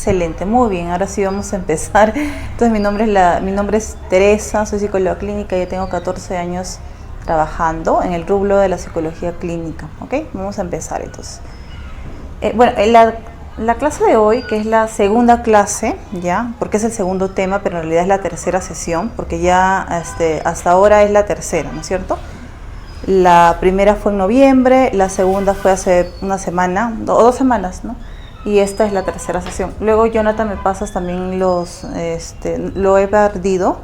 Excelente, muy bien, ahora sí vamos a empezar. Entonces mi nombre es Teresa, soy psicóloga clínica, ya tengo 14 años trabajando en el rubro de la psicología clínica, ¿ok? Vamos a empezar entonces. La clase de hoy, que es la segunda clase, ya, porque es el segundo tema, pero en realidad es la tercera sesión, porque ya hasta ahora es la tercera, ¿no es cierto? La primera fue en noviembre, la segunda fue hace una semana, o 2 semanas, ¿no? Y esta es la tercera sesión. Luego, Jonathan, me pasas también lo he perdido,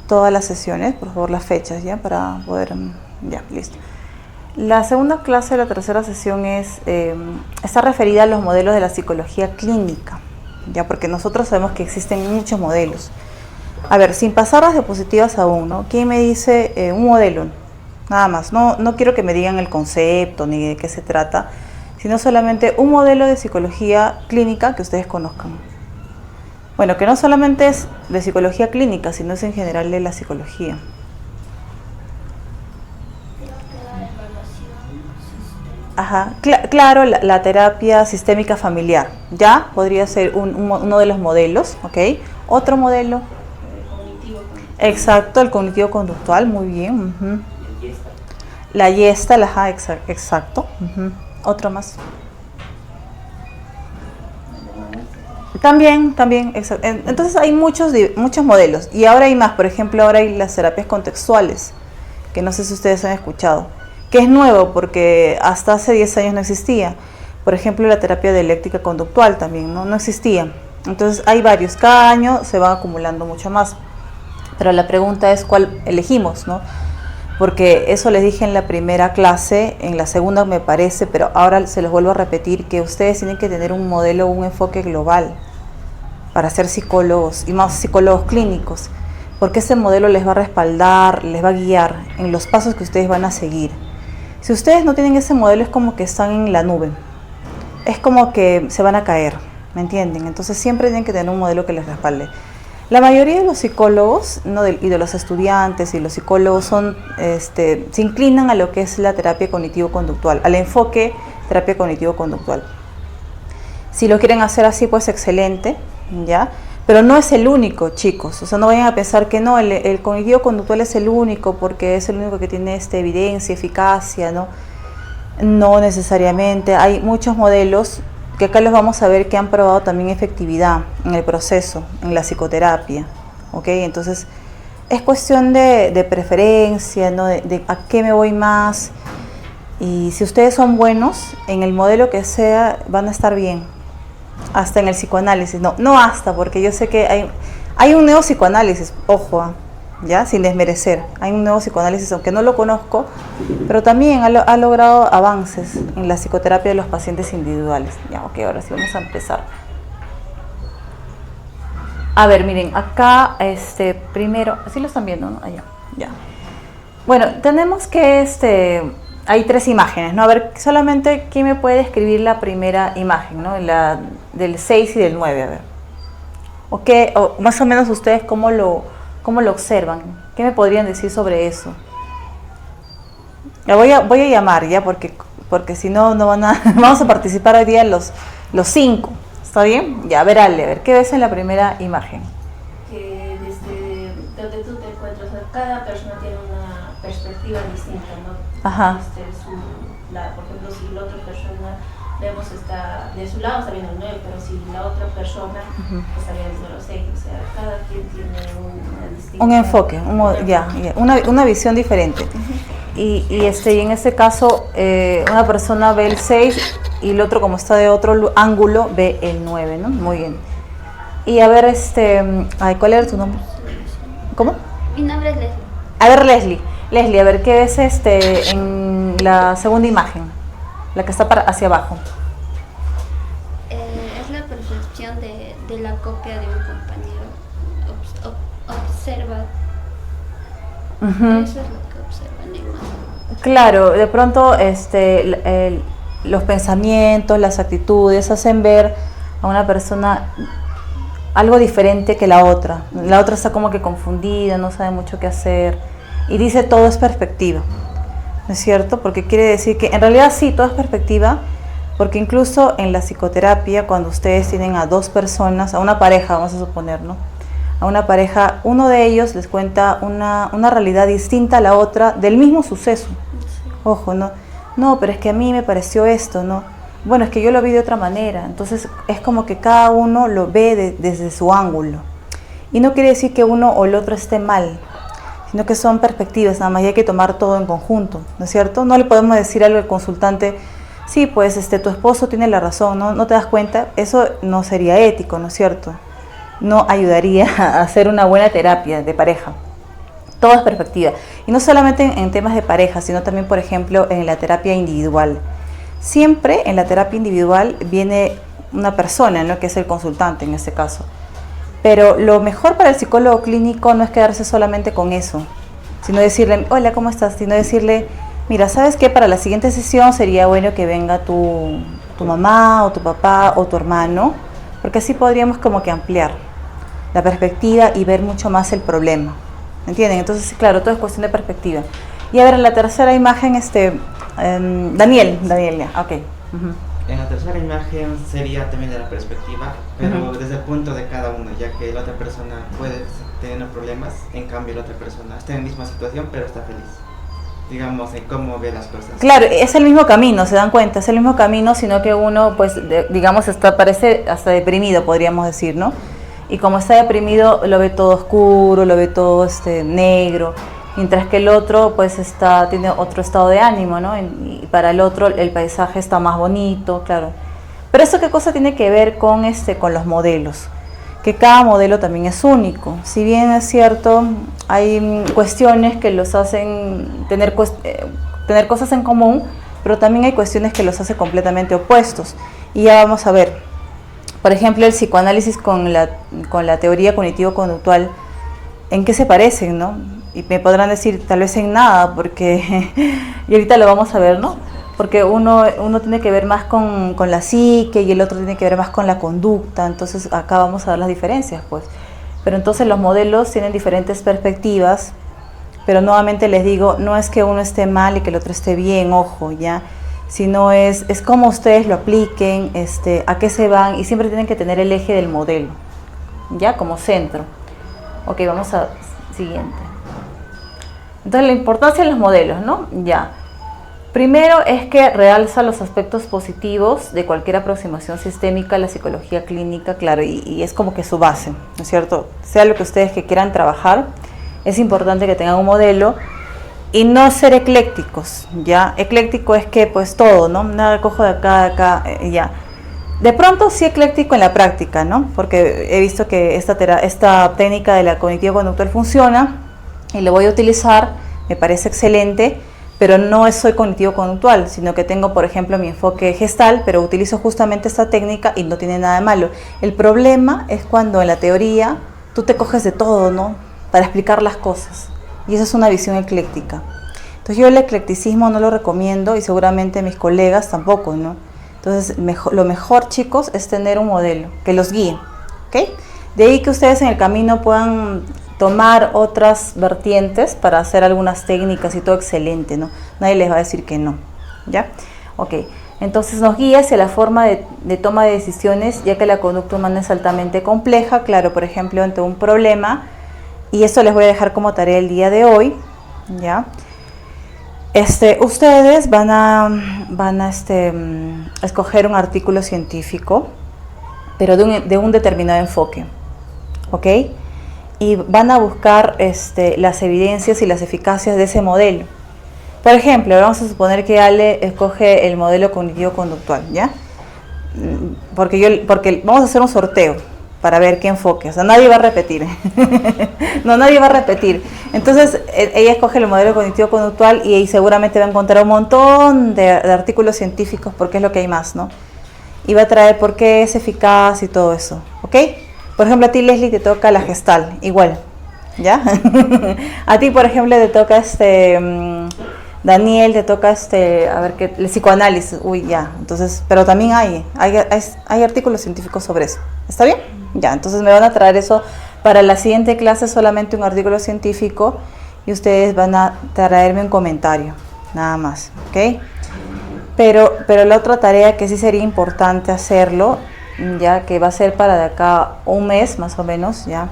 todas las sesiones, por favor, las fechas, ¿ya? Para poder, ya, listo. La segunda clase de la tercera sesión está referida a los modelos de la psicología clínica, ya, porque nosotros sabemos que existen muchos modelos. A ver, sin pasar las diapositivas aún, ¿no? ¿Quién me dice un modelo? Nada más, no quiero que me digan el concepto ni de qué se trata, sino solamente un modelo de psicología clínica que ustedes conozcan. Bueno, que no solamente es de psicología clínica, sino es en general de la psicología. Ajá, claro, la terapia sistémica familiar, ya podría ser uno de los modelos, ¿ok? Otro modelo. Exacto, el cognitivo conductual, muy bien. Uh-huh. La Gestalt, ajá, exacto. Uh-huh. Otro más. También, exacto. Entonces hay muchos modelos. Y ahora hay más, por ejemplo, ahora hay las terapias contextuales, que no sé si ustedes han escuchado, que es nuevo porque hasta hace 10 años no existía. Por ejemplo, la terapia dialéctica conductual también no existía. Entonces hay varios, cada año se van acumulando mucho más. Pero la pregunta es cuál elegimos, ¿no? Porque eso les dije en la primera clase, en la segunda me parece, pero ahora se los vuelvo a repetir, que ustedes tienen que tener un modelo, un enfoque global para ser psicólogos y más psicólogos clínicos, porque ese modelo les va a respaldar, les va a guiar en los pasos que ustedes van a seguir. Si ustedes no tienen ese modelo, es como que están en la nube, es como que se van a caer, ¿me entienden? Entonces siempre tienen que tener un modelo que les respalde. La mayoría de los psicólogos, ¿no? y de los estudiantes y los psicólogos se inclinan a lo que es la terapia cognitivo-conductual, al enfoque terapia cognitivo-conductual. Si lo quieren hacer así, pues excelente, ¿ya? Pero no es el único, chicos. O sea, no vayan a pensar que no, el cognitivo-conductual es el único porque es el único que tiene evidencia, eficacia, ¿no? No necesariamente. Hay muchos modelos que acá los vamos a ver que han probado también efectividad en el proceso, en la psicoterapia, ¿ok? Entonces, es cuestión de preferencia, ¿no? De a qué me voy más. Y si ustedes son buenos, en el modelo que sea, van a estar bien. Hasta en el psicoanálisis, no hasta, porque yo sé que hay un neopsicoanálisis, ojo, ya, sin desmerecer, hay un nuevo psicoanálisis, aunque no lo conozco, pero también ha logrado avances en la psicoterapia de los pacientes individuales. Ya, ok, ahora sí vamos a empezar. A ver, miren, acá, primero, así lo están viendo, ¿no? Allá, ya. Bueno, tenemos que, hay 3 imágenes, ¿no? A ver, solamente, ¿quién me puede describir la primera imagen, ¿no? La del 6 y del 9, a ver. O más o menos ustedes, ¿cómo lo observan? ¿Qué me podrían decir sobre eso? La voy a llamar ya porque si no van a vamos a participar hoy día los 5. ¿Está bien? Ya, a ver, Ale, a ver, ¿qué ves en la primera imagen? Que desde donde tú te encuentras, cada persona tiene una perspectiva distinta, ¿no? Ajá. Por ejemplo, si la otra persona vemos está de su lado, está viendo el 9, pero si la otra persona está viendo los 6, o sea, cada quien tiene una distinta... Un enfoque, una visión diferente. Y en este caso, una persona ve el 6 y el otro, como está de otro ángulo, ve el 9, ¿no? Muy bien. Y a ver, ¿cuál era tu nombre? ¿Cómo? Mi nombre es Leslie. A ver, Leslie, a ver, ¿qué ves en la segunda imagen? La que está hacia abajo. Es la percepción de la copia de un compañero. Observa. Eso es lo que observa en la imagen. Claro, de pronto los pensamientos, las actitudes hacen ver a una persona algo diferente que la otra. La otra está como que confundida, no sabe mucho qué hacer y dice todo es perspectiva. ¿No es cierto? Porque quiere decir que en realidad sí, todo es perspectiva, Porque incluso en la psicoterapia, cuando ustedes tienen a dos personas, a una pareja, vamos a suponer, ¿no? A una pareja, uno de ellos les cuenta una realidad distinta a la otra del mismo suceso. Ojo, ¿no? No, pero es que a mí me pareció esto, ¿no? Bueno, es que yo lo vi de otra manera. Entonces es como que cada uno lo ve desde su ángulo. Y no quiere decir que uno o el otro esté mal, sino que son perspectivas nada más y hay que tomar todo en conjunto, ¿no es cierto? No le podemos decir algo al consultante, sí, pues tu esposo tiene la razón, ¿no? ¿No te das cuenta? Eso no sería ético, ¿no es cierto? No ayudaría a hacer una buena terapia de pareja. Todo es perspectiva. Y no solamente en temas de pareja, sino también, por ejemplo, en la terapia individual. Siempre en la terapia individual viene una persona, ¿no? Que es el consultante en este caso. Pero lo mejor para el psicólogo clínico no es quedarse solamente con eso, sino decirle, hola, ¿cómo estás? Sino decirle, mira, ¿sabes qué? Para la siguiente sesión sería bueno que venga tu mamá o tu papá o tu hermano, porque así podríamos como que ampliar la perspectiva y ver mucho más el problema. ¿Entienden? Entonces, claro, todo es cuestión de perspectiva. Y a ver, en la tercera imagen, Daniel, ya, ok. En la tercera imagen sería también de la perspectiva, pero desde el punto de cada uno, ya que la otra persona puede tener problemas, en cambio la otra persona está en la misma situación, pero está feliz. Digamos, en cómo ve las cosas. Claro, es el mismo camino, se dan cuenta, es el mismo camino, sino que uno, pues, digamos, parece hasta deprimido, podríamos decir, ¿no? Y como está deprimido, lo ve todo oscuro, lo ve todo negro, mientras que el otro, pues, tiene otro estado de ánimo, ¿no? Y para el otro el paisaje está más bonito, claro. Pero eso, ¿qué cosa tiene que ver con los modelos? Que cada modelo también es único. Si bien es cierto, hay cuestiones que los hacen tener cosas en común, pero también hay cuestiones que los hacen completamente opuestos. Y ya vamos a ver. Por ejemplo, el psicoanálisis con la teoría cognitivo-conductual, ¿en qué se parecen, no? Y me podrán decir, tal vez en nada, porque, y ahorita lo vamos a ver, ¿no? Porque uno tiene que ver más con la psique y el otro tiene que ver más con la conducta, entonces acá vamos a ver las diferencias, pues. Pero entonces los modelos tienen diferentes perspectivas, pero nuevamente les digo, no es que uno esté mal y que el otro esté bien, ojo, ¿ya? Sino es cómo ustedes lo apliquen, a qué se van, y siempre tienen que tener el eje del modelo, ¿ya? Como centro. Ok, vamos a siguiente. Entonces, la importancia de los modelos, ¿no? Ya. Primero es que realza los aspectos positivos de cualquier aproximación sistémica a la psicología clínica, claro, y es como que su base, ¿no es cierto? Sea lo que ustedes que quieran trabajar, es importante que tengan un modelo y no ser eclécticos, ¿ya? Ecléctico es que, pues, todo, ¿no? Nada cojo de acá, ya. De pronto sí ecléctico en la práctica, ¿no? Porque he visto que esta técnica de la cognitivo-conductual funciona y lo voy a utilizar, me parece excelente, pero no soy cognitivo-conductual, sino que tengo, por ejemplo, mi enfoque gestal, pero utilizo justamente esta técnica y no tiene nada de malo. El problema es cuando en la teoría tú te coges de todo, ¿no? Para explicar las cosas. Y esa es una visión ecléctica. Entonces yo el eclecticismo no lo recomiendo y seguramente mis colegas tampoco, ¿no? Entonces lo mejor, chicos, es tener un modelo que los guíe, ¿ok? De ahí que ustedes en el camino puedan tomar otras vertientes para hacer algunas técnicas y todo excelente, ¿no? Nadie les va a decir que no, ¿ya? Ok, entonces nos guía hacia la forma de toma de decisiones, ya que la conducta humana es altamente compleja, claro, por ejemplo, ante un problema, y esto les voy a dejar como tarea el día de hoy, ¿ya? Ustedes van a escoger un artículo científico, pero de un determinado enfoque, ¿ok? Y van a buscar las evidencias y las eficacias de ese modelo. Por ejemplo, vamos a suponer que Ale escoge el modelo cognitivo-conductual, ¿ya? Porque vamos a hacer un sorteo para ver qué enfoque, o sea, nadie va a repetir. No, nadie va a repetir. Entonces, ella escoge el modelo cognitivo-conductual y ahí seguramente va a encontrar un montón de artículos científicos, porque es lo que hay más, ¿no? Y va a traer por qué es eficaz y todo eso, ¿ok? Por ejemplo, a ti, Leslie, te toca la gestal, igual, ¿ya? A ti, por ejemplo, te toca Daniel, te toca a ver qué, el psicoanálisis, uy, ya. Entonces, pero también hay artículos científicos sobre eso, ¿está bien? Ya, entonces me van a traer eso para la siguiente clase, solamente un artículo científico, y ustedes van a traerme un comentario, nada más, ¿ok? Pero la otra tarea que sí sería importante hacerlo, ya que va a ser para de acá un mes más o menos, ya,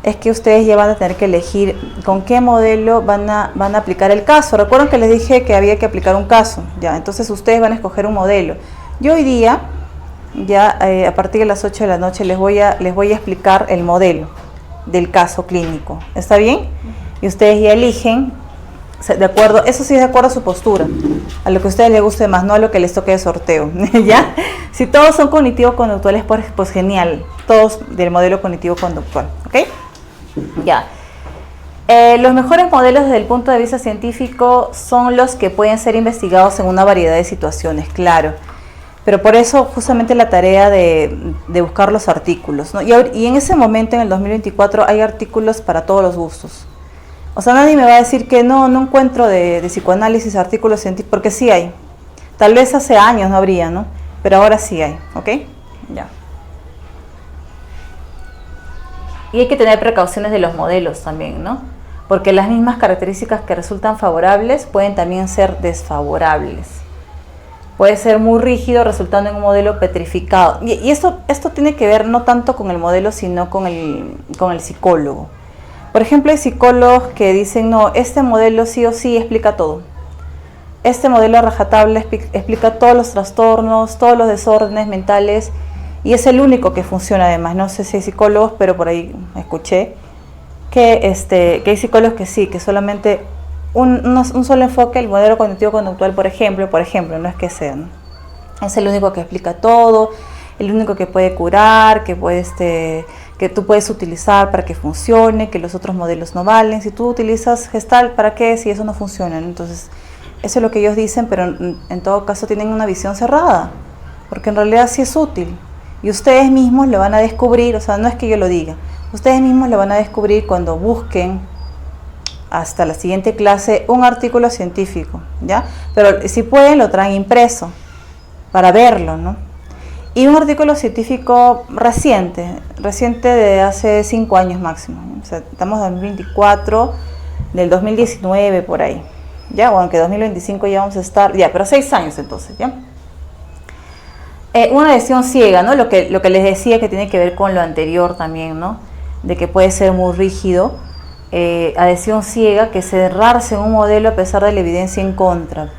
es que ustedes ya van a tener que elegir con qué modelo van a aplicar el caso. Recuerden que les dije que había que aplicar un caso, ya, entonces ustedes van a escoger un modelo. Yo hoy día, ya a partir de las 8 de la noche, les voy a explicar el modelo del caso clínico. ¿Está bien? Y ustedes ya eligen, de acuerdo, eso sí, de acuerdo a su postura, a lo que a ustedes les guste más, no a lo que les toque de sorteo. ¿Ya? Si todos son cognitivo-conductuales, pues genial, todos del modelo cognitivo-conductual. ¿Ok? Ya. Los mejores modelos desde el punto de vista científico son los que pueden ser investigados en una variedad de situaciones, claro. Pero por eso justamente la tarea de buscar los artículos, ¿no? Y en ese momento, en el 2024, hay artículos para todos los gustos. O sea, nadie me va a decir que no encuentro de psicoanálisis artículos científicos, porque sí hay. Tal vez hace años no habría, ¿no? Pero ahora sí hay, ¿ok? Ya. Y hay que tener precauciones de los modelos también, ¿no? Porque las mismas características que resultan favorables pueden también ser desfavorables. Puede ser muy rígido resultando en un modelo petrificado. Y esto tiene que ver no tanto con el modelo, sino con el psicólogo. Por ejemplo, hay psicólogos que dicen, no, este modelo sí o sí explica todo. Este modelo a rajatabla explica todos los trastornos, todos los desórdenes mentales, y es el único que funciona además. No sé si hay psicólogos, pero por ahí escuché que hay psicólogos que sí, que solamente un solo enfoque, el modelo cognitivo-conductual, por ejemplo, no es que sea, ¿no? Es el único que explica todo, el único que puede curar, que tú puedes utilizar para que funcione, que los otros modelos no valen. Si tú utilizas Gestalt, ¿para qué? Si eso no funciona, ¿no? Entonces, eso es lo que ellos dicen, pero en todo caso tienen una visión cerrada, porque en realidad sí es útil. Y ustedes mismos lo van a descubrir, o sea, no es que yo lo diga, ustedes mismos lo van a descubrir cuando busquen hasta la siguiente clase un artículo científico, ¿ya? Pero si pueden, lo traen impreso para verlo, ¿no? Y un artículo científico reciente de hace 5 años máximo, ¿no? O sea, estamos en 2024, del 2019 por ahí, ¿ya? Bueno, que 2025 ya vamos a estar, ya, pero 6 años entonces, ¿ya? Una adhesión ciega, ¿no? Lo que les decía, que tiene que ver con lo anterior también, ¿no? De que puede ser muy rígido. Adhesión ciega, que es cerrarse en un modelo a pesar de la evidencia en contra.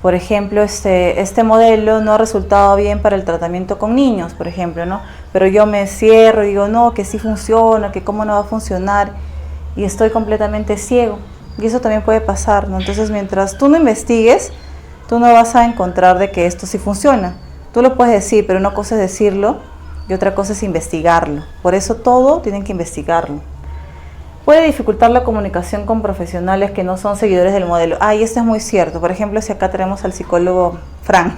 Por ejemplo, este modelo no ha resultado bien para el tratamiento con niños, por ejemplo, ¿no? Pero yo me cierro y digo, no, que sí funciona, que cómo no va a funcionar, y estoy completamente ciego. Y eso también puede pasar, ¿no? Entonces, mientras tú no investigues, tú no vas a encontrar de que esto sí funciona. Tú lo puedes decir, pero una cosa es decirlo y otra cosa es investigarlo. Por eso todo tienen que investigarlo. Puede dificultar la comunicación con profesionales que no son seguidores del modelo. Y esto es muy cierto. Por ejemplo, si acá tenemos al psicólogo Fran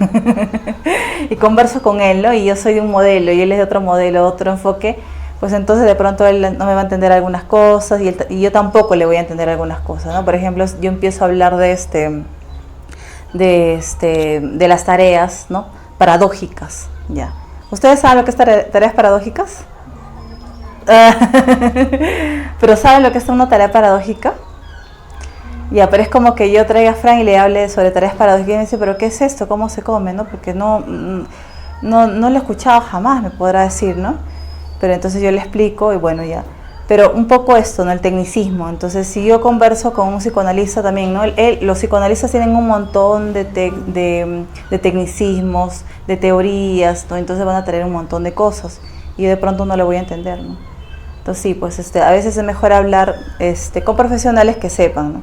y converso con él, ¿no? Y yo soy de un modelo y él es de otro modelo, otro enfoque, pues entonces de pronto él no me va a entender algunas cosas y yo tampoco le voy a entender algunas cosas, ¿no? Por ejemplo, yo empiezo a hablar de las tareas, ¿no? Paradójicas, ya. ¿Ustedes saben lo que es tareas paradójicas? Pero ¿saben lo que es una tarea paradójica? Ya, pero es como que yo traiga a Fran y le hable sobre tareas paradójicas y me dice, ¿pero qué es esto? ¿Cómo se come? ¿No? Porque no lo he escuchado jamás, me podrá decir, ¿no? Pero entonces yo le explico y bueno, ya. Pero un poco esto, ¿no? El tecnicismo. Entonces, si yo converso con un psicoanalista también, ¿no? Los psicoanalistas tienen un montón de tecnicismos, de teorías, ¿no? Entonces van a traer un montón de cosas y yo de pronto no lo voy a entender, ¿no? Entonces sí, pues a veces es mejor hablar con profesionales que sepan, ¿no?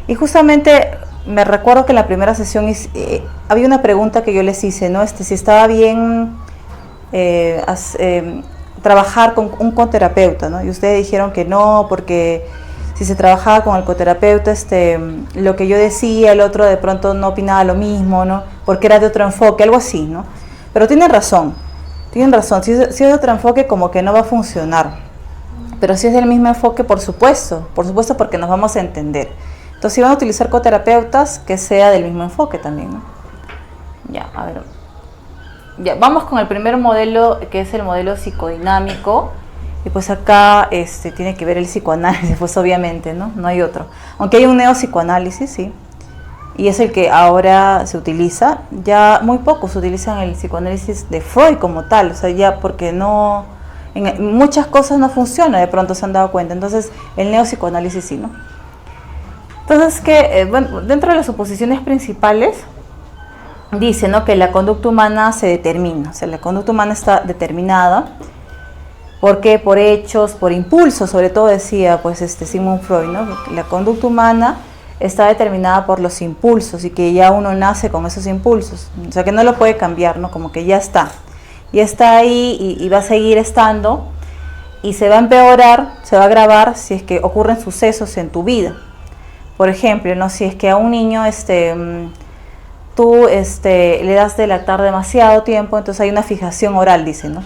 Y justamente me recuerdo que en la primera sesión había una pregunta que yo les hice, ¿no? Si estaba bien trabajar con un coterapeuta, ¿no? Y ustedes dijeron que no, porque si se trabajaba con el coterapeuta, lo que yo decía, el otro de pronto no opinaba lo mismo, ¿no? Porque era de otro enfoque, algo así, ¿no? Pero tienen razón, si es de otro enfoque como que no va a funcionar. Pero si es del mismo enfoque, por supuesto, porque nos vamos a entender. Entonces, si van a utilizar coterapeutas, que sea del mismo enfoque también, ¿no? Ya, a ver. Ya, vamos con el primer modelo, que es el modelo psicodinámico. Y pues acá tiene que ver el psicoanálisis, pues obviamente, ¿no? No hay otro. Aunque hay un neopsicoanálisis, sí. y es el que ahora se utiliza. Ya muy poco se utiliza en el psicoanálisis de Freud como tal, o sea, ya porque no, en muchas cosas no funciona, de pronto se han dado cuenta. Entonces el neopsicoanálisis sí, ¿no? Entonces, bueno, dentro de las suposiciones principales dice, ¿no?, que la conducta humana se determina, o sea, la conducta humana está determinada. ¿Por qué? Por hechos, por impulsos, sobre todo decía pues Sigmund Freud, ¿no? La conducta humana está determinada por los impulsos y que ya uno nace con esos impulsos, o sea que no lo puede cambiar, ¿no? Como que ya está ahí y va a seguir estando, y se va a empeorar, se va a agravar si es que ocurren sucesos en tu vida. Por ejemplo, ¿no?, si es que a un niño tú le das de lactar demasiado tiempo, entonces hay una fijación oral, dice, ¿no?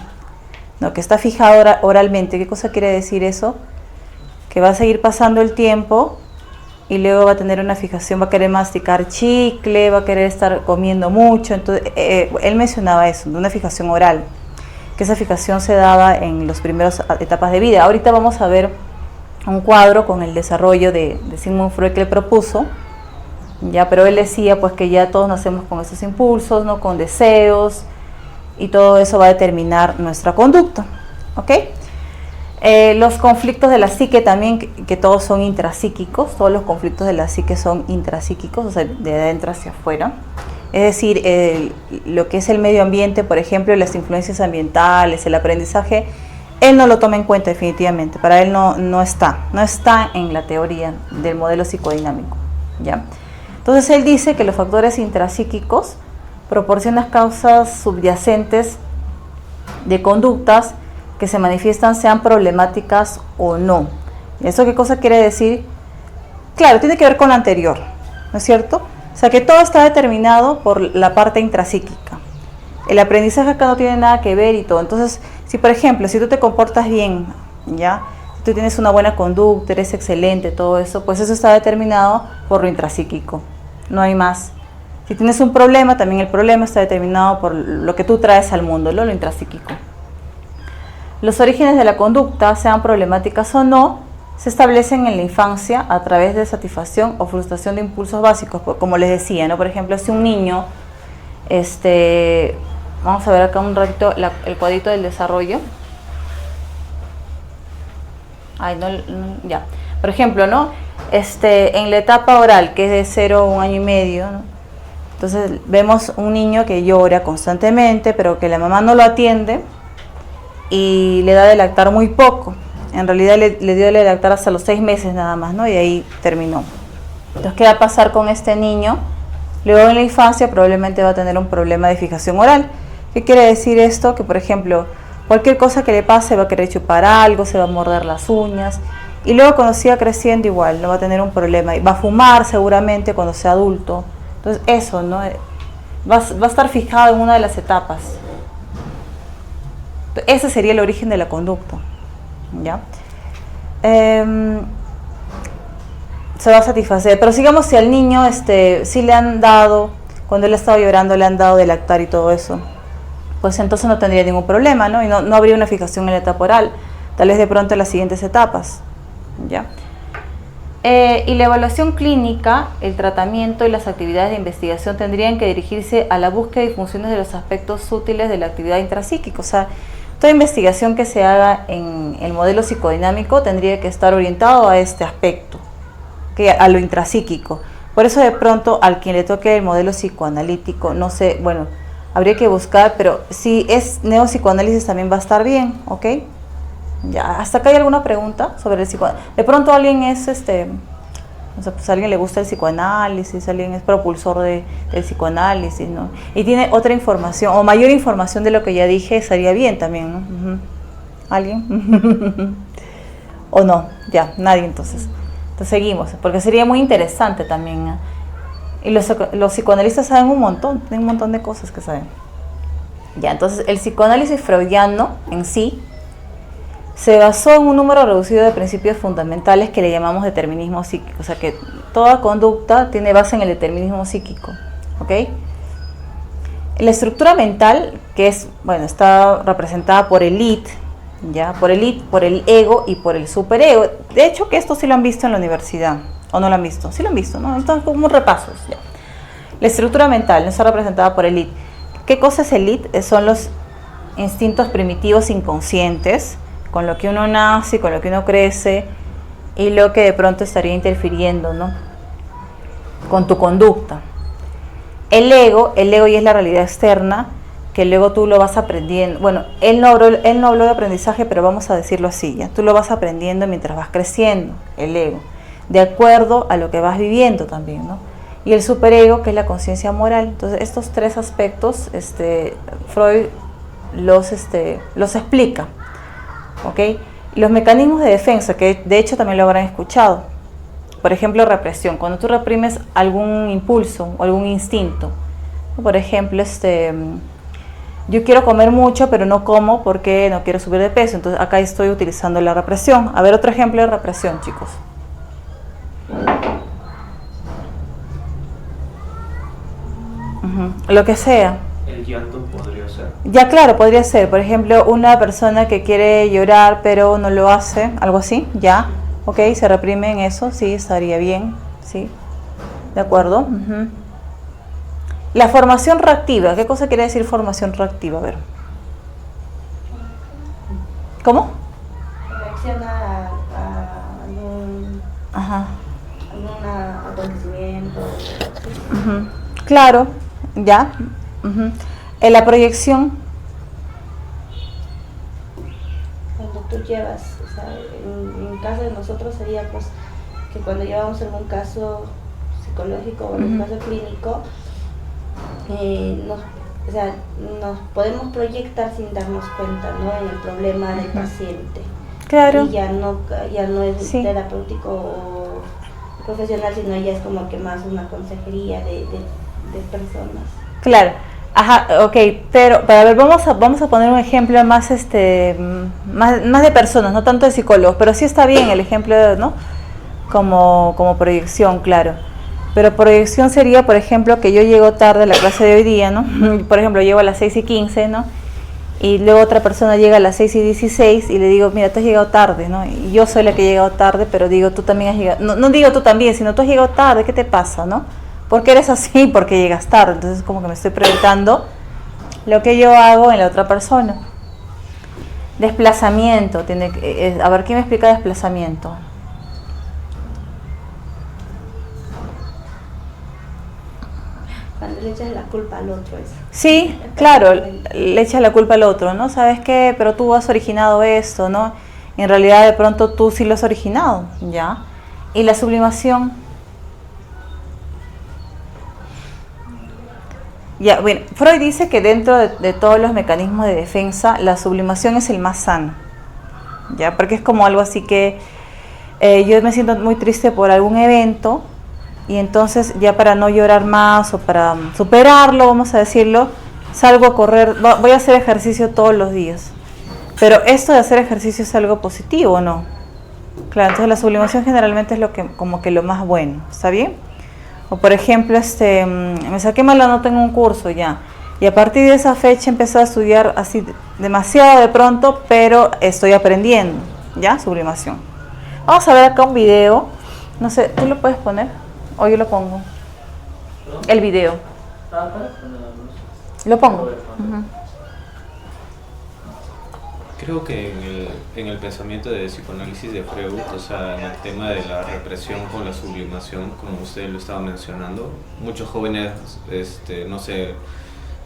Que está fijado oralmente. ¿Qué cosa quiere decir eso? Que va a seguir pasando el tiempo y luego va a tener una fijación, va a querer masticar chicle, va a querer estar comiendo mucho. Entonces, él mencionaba eso, de una fijación oral, que esa fijación se daba en las primeras etapas de vida. Ahorita vamos a ver un cuadro con el desarrollo de Sigmund Freud que él propuso, ya, pero él decía pues que ya todos nacemos con esos impulsos, ¿no?, con deseos, y todo eso va a determinar nuestra conducta, ¿ok? Los conflictos de la psique también, que todos son intrapsíquicos, todos los conflictos de la psique son intrapsíquicos, o sea, de adentro hacia afuera. Es decir, lo que es el medio ambiente, por ejemplo, las influencias ambientales, el aprendizaje, él no lo toma en cuenta definitivamente, para él no está en la teoría del modelo psicodinámico, ¿ya? Entonces él dice que los factores intrapsíquicos proporcionan causas subyacentes de conductas que se manifiestan, sean problemáticas o no. ¿Y eso qué cosa quiere decir? Claro, tiene que ver con lo anterior, ¿no es cierto? O sea, que todo está determinado por la parte intrapsíquica. El aprendizaje acá no tiene nada que ver y todo. Entonces, si por ejemplo, si tú te comportas bien, ¿ya?, si tú tienes una buena conducta, eres excelente, todo eso, pues eso está determinado por lo intrapsíquico. No hay más. Si tienes un problema, también el problema está determinado por lo que tú traes al mundo, lo intrapsíquico. Los orígenes de la conducta, sean problemáticas o no, se establecen en la infancia a través de satisfacción o frustración de impulsos básicos, como les decía, ¿no? Por ejemplo, si un niño, vamos a ver acá un ratito el cuadrito del desarrollo. Ya. Por ejemplo, ¿no?, en la etapa oral, que es de 0 a 1 año y medio, ¿no?, entonces vemos un niño que llora constantemente, pero que la mamá no lo atiende y le da de lactar muy poco. En realidad le dio de lactar hasta los 6 meses nada más, ¿no? Y ahí terminó. Entonces, ¿qué va a pasar con este niño? Luego en la infancia probablemente va a tener un problema de fijación oral. ¿Qué quiere decir esto? Que por ejemplo, cualquier cosa que le pase va a querer chupar algo, se va a morder las uñas. Y luego cuando siga creciendo igual, no va a tener un problema. Y va a fumar seguramente cuando sea adulto. Entonces eso, ¿no?, va a estar fijado en una de las etapas. Ese sería el origen de la conducta, ¿ya? Se va a satisfacer. Pero sigamos, si al niño si le han dado, cuando él estaba llorando, le han dado de lactar y todo eso, pues entonces no tendría ningún problema, ¿no? Y no habría una fijación en la etapa oral, tal vez de pronto en las siguientes etapas, ¿ya? Y la evaluación clínica, el tratamiento y las actividades de investigación tendrían que dirigirse a la búsqueda y funciones de los aspectos sutiles de la actividad intrapsíquica. O sea, toda investigación que se haga en el modelo psicodinámico tendría que estar orientado a este aspecto, a lo intrapsíquico. Por eso de pronto al quien le toque el modelo psicoanalítico, no sé, bueno, habría que buscar, pero si es neopsicoanálisis también va a estar bien, ¿ok? Ya, ¿hasta acá hay alguna pregunta sobre el psicoanálisis? De pronto alguien es, no sé, pues a alguien le gusta el psicoanálisis, alguien es propulsor del psicoanálisis, ¿no? Y tiene otra información, o mayor información de lo que ya dije, estaría bien también, ¿no? ¿Alguien? ¿O no? Ya, nadie entonces. Entonces seguimos, porque sería muy interesante también, ¿no? Y los psicoanalistas saben un montón, tienen un montón de cosas que saben. Ya, entonces el psicoanálisis freudiano en sí se basó en un número reducido de principios fundamentales que le llamamos determinismo psíquico. O sea que toda conducta tiene base en el determinismo psíquico, ¿ok? La estructura mental, que es, bueno, está representada por el id, ¿ya? Por el ego y por el superego. De hecho, que esto sí lo han visto en la universidad, ¿o no lo han visto? Sí lo han visto, ¿no? Están como repasos, ¿ya? La estructura mental no está representada por el id. ¿Qué cosa es el id? Son los instintos primitivos inconscientes, con lo que uno nace, con lo que uno crece, y lo que de pronto estaría interfiriendo, ¿no?, con tu conducta. El ego ya es la realidad externa, que luego tú lo vas aprendiendo. Bueno, él no habló de aprendizaje, pero vamos a decirlo así, ¿ya? Tú lo vas aprendiendo mientras vas creciendo, el ego, de acuerdo a lo que vas viviendo también, ¿no? Y el superego, que es la conciencia moral. Entonces, estos tres aspectos, Freud los explica, ¿ok? Los mecanismos de defensa, que de hecho también lo habrán escuchado. Por ejemplo, represión. Cuando tú reprimes algún impulso o algún instinto, por ejemplo, yo quiero comer mucho, pero no como porque no quiero subir de peso. Entonces acá estoy utilizando la represión. A ver, otro ejemplo de represión, chicos. Lo que sea. El llanto podría ser. Ya, claro, podría ser. Por ejemplo, una persona que quiere llorar pero no lo hace, algo así, ya. Ok, se reprime en eso, sí, estaría bien, sí. ¿De acuerdo? La formación reactiva, ¿qué cosa quiere decir formación reactiva? A ver. ¿Cómo? Reacciona a algún acontecimiento. Claro, ya. En la proyección. Cuando tú llevas, o sea, en caso de nosotros sería pues que cuando llevamos algún caso psicológico o algún caso clínico, nos podemos proyectar sin darnos cuenta, ¿no?, en el problema del paciente. Claro. Y ya no es terapéutico o profesional, sino ya es como que más una consejería de personas. Claro. Ajá, ok, pero a ver, vamos a poner un ejemplo más más de personas, no tanto de psicólogos, pero sí está bien el ejemplo, ¿no?, como proyección, claro. Pero proyección sería, por ejemplo, que yo llego tarde a la clase de hoy día, ¿no? Por ejemplo, llego a las 6:15, ¿no? Y luego otra persona llega a las 6:16 y le digo, mira, tú has llegado tarde, ¿no? Y yo soy la que he llegado tarde, pero digo, tú también has llegado, no digo tú también, sino tú has llegado tarde, ¿qué te pasa, no? ¿Por qué eres así? Porque llegas tarde. Entonces como que me estoy proyectando lo que yo hago en la otra persona. Desplazamiento. A ver, ¿quién me explica desplazamiento? Cuando le echas la culpa al otro, eso. Sí, claro, le echas la culpa al otro, ¿no? ¿Sabes qué? Pero tú has originado esto, ¿no? En realidad de pronto tú sí lo has originado, ¿ya? Y la sublimación. Ya, bueno, Freud dice que dentro de todos los mecanismos de defensa, la sublimación es el más sano, ¿ya? Porque es como algo así que yo me siento muy triste por algún evento y entonces ya para no llorar más o para superarlo, vamos a decirlo, salgo a correr, voy a hacer ejercicio todos los días. Pero esto de hacer ejercicio es algo positivo, ¿no? Claro, entonces la sublimación generalmente es como que lo más bueno, ¿está bien? O por ejemplo, me saqué mala nota en un curso ya, y a partir de esa fecha empecé a estudiar así demasiado de pronto, pero estoy aprendiendo, ¿ya? Sublimación. Vamos a ver acá un video, no sé, ¿tú lo puedes poner? O yo lo pongo. El video. Lo pongo. Creo que en el pensamiento de psicoanálisis de Freud, o sea, en el tema de la represión con la sublimación, como usted lo estaba mencionando, muchos jóvenes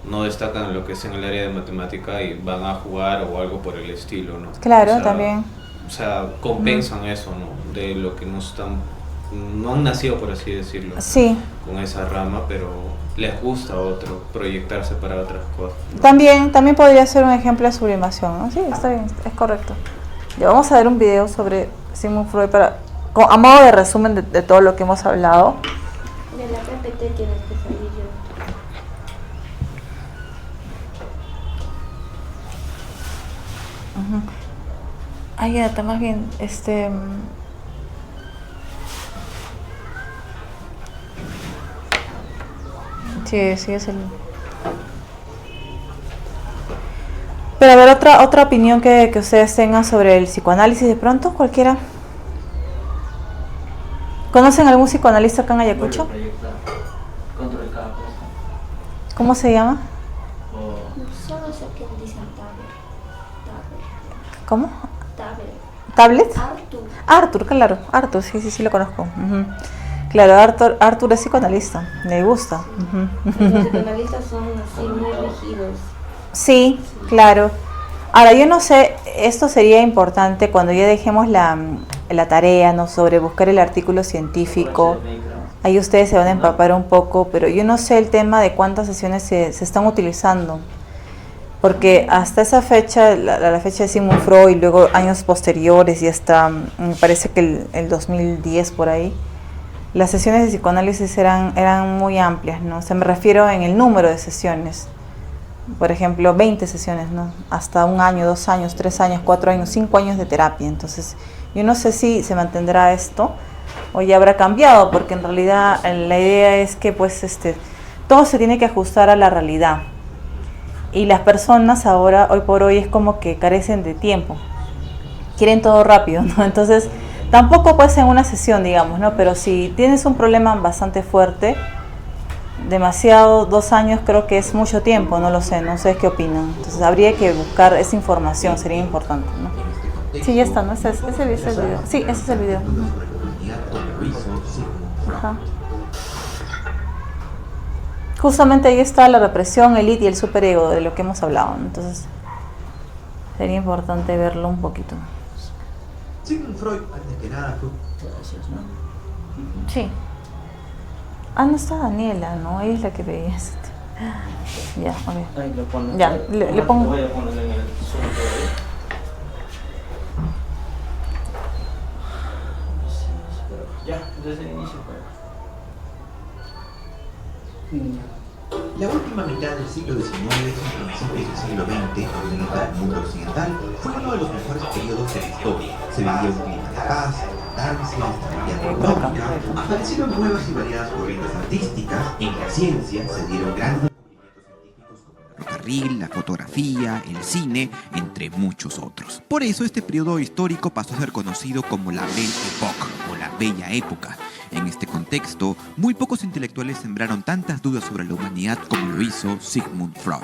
no destacan lo que es en el área de matemática y van a jugar o algo por el estilo, ¿no? Claro, o sea, también. O sea, compensan eso, ¿no? De lo que no han nacido, por así decirlo, Sí. con esa rama, pero les gusta proyectarse para otras cosas, ¿no? También podría ser un ejemplo de sublimación, ¿no? Sí, está bien, es correcto. Ya vamos a ver un video sobre Sigmund Freud a modo de resumen de todo lo que hemos hablado. De la PPT tienes que salir yo. Ay, ya está más bien, Sí, es el... Pero a ver, otra opinión que ustedes tengan sobre el psicoanálisis, de pronto, cualquiera. ¿Conocen algún psicoanalista acá en Ayacucho? Contra el caos. ¿Cómo se llama? Solo sé que dicen Taber. ¿Cómo? Taber. ¿Tablet? Arthur. Arthur, claro. Arthur, sí lo conozco. Ujú. Claro, Arthur es psicoanalista. Le gusta. Ujú. Los psicoanalistas son así muy rígidos. Sí, claro. Ahora, yo no sé, esto sería importante cuando ya dejemos la tarea, ¿no? Sobre buscar el artículo científico. Ahí ustedes se van a empapar un poco, pero yo no sé el tema de cuántas sesiones se están utilizando. Porque hasta esa fecha, la fecha de Sigmund Freud, y luego años posteriores, y hasta, me parece que el 2010 por ahí, las sesiones de psicoanálisis eran muy amplias, ¿no? O sea, me refiero en el número de sesiones. Por ejemplo, 20 sesiones, ¿no? Hasta 1 año, 2 años, 3 años, 4 años, 5 años de terapia. Entonces, yo no sé si se mantendrá esto o ya habrá cambiado, porque en realidad la idea es que pues todo se tiene que ajustar a la realidad. Y las personas ahora, hoy por hoy, es como que carecen de tiempo. Quieren todo rápido, ¿no? Entonces, tampoco puede ser en una sesión, digamos, ¿no? Pero si tienes un problema bastante fuerte, demasiado, 2 años creo que es mucho tiempo, no sé qué opinan. Entonces habría que buscar esa información, sería importante, ¿no? Sí, ya está, ¿no? Ese es el video. Sí, ese es el video. Ajá. Justamente ahí está la represión, el id y el superego, de lo que hemos hablado, ¿no? Entonces sería importante verlo un poquito. Sigmund Freud, antes que nada, fue... Sí. Ah, no está Daniela, ¿no? Ella es la que veía esto. Ya, ok. Ahí lo pones. Ya, le pongo. Voy a ponerlo en el Zoom todavía. Ya, desde el inicio. La última mitad del siglo XIX y principios del siglo XX, al menos para el mundo occidental, fue uno de los mejores periodos de la historia. Se vivía un clima de paz, abundancia, estabilidad económica, aparecieron nuevas y variadas corrientes artísticas, en la ciencia se dieron grandes descubrimientos científicos como el ferrocarril, la fotografía, el cine, entre muchos otros. Por eso este periodo histórico pasó a ser conocido como la Belle Époque o la Bella Época. En este contexto, muy pocos intelectuales sembraron tantas dudas sobre la humanidad como lo hizo Sigmund Freud.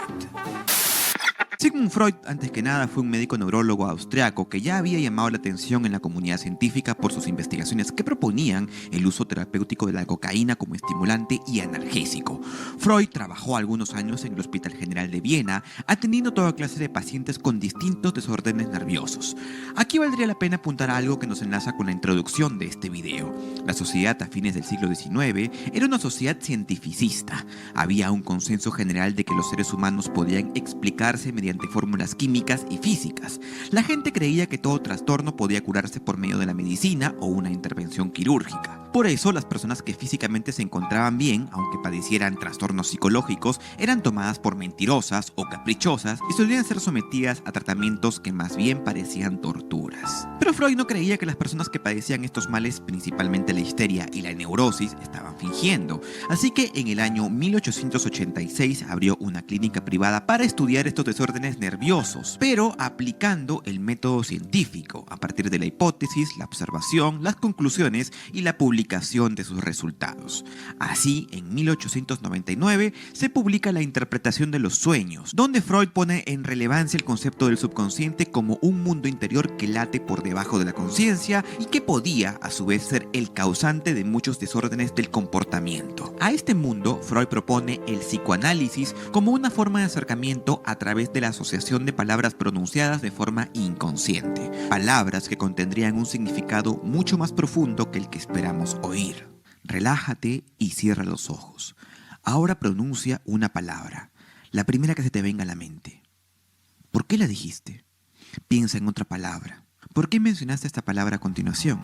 Sigmund Freud, antes que nada, fue un médico neurólogo austriaco que ya había llamado la atención en la comunidad científica por sus investigaciones que proponían el uso terapéutico de la cocaína como estimulante y analgésico. Freud trabajó algunos años en el Hospital General de Viena, atendiendo toda clase de pacientes con distintos desórdenes nerviosos. Aquí valdría la pena apuntar a algo que nos enlaza con la introducción de este video. La sociedad a fines del siglo XIX era una sociedad cientificista. Había un consenso general de que los seres humanos podían explicarse mediante fórmulas químicas y físicas. La gente creía que todo trastorno podía curarse por medio de la medicina o una intervención quirúrgica. Por eso, las personas que físicamente se encontraban bien, aunque padecieran trastornos psicológicos, eran tomadas por mentirosas o caprichosas y solían ser sometidas a tratamientos que más bien parecían torturas. Pero Freud no creía que las personas que padecían estos males, principalmente la histeria y la neurosis, estaban fingiendo. Así que en el año 1886 abrió una clínica privada para estudiar estos desórdenes nerviosos, pero aplicando el método científico, a partir de la hipótesis, la observación, las conclusiones y la publicación de sus resultados. Así, en 1899 se publica La interpretación de los sueños, donde Freud pone en relevancia el concepto del subconsciente como un mundo interior que late por debajo de la conciencia y que podía, a su vez, ser el causante de muchos desórdenes del comportamiento. A este mundo, Freud propone el psicoanálisis como una forma de acercamiento a través de la asociación de palabras pronunciadas de forma inconsciente, palabras que contendrían un significado mucho más profundo que el que esperamos oír. Relájate y cierra los ojos. Ahora pronuncia una palabra, la primera que se te venga a la mente. ¿Por qué la dijiste? Piensa en otra palabra. ¿Por qué mencionaste esta palabra a continuación?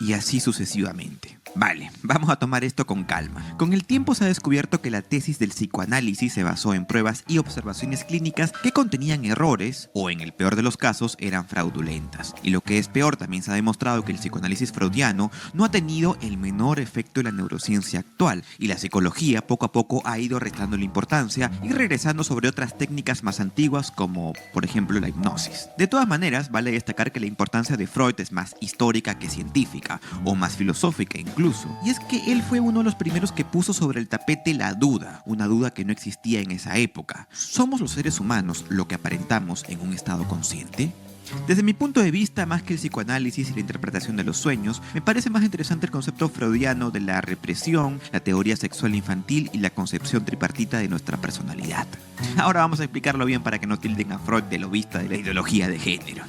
Y así sucesivamente. Vale, vamos a tomar esto con calma. Con el tiempo se ha descubierto que la tesis del psicoanálisis se basó en pruebas y observaciones clínicas que contenían errores o, en el peor de los casos, eran fraudulentas. Y lo que es peor, también se ha demostrado que el psicoanálisis freudiano no ha tenido el menor efecto en la neurociencia actual, y la psicología poco a poco ha ido restando la importancia y regresando sobre otras técnicas más antiguas como, por ejemplo, la hipnosis. De todas maneras, vale destacar que la importancia de Freud es más histórica que científica, o más filosófica incluso. incluso. Y es que él fue uno de los primeros que puso sobre el tapete la duda, una duda que no existía en esa época. ¿Somos los seres humanos lo que aparentamos en un estado consciente? Desde mi punto de vista, más que el psicoanálisis y la interpretación de los sueños, me parece más interesante el concepto freudiano de la represión, la teoría sexual infantil y la concepción tripartita de nuestra personalidad. Ahora vamos a explicarlo bien para que no tilden a Freud de lobista de la ideología de género.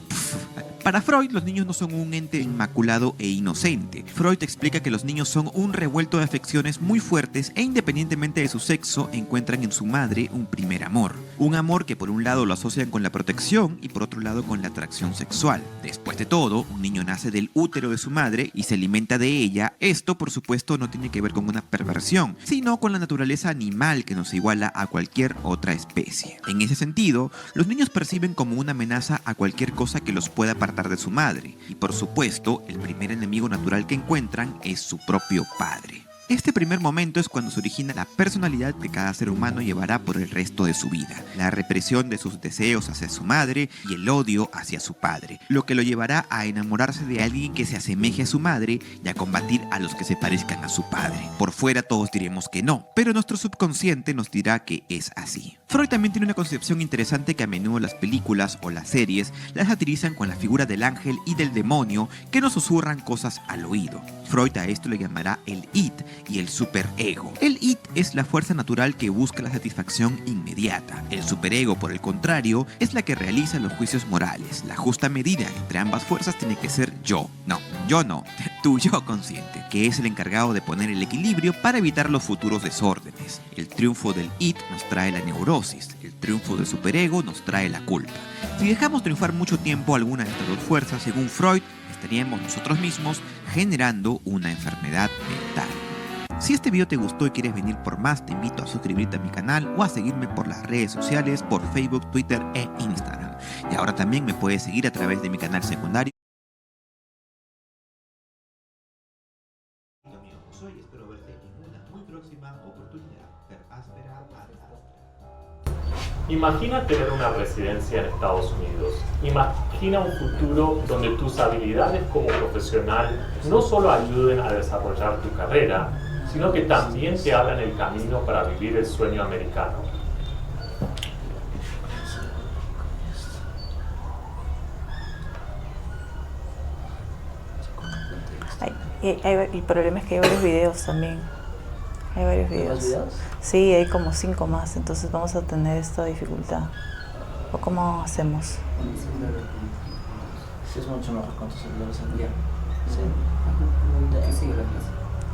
Para Freud, los niños no son un ente inmaculado e inocente. Freud explica que los niños son un revuelto de afecciones muy fuertes e independientemente de su sexo, encuentran en su madre un primer amor. Un amor que por un lado lo asocian con la protección y por otro lado con la atracción sexual. Después de todo, un niño nace del útero de su madre y se alimenta de ella. Esto, por supuesto, no tiene que ver con una perversión, sino con la naturaleza animal que nos iguala a cualquier otra especie. En ese sentido, los niños perciben como una amenaza a cualquier cosa que los pueda apartar de su madre, y por supuesto, el primer enemigo natural que encuentran es su propio padre. Este primer momento es cuando se origina la personalidad que cada ser humano llevará por el resto de su vida, la represión de sus deseos hacia su madre y el odio hacia su padre, lo que lo llevará a enamorarse de alguien que se asemeje a su madre y a combatir a los que se parezcan a su padre. Por fuera todos diremos que no, pero nuestro subconsciente nos dirá que es así. Freud también tiene una concepción interesante que a menudo las películas o las series las satirizan con la figura del ángel y del demonio que nos susurran cosas al oído. Freud a esto le llamará el id y el superego. El id es la fuerza natural que busca la satisfacción inmediata. El superego, por el contrario, es la que realiza los juicios morales. La justa medida entre ambas fuerzas tiene que ser yo no, tu yo consciente, que es el encargado de poner el equilibrio para evitar los futuros desórdenes. El triunfo del id nos trae la neurosis, el triunfo del superego nos trae la culpa. Si dejamos triunfar mucho tiempo alguna de estas dos fuerzas, según Freud, estaríamos nosotros mismos generando una enfermedad mental. Si este video te gustó y quieres venir por más, te invito a suscribirte a mi canal o a seguirme por las redes sociales, por Facebook, Twitter e Instagram. Y ahora también me puedes seguir a través de mi canal secundario. Soy, espero verte en una muy próxima oportunidad. Per aspera ad astra. Imagina tener una residencia en Estados Unidos. Imagina un futuro donde tus habilidades como profesional no solo ayuden a desarrollar tu carrera, sino que también te abran el camino para vivir el sueño americano. El problema es que hay varios videos también. Hay varios videos. ¿Más videos? Sí, hay como 5 más, entonces vamos a tener esta dificultad. ¿O cómo hacemos? Si es mucho mejor con tus celulares al día. Sí. ¿Qué sigue la clase?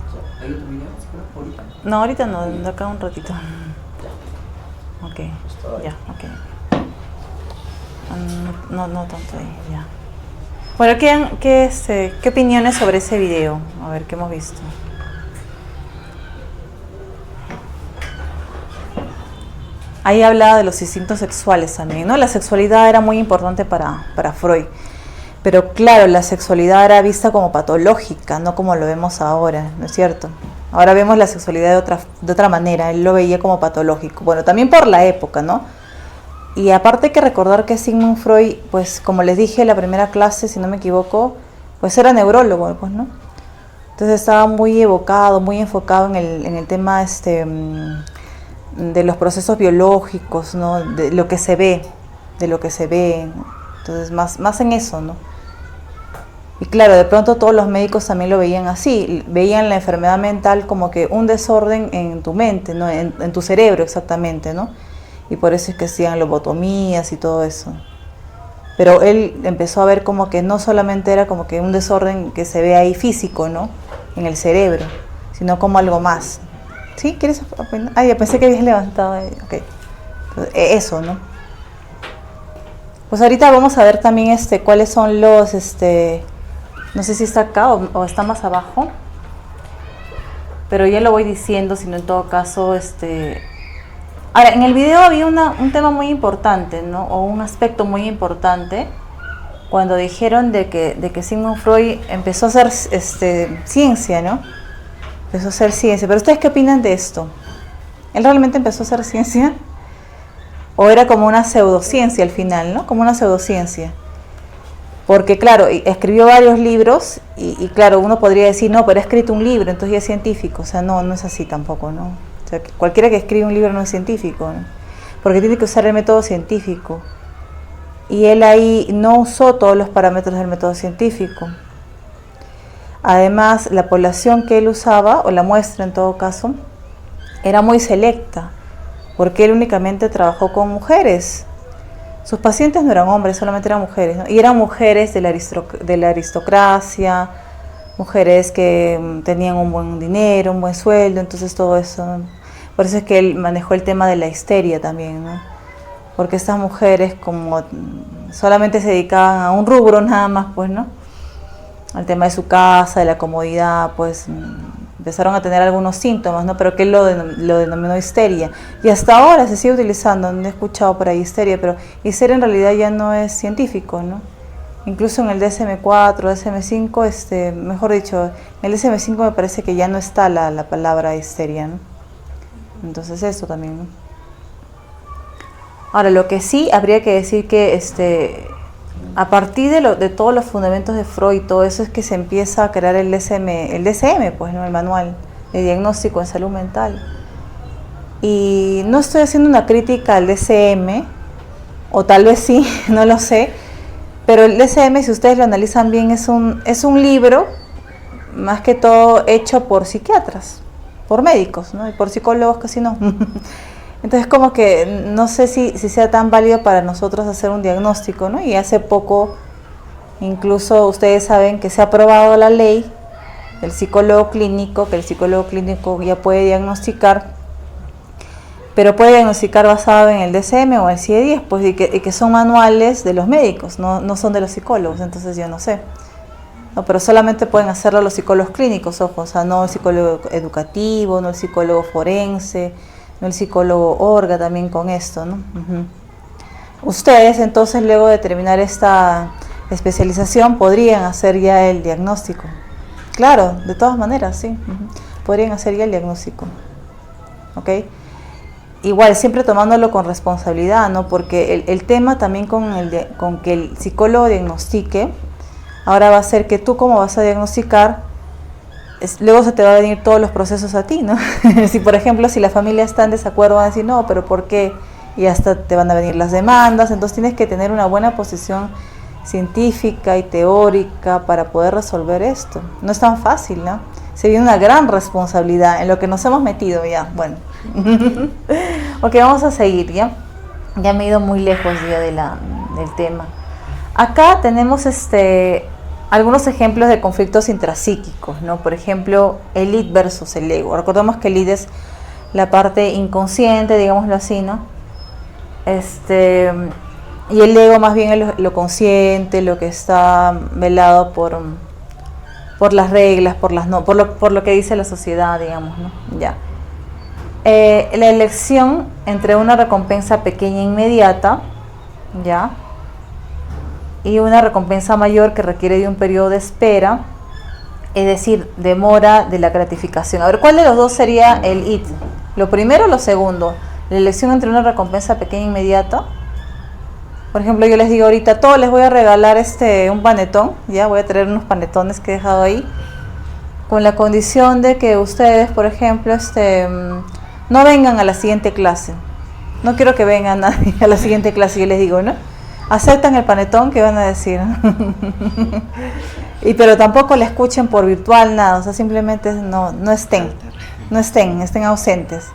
O sea, ¿hay otro video? ¿Ahorita? No, ahorita no, de acá un ratito. Ya. Ok, Pues ya, ok. No tanto ahí, ya. Bueno, ¿qué opiniones sobre ese video? A ver, ¿qué hemos visto? Ahí hablaba de los instintos sexuales también, ¿no? La sexualidad era muy importante para Freud. Pero claro, la sexualidad era vista como patológica, no como lo vemos ahora, ¿no es cierto? Ahora vemos la sexualidad de otra manera, él lo veía como patológico. Bueno, también por la época, ¿no? Y aparte hay que recordar que Sigmund Freud, pues como les dije en la primera clase, si no me equivoco, pues era neurólogo, pues, ¿no? Entonces estaba muy evocado, muy enfocado en el tema de los procesos biológicos, ¿no? De lo que se ve, ¿no? Entonces más en eso, ¿no? Y claro, de pronto todos los médicos también lo veían así, veían la enfermedad mental como que un desorden en tu mente, ¿no? En tu cerebro exactamente, ¿no? Y por eso es que hacían lobotomías y todo eso. Pero él empezó a ver como que no solamente era como que un desorden que se ve ahí físico, ¿no? En el cerebro, sino como algo más. ¿Sí? ¿Quieres opinar? Ah, ya pensé que habías levantado. Ok. Entonces, eso, ¿no? Pues ahorita vamos a ver también cuáles son los, no sé si está acá o está más abajo, pero ya lo voy diciendo, sino en todo caso, Ahora, en el video había un tema muy importante, ¿no? O un aspecto muy importante, cuando dijeron de que Sigmund Freud empezó a hacer ciencia, ¿no? Empezó a hacer ciencia. Pero ¿ustedes qué opinan de esto? ¿Él realmente empezó a hacer ciencia? ¿O era como una pseudociencia al final, ¿no? Como una pseudociencia. Porque claro, escribió varios libros y claro, uno podría decir, no, pero ha escrito un libro, entonces ya es científico. O sea, no es así tampoco, ¿no? O sea, cualquiera que escribe un libro no es científico, ¿no? Porque tiene que usar el método científico. Y él ahí no usó todos los parámetros del método científico. Además, la población que él usaba, o la muestra en todo caso, era muy selecta, porque él únicamente trabajó con mujeres. Sus pacientes no eran hombres, solamente eran mujeres, ¿no? Y eran mujeres de la aristocracia, mujeres que tenían un buen dinero, un buen sueldo, entonces todo eso, ¿no? Por eso es que él manejó el tema de la histeria también, ¿no? Porque estas mujeres como solamente se dedicaban a un rubro nada más, pues, ¿no? Al tema de su casa, de la comodidad, pues empezaron a tener algunos síntomas, ¿no? Pero que él lo denominó histeria. Y hasta ahora se sigue utilizando, no he escuchado por ahí histeria, pero histeria en realidad ya no es científico, ¿no? Incluso en el DSM-4, DSM-5, mejor dicho, en el DSM-5 me parece que ya no está la palabra histeria, ¿no? Entonces eso también, ¿no? Ahora, lo que sí habría que decir que a partir de todos los fundamentos de Freud y todo eso es que se empieza a crear el DSM, pues, ¿no? El manual de diagnóstico en salud mental. Y no estoy haciendo una crítica al DSM, o tal vez sí, no lo sé, pero el DSM, si ustedes lo analizan bien, es un libro, más que todo hecho por psiquiatras, por médicos, ¿no? Y por psicólogos casi no. Entonces como que no sé si sea tan válido para nosotros hacer un diagnóstico, ¿no? Y hace poco, incluso ustedes saben que se ha aprobado la ley del psicólogo clínico, que el psicólogo clínico ya puede diagnosticar, pero puede diagnosticar basado en el DSM o el CIE-10, pues, y que son manuales de los médicos, no son de los psicólogos, entonces yo no sé. No, pero solamente pueden hacerlo los psicólogos clínicos, ojo, o sea, no el psicólogo educativo, no el psicólogo forense, no el psicólogo orga también con esto, ¿no? Ustedes entonces luego de terminar esta especialización podrían hacer ya el diagnóstico. Claro, de todas maneras, sí. Podrían hacer ya el diagnóstico. ¿Ok? Igual, siempre tomándolo con responsabilidad, ¿no? Porque el tema también con que el psicólogo diagnostique, ahora va a ser que tú cómo vas a diagnosticar, luego se te va a venir todos los procesos a ti, ¿no? Si por ejemplo, si la familia está en desacuerdo, van a decir, no, pero ¿por qué? Y hasta te van a venir las demandas, entonces tienes que tener una buena posición científica y teórica para poder resolver esto. No es tan fácil, ¿no? Se viene una gran responsabilidad en lo que nos hemos metido ya, bueno. Ok, vamos a seguir, ¿ya? Ya me he ido muy lejos ya del tema. Acá tenemos algunos ejemplos de conflictos intrapsíquicos, ¿no? Por ejemplo, el id versus el ego. Recordemos que el id es la parte inconsciente, digámoslo así, ¿no? Y el ego más bien es lo consciente, lo que está velado por las reglas, por lo que dice la sociedad, digamos, ¿no? Ya. La elección entre una recompensa pequeña e inmediata, ¿ya? Y una recompensa mayor que requiere de un periodo de espera, es decir, demora de la gratificación. A ver, ¿cuál de los dos sería el id? ¿Lo primero o lo segundo? La elección entre una recompensa pequeña e inmediata. Por ejemplo, yo les digo ahorita, a todos les voy a regalar un panetón, ya voy a traer unos panetones que he dejado ahí, con la condición de que ustedes, por ejemplo, no vengan a la siguiente clase. No quiero que vengan nadie a la siguiente clase, yo les digo, ¿no? Aceptan el panetón, ¿qué van a decir? Pero tampoco le escuchen por virtual, nada, o sea, simplemente no estén ausentes.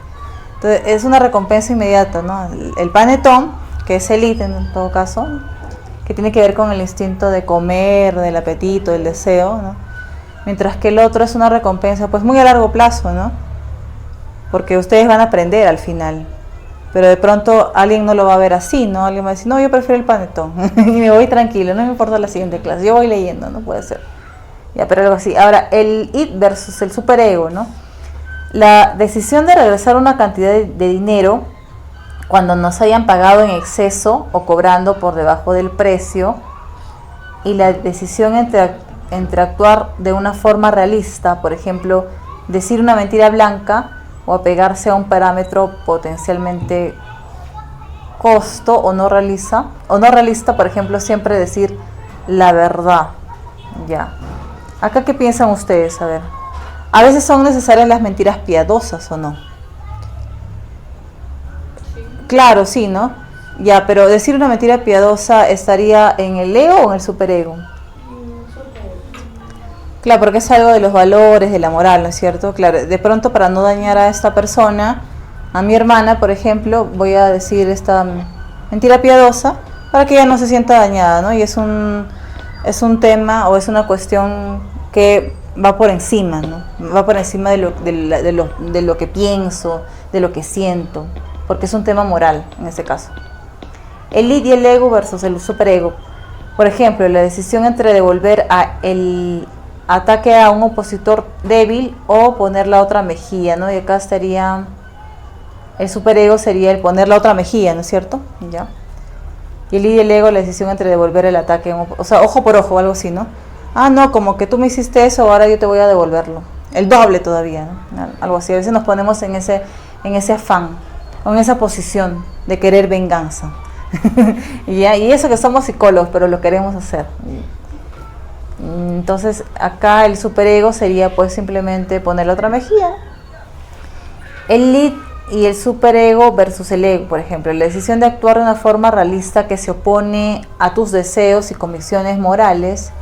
Entonces, es una recompensa inmediata, ¿no? El panetón, que es el ítem en todo caso, que tiene que ver con el instinto de comer, del apetito, del deseo, ¿no? Mientras que el otro es una recompensa, pues muy a largo plazo, ¿no? Porque ustedes van a aprender al final. Pero de pronto alguien no lo va a ver así, ¿no? Alguien va a decir, no, yo prefiero el panetón y me voy tranquilo, no me importa la siguiente clase, yo voy leyendo, no puede ser. Ya, pero algo así. Ahora, el id versus el superego, ¿no? La decisión de regresar una cantidad de dinero cuando nos hayan pagado en exceso o cobrando por debajo del precio, y la decisión entre actuar de una forma realista, por ejemplo, decir una mentira blanca, o apegarse a un parámetro potencialmente costo o no realista, por ejemplo, siempre decir la verdad. Ya. ¿Acá qué piensan ustedes? A ver. ¿A veces son necesarias las mentiras piadosas o no? Claro, sí, ¿no? Ya, pero decir una mentira piadosa estaría en el ego o en el superego. Claro, porque es algo de los valores, de la moral, ¿no es cierto? Claro, de pronto para no dañar a esta persona, a mi hermana, por ejemplo, voy a decir esta mentira piadosa para que ella no se sienta dañada, ¿no? Y es un tema o es una cuestión que va por encima, ¿no? Va por encima de lo que pienso, de lo que siento, porque es un tema moral en ese caso. El id y el ego versus el superego. Por ejemplo, la decisión entre devolver el ataque a un opositor débil o poner la otra mejilla, ¿no? Y acá estaría el superego, sería el poner la otra mejilla, ¿no es cierto? ¿Ya? Y el id y el ego, la decisión entre devolver el ataque, o sea, ojo por ojo, algo así, ¿no? Ah, no, como que tú me hiciste eso, ahora yo te voy a devolverlo. El doble todavía, ¿no? Algo así. A veces nos ponemos en ese afán, o en esa posición de querer venganza. Y eso que somos psicólogos, pero lo queremos hacer. Entonces, acá el superego sería pues simplemente poner la otra mejilla. El id y el superego versus el ego, por ejemplo, la decisión de actuar de una forma realista que se opone a tus deseos y convicciones morales.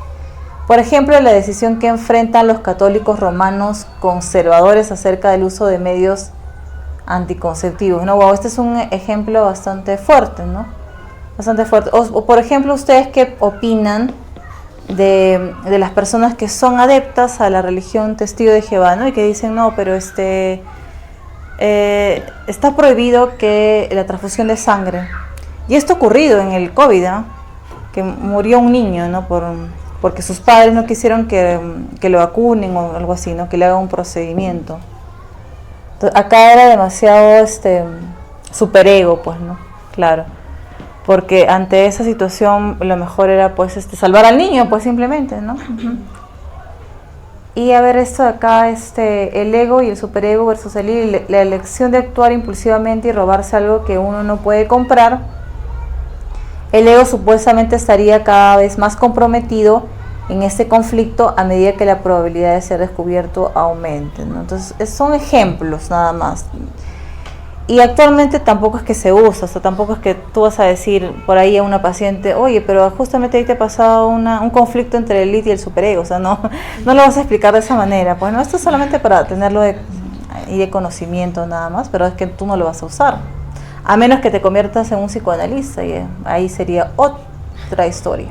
Por ejemplo, la decisión que enfrentan los católicos romanos conservadores acerca del uso de medios anticonceptivos, ¿no? Wow, este es un ejemplo bastante fuerte, ¿no? Bastante fuerte. O por ejemplo, ¿ustedes qué opinan de las personas que son adeptas a la religión Testigo de Jehová, ¿no? Y que dicen, no, pero está prohibido que la transfusión de sangre. Y esto ha ocurrido en el COVID, ¿no? Que murió un niño, ¿no? Porque sus padres no quisieron que lo vacunen o algo así, ¿no? Que le hagan un procedimiento. Entonces, acá era demasiado superego, pues, ¿no? Claro. Porque ante esa situación lo mejor era pues salvar al niño, pues simplemente, ¿no? Uh-huh. Y a ver esto de acá, el ego y el superego versus el id, la elección de actuar impulsivamente y robarse algo que uno no puede comprar. El ego supuestamente estaría cada vez más comprometido en este conflicto a medida que la probabilidad de ser descubierto aumente, ¿no? Entonces son ejemplos nada más. Y actualmente tampoco es que se usa, o sea, tampoco es que tú vas a decir por ahí a una paciente, oye, pero justamente ahí te ha pasado un conflicto entre el id y el superego, o sea, no lo vas a explicar de esa manera. Pues no, esto es solamente para tenerlo de conocimiento nada más, pero es que tú no lo vas a usar. A menos que te conviertas en un psicoanalista, y ahí sería otra historia.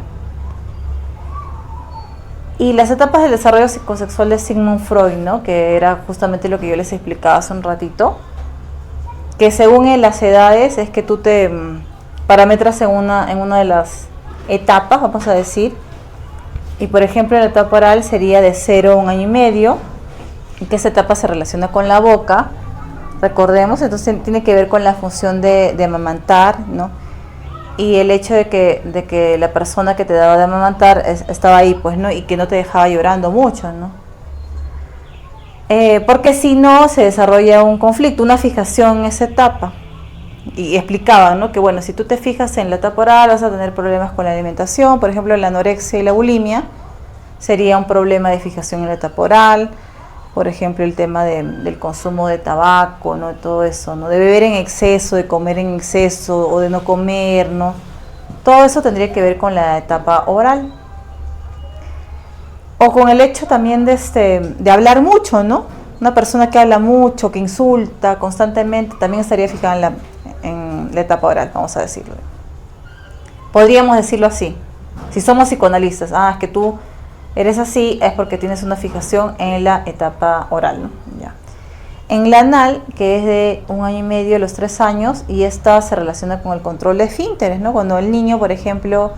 Y las etapas del desarrollo psicosexual de Sigmund Freud, ¿no? Que era justamente lo que yo les explicaba hace un ratito, que según las edades es que tú te parametras en una de las etapas, vamos a decir. Y por ejemplo, la etapa oral sería de 0 a 1 año y medio, y que esa etapa se relaciona con la boca. Recordemos, entonces tiene que ver con la función de amamantar, ¿no? Y el hecho de que la persona que te daba de amamantar estaba ahí, pues, ¿no? Y que no te dejaba llorando mucho, ¿no? Porque si no, se desarrolla un conflicto, una fijación en esa etapa. Y explicaban, ¿no? Que bueno, si tú te fijas en la etapa oral vas a tener problemas con la alimentación, por ejemplo, la anorexia y la bulimia sería un problema de fijación en la etapa oral. Por ejemplo, el tema del consumo de tabaco, ¿no? Todo eso, ¿no? De beber en exceso, de comer en exceso o de no comer, ¿no? Todo eso tendría que ver con la etapa oral. O con el hecho también de hablar mucho, ¿no? Una persona que habla mucho, que insulta constantemente, también estaría fijada en la etapa oral, vamos a decirlo. Podríamos decirlo así. Si somos psicoanalistas, es que tú eres así, es porque tienes una fijación en la etapa oral, ¿no? Ya. En la anal, que es de 1 año y medio a los 3 años, y esta se relaciona con el control de esfínteres, ¿no? Cuando el niño, por ejemplo,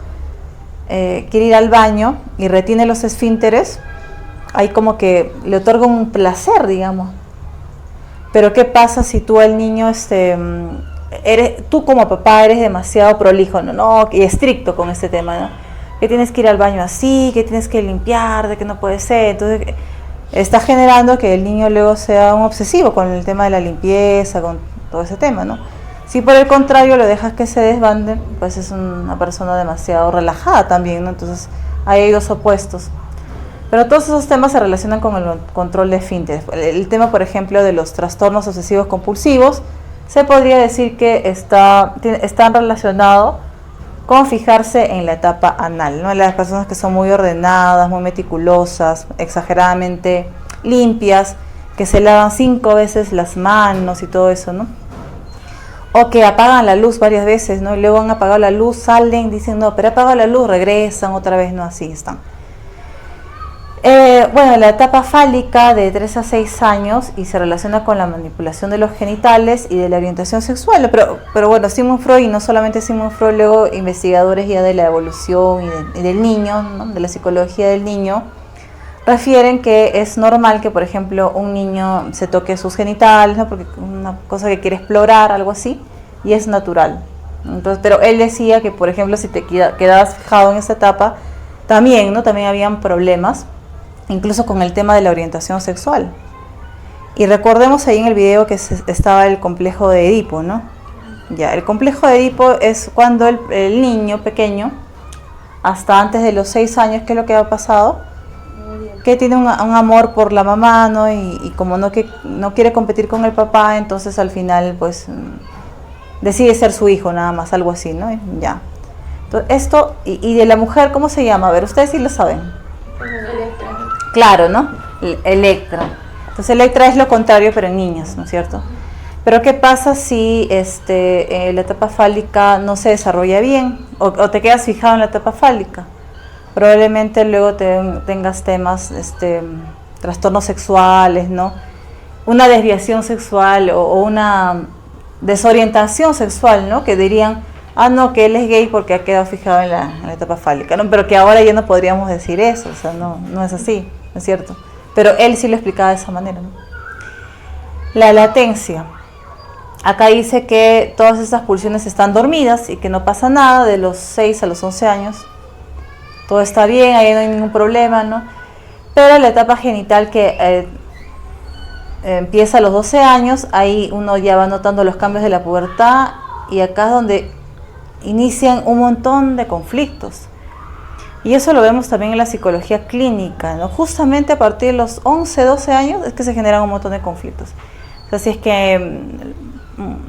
quiere ir al baño y retiene los esfínteres, ahí como que le otorga un placer, digamos. Pero ¿qué pasa si tú al niño, tú como papá eres demasiado prolijo, no, y estricto con este tema, ¿no? Que tienes que ir al baño así, que tienes que limpiar, de que no puede ser. Entonces está generando que el niño luego sea un obsesivo con el tema de la limpieza, con todo ese tema, ¿no? Si por el contrario lo dejas que se desbande, pues es una persona demasiado relajada también, ¿no? Entonces Ahí hay dos opuestos. Pero todos esos temas se relacionan con el control de esfínteres. El tema, por ejemplo, de los trastornos obsesivos compulsivos, se podría decir que están relacionados con fijarse en la etapa anal, ¿no? Las personas que son muy ordenadas, muy meticulosas, exageradamente limpias, que se lavan 5 veces las manos y todo eso, ¿no? O que apagan la luz varias veces, ¿no? Y luego han apagado la luz, salen, dicen, no, pero he apagado la luz, regresan otra vez, no, así están. Bueno, la etapa fálica de 3 a 6 años y se relaciona con la manipulación de los genitales y de la orientación sexual. Pero bueno, Sigmund Freud, y no solamente Sigmund Freud, luego investigadores ya de la evolución y del niño, ¿no? De la psicología del niño, refieren que es normal que, por ejemplo, un niño se toque sus genitales, ¿no? Porque es una cosa que quiere explorar, algo así, y es natural. Entonces, pero él decía que, por ejemplo, si te quedabas fijado en esa etapa, también, ¿no? También habían problemas, incluso con el tema de la orientación sexual. Y recordemos ahí en el video que estaba el complejo de Edipo, ¿no? Ya, el complejo de Edipo es cuando el niño pequeño, hasta antes de los 6 años, ¿qué es lo que ha pasado? Que tiene un amor por la mamá, ¿no? Y como no quiere competir con el papá, entonces al final pues decide ser su hijo nada más, algo así, ¿no? Ya. Entonces, esto, y de la mujer, ¿cómo se llama? A ver, ustedes sí lo saben. Claro, ¿no? Electra. Entonces Electra es lo contrario, pero en niñas, ¿no es cierto? Pero ¿qué pasa si la etapa fálica no se desarrolla bien? O te quedas fijado en la etapa fálica. Probablemente luego tengas temas, trastornos sexuales, ¿no? Una desviación sexual o una desorientación sexual, ¿no? Que dirían, no, que él es gay porque ha quedado fijado en la etapa fálica, ¿no? Pero que ahora ya no podríamos decir eso, o sea, no es así, ¿no es cierto? Pero él sí lo explicaba de esa manera, ¿no? La latencia. Acá dice que todas estas pulsiones están dormidas y que no pasa nada de los 6 a los 11 años. Todo está bien, ahí no hay ningún problema, ¿no? Pero la etapa genital que empieza a los 12 años, ahí uno ya va notando los cambios de la pubertad y acá es donde inician un montón de conflictos. Y eso lo vemos también en la psicología clínica, ¿no? Justamente a partir de los 11, 12 años es que se generan un montón de conflictos. O sea, si es que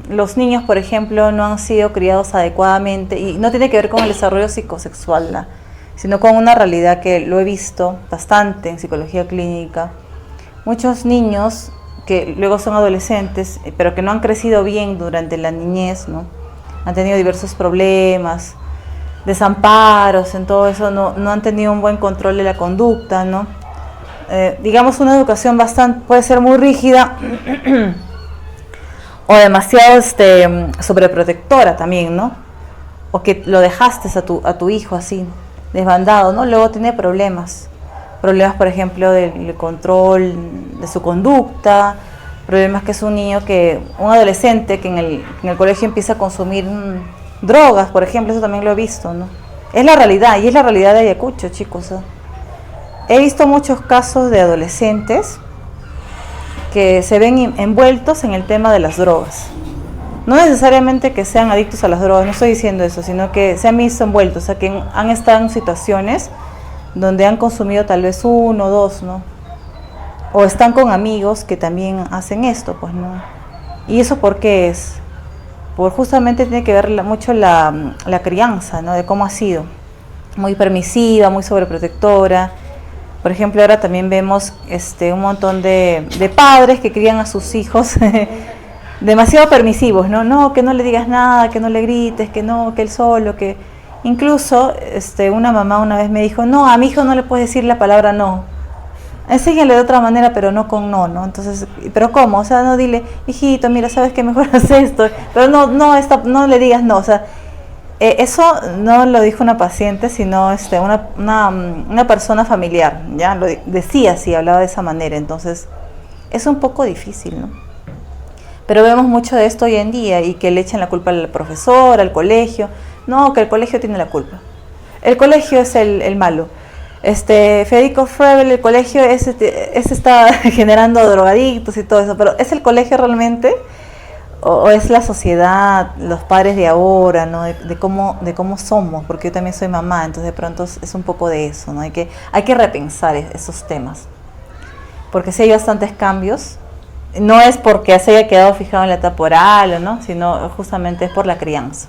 los niños, por ejemplo, no han sido criados adecuadamente, y no tiene que ver con el desarrollo psicosexual, ¿no? Sino con una realidad que lo he visto bastante en psicología clínica. Muchos niños que luego son adolescentes, pero que no han crecido bien durante la niñez, ¿no? Han tenido diversos problemas, desamparos, en todo eso, no han tenido un buen control de la conducta, ¿no? Digamos, una educación puede ser muy rígida o demasiado sobreprotectora también, ¿no? O que lo dejaste a tu hijo así, desbandado, ¿no? Luego tiene problemas, por ejemplo, del control de su conducta, problemas que es un adolescente que en el colegio empieza a consumir drogas, por ejemplo, eso también lo he visto, ¿no? Es la realidad, y es la realidad de Ayacucho, chicos, ¿eh? He visto muchos casos de adolescentes que se ven envueltos en el tema de las drogas. No necesariamente que sean adictos a las drogas, no estoy diciendo eso, sino que se han visto envueltos, o sea, que han estado en situaciones donde han consumido tal vez 1 o 2, ¿no? O están con amigos que también hacen esto, pues, ¿no? ¿Y eso por qué es? Pues justamente tiene que ver mucho la crianza, ¿no? De cómo ha sido. Muy permisiva, muy sobreprotectora. Por ejemplo, ahora también vemos un montón de padres que crían a sus hijos demasiado permisivos, ¿no? No, que no le digas nada, que no le grites, que no, que él solo, que... Incluso una mamá una vez me dijo, no, a mi hijo no le puedes decir la palabra no. Enséñale de otra manera, pero no con no, ¿no? Entonces, ¿pero cómo? O sea, no dile, hijito, mira, ¿sabes qué? Mejor haz esto. Pero no le digas no, o sea... eso no lo dijo una paciente, sino una persona familiar, ya lo decía así, hablaba de esa manera. Entonces es un poco difícil, ¿no? Pero vemos mucho de esto hoy en día y que le echan la culpa al profesor, al colegio. No, que el colegio tiene la culpa. El colegio es el malo. Federico Frebel, el colegio ese está generando drogadictos y todo eso, pero ¿es el colegio realmente? o es la sociedad, los padres de ahora, ¿no? De cómo somos, porque yo también soy mamá, entonces de pronto es un poco de eso, ¿no? Hay que repensar esos temas, porque sí hay bastantes cambios. No es porque se haya quedado fijado en la etapa oral, ¿no? Sino justamente es por la crianza.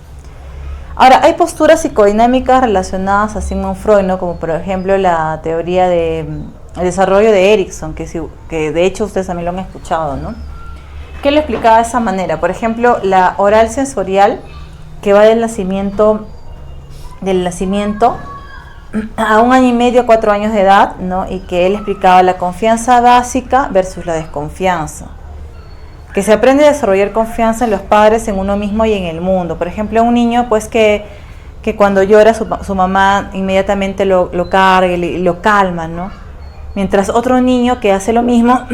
Ahora, hay posturas psicodinámicas relacionadas a Sigmund Freud, ¿no? Como por ejemplo la teoría del desarrollo de Erikson, que de hecho ustedes también lo han escuchado, ¿no? ¿Qué lo explicaba de esa manera? Por ejemplo, la oral sensorial, que va del nacimiento a 1 año y medio, 4 años de edad, ¿no? Y que él explicaba la confianza básica versus la desconfianza. Que se aprende a desarrollar confianza en los padres, en uno mismo y en el mundo. Por ejemplo, un niño pues que cuando llora su mamá inmediatamente lo carga y lo calma, ¿no? Mientras otro niño que hace lo mismo,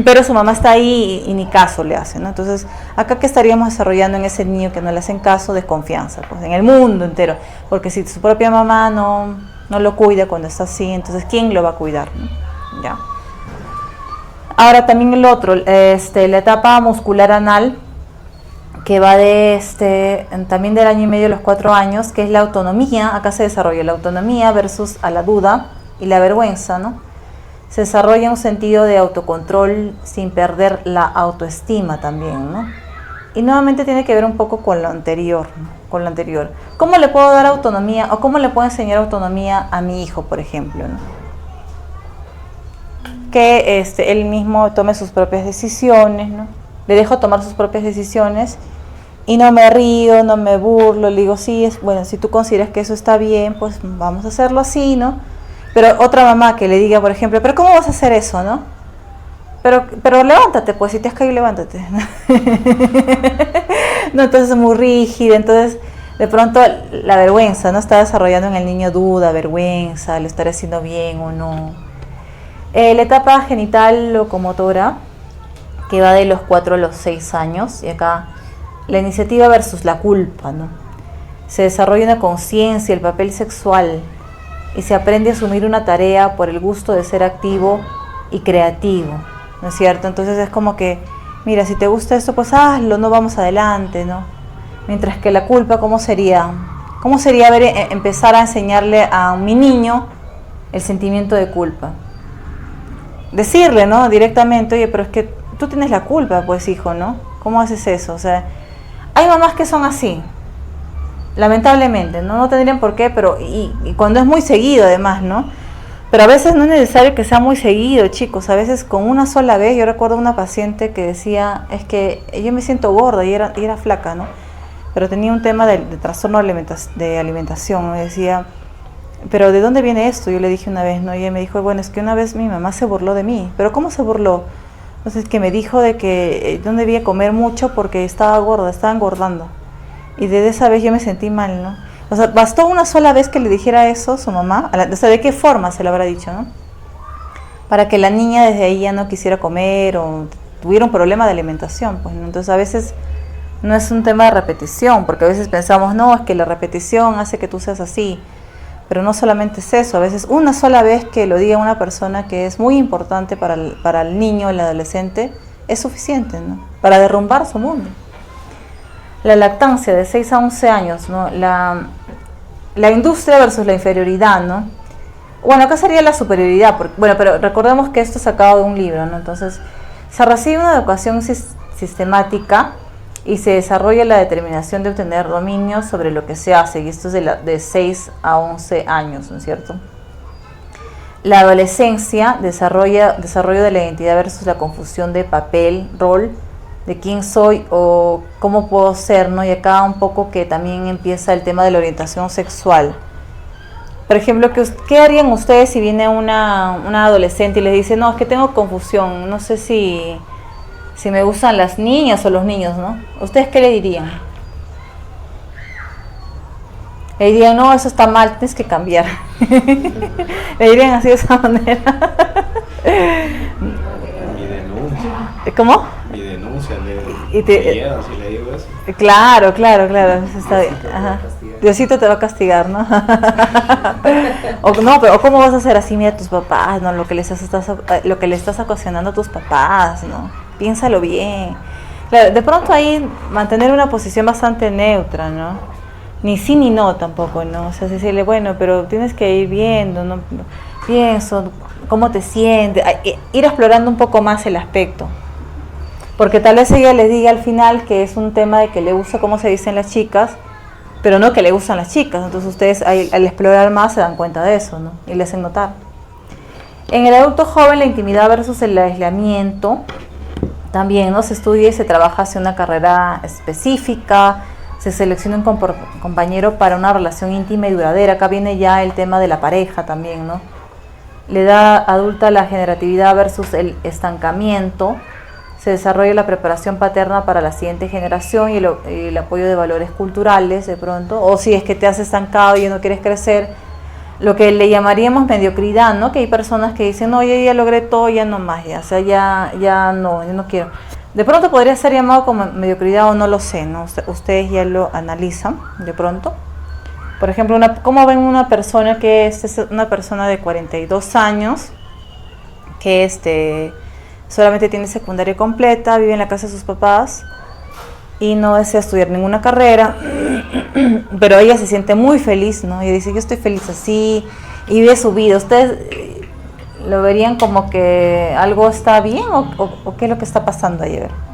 pero su mamá está ahí y ni caso le hace, ¿no? Entonces, acá que estaríamos desarrollando en ese niño que no le hacen caso, desconfianza, pues en el mundo entero. Porque si su propia mamá no lo cuida cuando está así, entonces ¿quién lo va a cuidar, ¿no? Ya. Ahora también el otro, la etapa muscular anal, que va también del año y medio a los 4 años, que es la autonomía. Acá se desarrolla la autonomía versus a la duda y la vergüenza, ¿no? Se desarrolla un sentido de autocontrol sin perder la autoestima también, ¿no? Y nuevamente tiene que ver un poco con lo anterior, ¿no? Con lo anterior. ¿Cómo le puedo dar autonomía o cómo le puedo enseñar autonomía a mi hijo, por ejemplo, ¿no? Que él mismo tome sus propias decisiones, ¿no? Le dejo tomar sus propias decisiones y no me río, no me burlo, le digo, sí, bueno, si tú consideras que eso está bien, pues vamos a hacerlo así, ¿no? Pero otra mamá que le diga, por ejemplo, pero ¿cómo vas a hacer eso, no? Pero levántate, pues, si te has caído, levántate. No, entonces es muy rígida, entonces de pronto la vergüenza, ¿no? Está desarrollando en el niño duda, vergüenza, lo estaré haciendo bien o no. La etapa genital locomotora, que va de los 4 a los 6 años, y acá la iniciativa versus la culpa, ¿no? Se desarrolla una conciencia, el papel sexual, y se aprende a asumir una tarea por el gusto de ser activo y creativo, ¿no es cierto? Entonces es como que, mira, si te gusta esto, pues hazlo, no vamos adelante, ¿no? Mientras que la culpa, ¿cómo sería? ¿Cómo sería empezar a enseñarle a mi niño el sentimiento de culpa? Decirle, ¿no? Directamente, oye, pero es que tú tienes la culpa, pues, hijo, ¿no? ¿Cómo haces eso? O sea, hay mamás que son así. Lamentablemente, no tendrían por qué, pero y cuando es muy seguido además, ¿no? Pero a veces no es necesario que sea muy seguido, chicos. A veces con una sola vez, yo recuerdo una paciente que decía, es que yo me siento gorda y era flaca, ¿no? Pero tenía un tema de trastorno de alimentación, ¿no? Decía, pero ¿de dónde viene esto? Yo le dije una vez, ¿no? Y ella me dijo, bueno, es que una vez mi mamá se burló de mí. ¿Pero cómo se burló? Entonces que me dijo de que no debía comer mucho porque estaba gorda, estaba engordando. Y desde esa vez yo me sentí mal, ¿no? O sea, bastó una sola vez que le dijera eso su mamá, o sea, ¿de qué forma se lo habrá dicho, no? Para que la niña desde ahí ya no quisiera comer o tuviera un problema de alimentación, pues, ¿no? Entonces a veces no es un tema de repetición, porque a veces pensamos, no, es que la repetición hace que tú seas así, pero no solamente es eso, a veces una sola vez que lo diga una persona que es muy importante para el niño, el adolescente, es suficiente, ¿no? Para derrumbar su mundo. La lactancia de 6 a 11 años, ¿no? La industria versus la inferioridad, ¿no? Bueno, acá sería la superioridad, pero recordemos que esto es sacado de un libro, ¿no? Entonces, se recibe una educación sistemática y se desarrolla la determinación de obtener dominio sobre lo que se hace, y esto es de 6 a 11 años, ¿no es cierto? La adolescencia, desarrollo de la identidad versus la confusión de papel, rol, de quién soy o cómo puedo ser, ¿no? Y acá un poco que también empieza el tema de la orientación sexual. Por ejemplo, ¿qué harían ustedes si viene una adolescente y les dice, no, es que tengo confusión, no sé si me gustan las niñas o los niños, ¿no? ¿Ustedes qué le dirían? Le dirían, no, eso está mal, tienes que cambiar. Le dirían así de esa manera. Mi denuncia. ¿Cómo? Mi denuncia, Y me llevan si le digo eso. Claro, eso está bien. Ajá. Diosito te va a castigar, ¿no? o cómo vas a hacer así, mira a tus papás, ¿no? Lo que le estás ocasionando a tus papás, ¿no? Piénsalo bien. Claro, de pronto ahí mantener una posición bastante neutra, ¿no? Ni sí ni no tampoco, ¿no? O sea, decirle, bueno, pero tienes que ir viendo, ¿no? Pienso, cómo te sientes, ir explorando un poco más el aspecto. Porque tal vez ella les diga al final que es un tema de que le gusta cómo se dicen las chicas, pero no que le gustan las chicas. Entonces ustedes al explorar más se dan cuenta de eso, ¿no? Y le hacen notar. En el adulto joven, la intimidad versus el aislamiento, también, ¿no? Se estudia y se trabaja hacia una carrera específica, se selecciona un compañero para una relación íntima y duradera. Acá viene ya el tema de la pareja también, ¿no? La edad adulta, la generatividad versus el estancamiento. Se desarrolla la preparación paterna para la siguiente generación y el apoyo de valores culturales de pronto. O si es que te has estancado y no quieres crecer, lo que le llamaríamos mediocridad, ¿no? Que hay personas que dicen, no, ya logré todo, ya no más, ya, o sea, ya no, yo no quiero. De pronto podría ser llamado como mediocridad o no lo sé, ¿no? Ustedes ya lo analizan de pronto. Por ejemplo, ¿cómo ven una persona que es una persona de 42 años que solamente tiene secundaria completa, vive en la casa de sus papás y no desea estudiar ninguna carrera, pero ella se siente muy feliz, ¿no? Y dice, yo estoy feliz así, y vive su vida. ¿Ustedes lo verían como que algo está bien o qué es lo que está pasando ahí? A ver.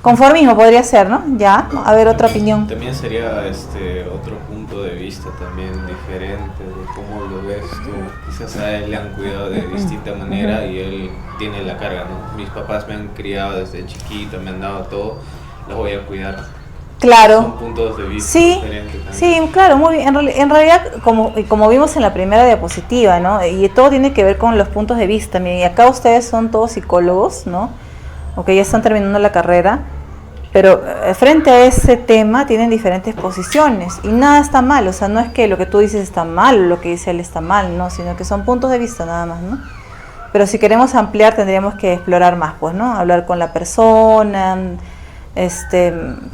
Conformismo podría ser, ¿no? Ya, a ver, otra opinión. También sería otro punto de vista también diferente de cómo lo ves tú. Quizás a él le han cuidado de distinta manera y él tiene la carga, ¿no? Mis papás me han criado desde chiquito, me han dado todo, los voy a cuidar. Claro. Son puntos de vista sí, diferentes también. Sí, claro, muy bien. En realidad, como vimos en la primera diapositiva, ¿no? Y todo tiene que ver con los puntos de vista. Y acá ustedes son todos psicólogos, ¿no? O que ya están terminando la carrera, pero frente a ese tema tienen diferentes posiciones y nada está mal, o sea, no es que lo que tú dices está mal o lo que dice él está mal, no, sino que son puntos de vista nada más, ¿no? Pero si queremos ampliar tendríamos que explorar más, pues, ¿no? Hablar con la persona,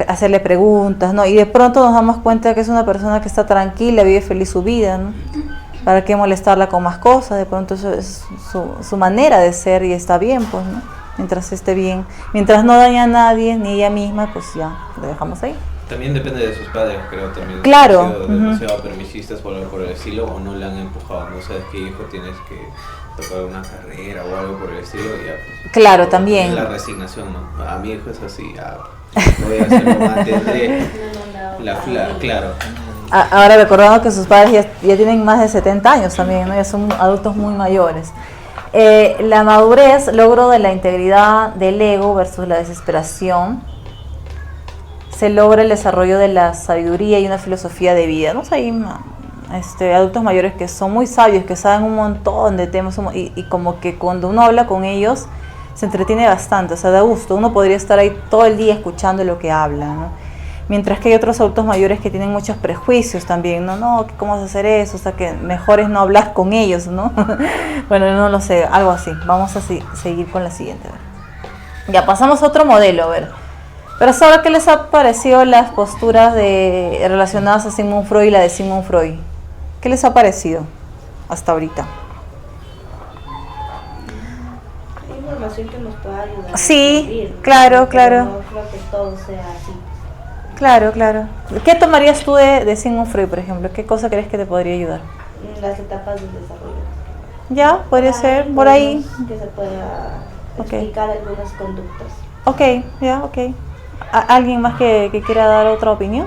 hacerle preguntas, ¿no? Y de pronto nos damos cuenta que es una persona que está tranquila, vive feliz su vida, ¿no? ¿Para qué molestarla con más cosas? De pronto eso es su manera de ser y está bien, pues, ¿no? Mientras esté bien, mientras no daña a nadie, ni ella misma, pues ya, lo dejamos ahí. También depende de sus padres, creo también. Claro. Han sido demasiado permisistas por el estilo o no le han empujado, no sabes qué hijo tienes que tocar una carrera o algo por el estilo, ya pues. Claro, también. La resignación, ¿no? A mi hijo es así, voy a hacerlo, mantendré claro. Ahora recordando que sus padres ya tienen más de 70 años también, ¿no? Ya son adultos muy mayores. La madurez, logro de la integridad del ego versus la desesperación. Se logra el desarrollo de la sabiduría y una filosofía de vida, ¿no? O sea, hay adultos mayores que son muy sabios, que saben un montón de temas y como que cuando uno habla con ellos se entretiene bastante, o sea, da gusto. Uno podría estar ahí todo el día escuchando lo que hablan, ¿no? Mientras que hay otros adultos mayores que tienen muchos prejuicios también, no, ¿cómo vas a hacer eso? O sea, que mejor es no hablar con ellos, ¿no? Bueno, no lo sé, algo así. Vamos a seguir con la siguiente. A ver. Ya pasamos a otro modelo, a ver. Pero hasta ahora, ¿qué les ha parecido las posturas relacionadas a Sigmund Freud y la de Sigmund Freud? ¿Qué les ha parecido hasta ahorita? Hay información que nos pueda ayudar. Sí, a vivir, claro. No creo que todo sea así. Claro. ¿Qué tomarías tú de Sigmund Freud, por ejemplo? ¿Qué cosa crees que te podría ayudar? Las etapas del desarrollo. Ya, podría ser, por ahí. Que se pueda explicar algunas conductas. Ok. ¿Alguien más que quiera dar otra opinión?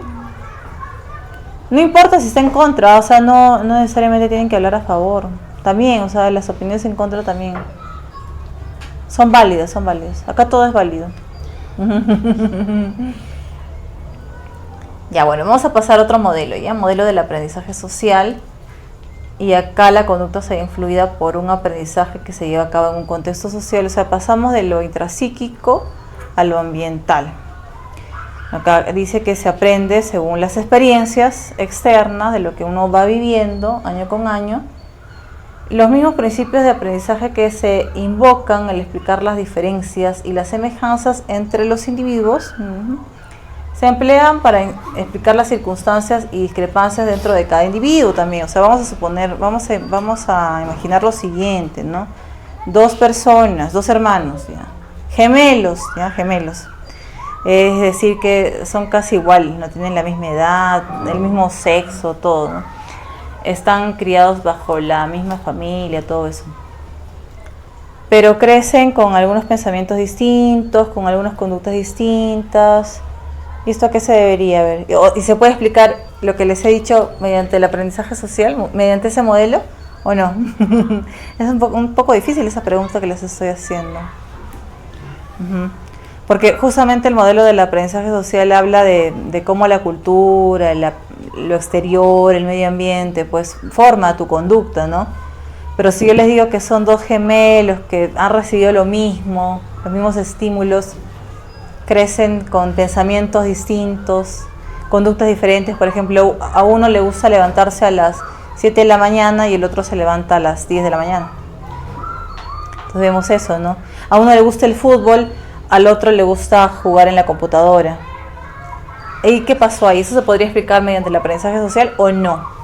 No importa si está en contra, o sea, no necesariamente tienen que hablar a favor. También, o sea, las opiniones en contra también son válidas. Acá todo es válido. Ya, bueno, vamos a pasar a otro modelo, ¿ya? Modelo del aprendizaje social. Y acá la conducta se ve influida por un aprendizaje que se lleva a cabo en un contexto social. O sea, pasamos de lo intrapsíquico a lo ambiental. Acá dice que se aprende según las experiencias externas de lo que uno va viviendo año con año. Los mismos principios de aprendizaje que se invocan al explicar las diferencias y las semejanzas entre los individuos se emplean para explicar las circunstancias y discrepancias dentro de cada individuo también. O sea, vamos a imaginar lo siguiente, ¿no? Dos personas, dos hermanos, ¿ya? gemelos, ¿ya? Gemelos. Es decir, que son casi iguales, no tienen la misma edad, el mismo sexo, todo, ¿no? Están criados bajo la misma familia, todo eso. Pero crecen con algunos pensamientos distintos, con algunas conductas distintas. ¿Y esto a qué se debería ver? ¿Y se puede explicar lo que les he dicho mediante el aprendizaje social, mediante ese modelo, o no? Es un poco difícil esa pregunta que les estoy haciendo. Porque justamente el modelo del aprendizaje social habla de cómo la cultura, lo exterior, el medio ambiente, pues forma tu conducta, ¿no? Pero si yo les digo que son dos gemelos que han recibido lo mismo, los mismos estímulos, crecen con pensamientos distintos, conductas diferentes. Por ejemplo, a uno le gusta levantarse a las 7 de la mañana y el otro se levanta a las 10 de la mañana. Entonces vemos eso, ¿no? A uno le gusta el fútbol, al otro le gusta jugar en la computadora. ¿Y qué pasó ahí? ¿Eso se podría explicar mediante el aprendizaje social o no?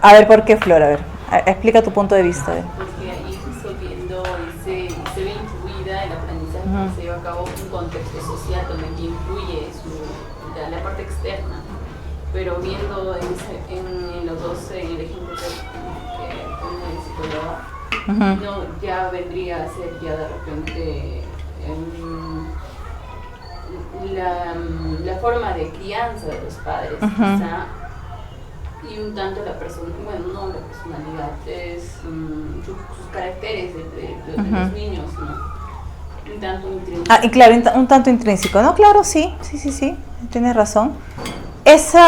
A ver, ¿por qué, Flor? A ver, explica tu punto de vista. Porque ahí justo viendo se ve incluida el aprendizaje que se lleva a cabo un contexto social donde aquí influye la parte externa. Pero viendo en los dos, en el ejemplo que pone el psicólogo, no, ya vendría a ser ya de repente la forma de crianza de los padres, quizá, y un tanto la persona, bueno, no la personalidad, es sus caracteres de los niños, ¿no? Un tanto intrínseco. Ah, y claro, un tanto intrínseco, ¿no? Claro, sí, tienes razón. Ese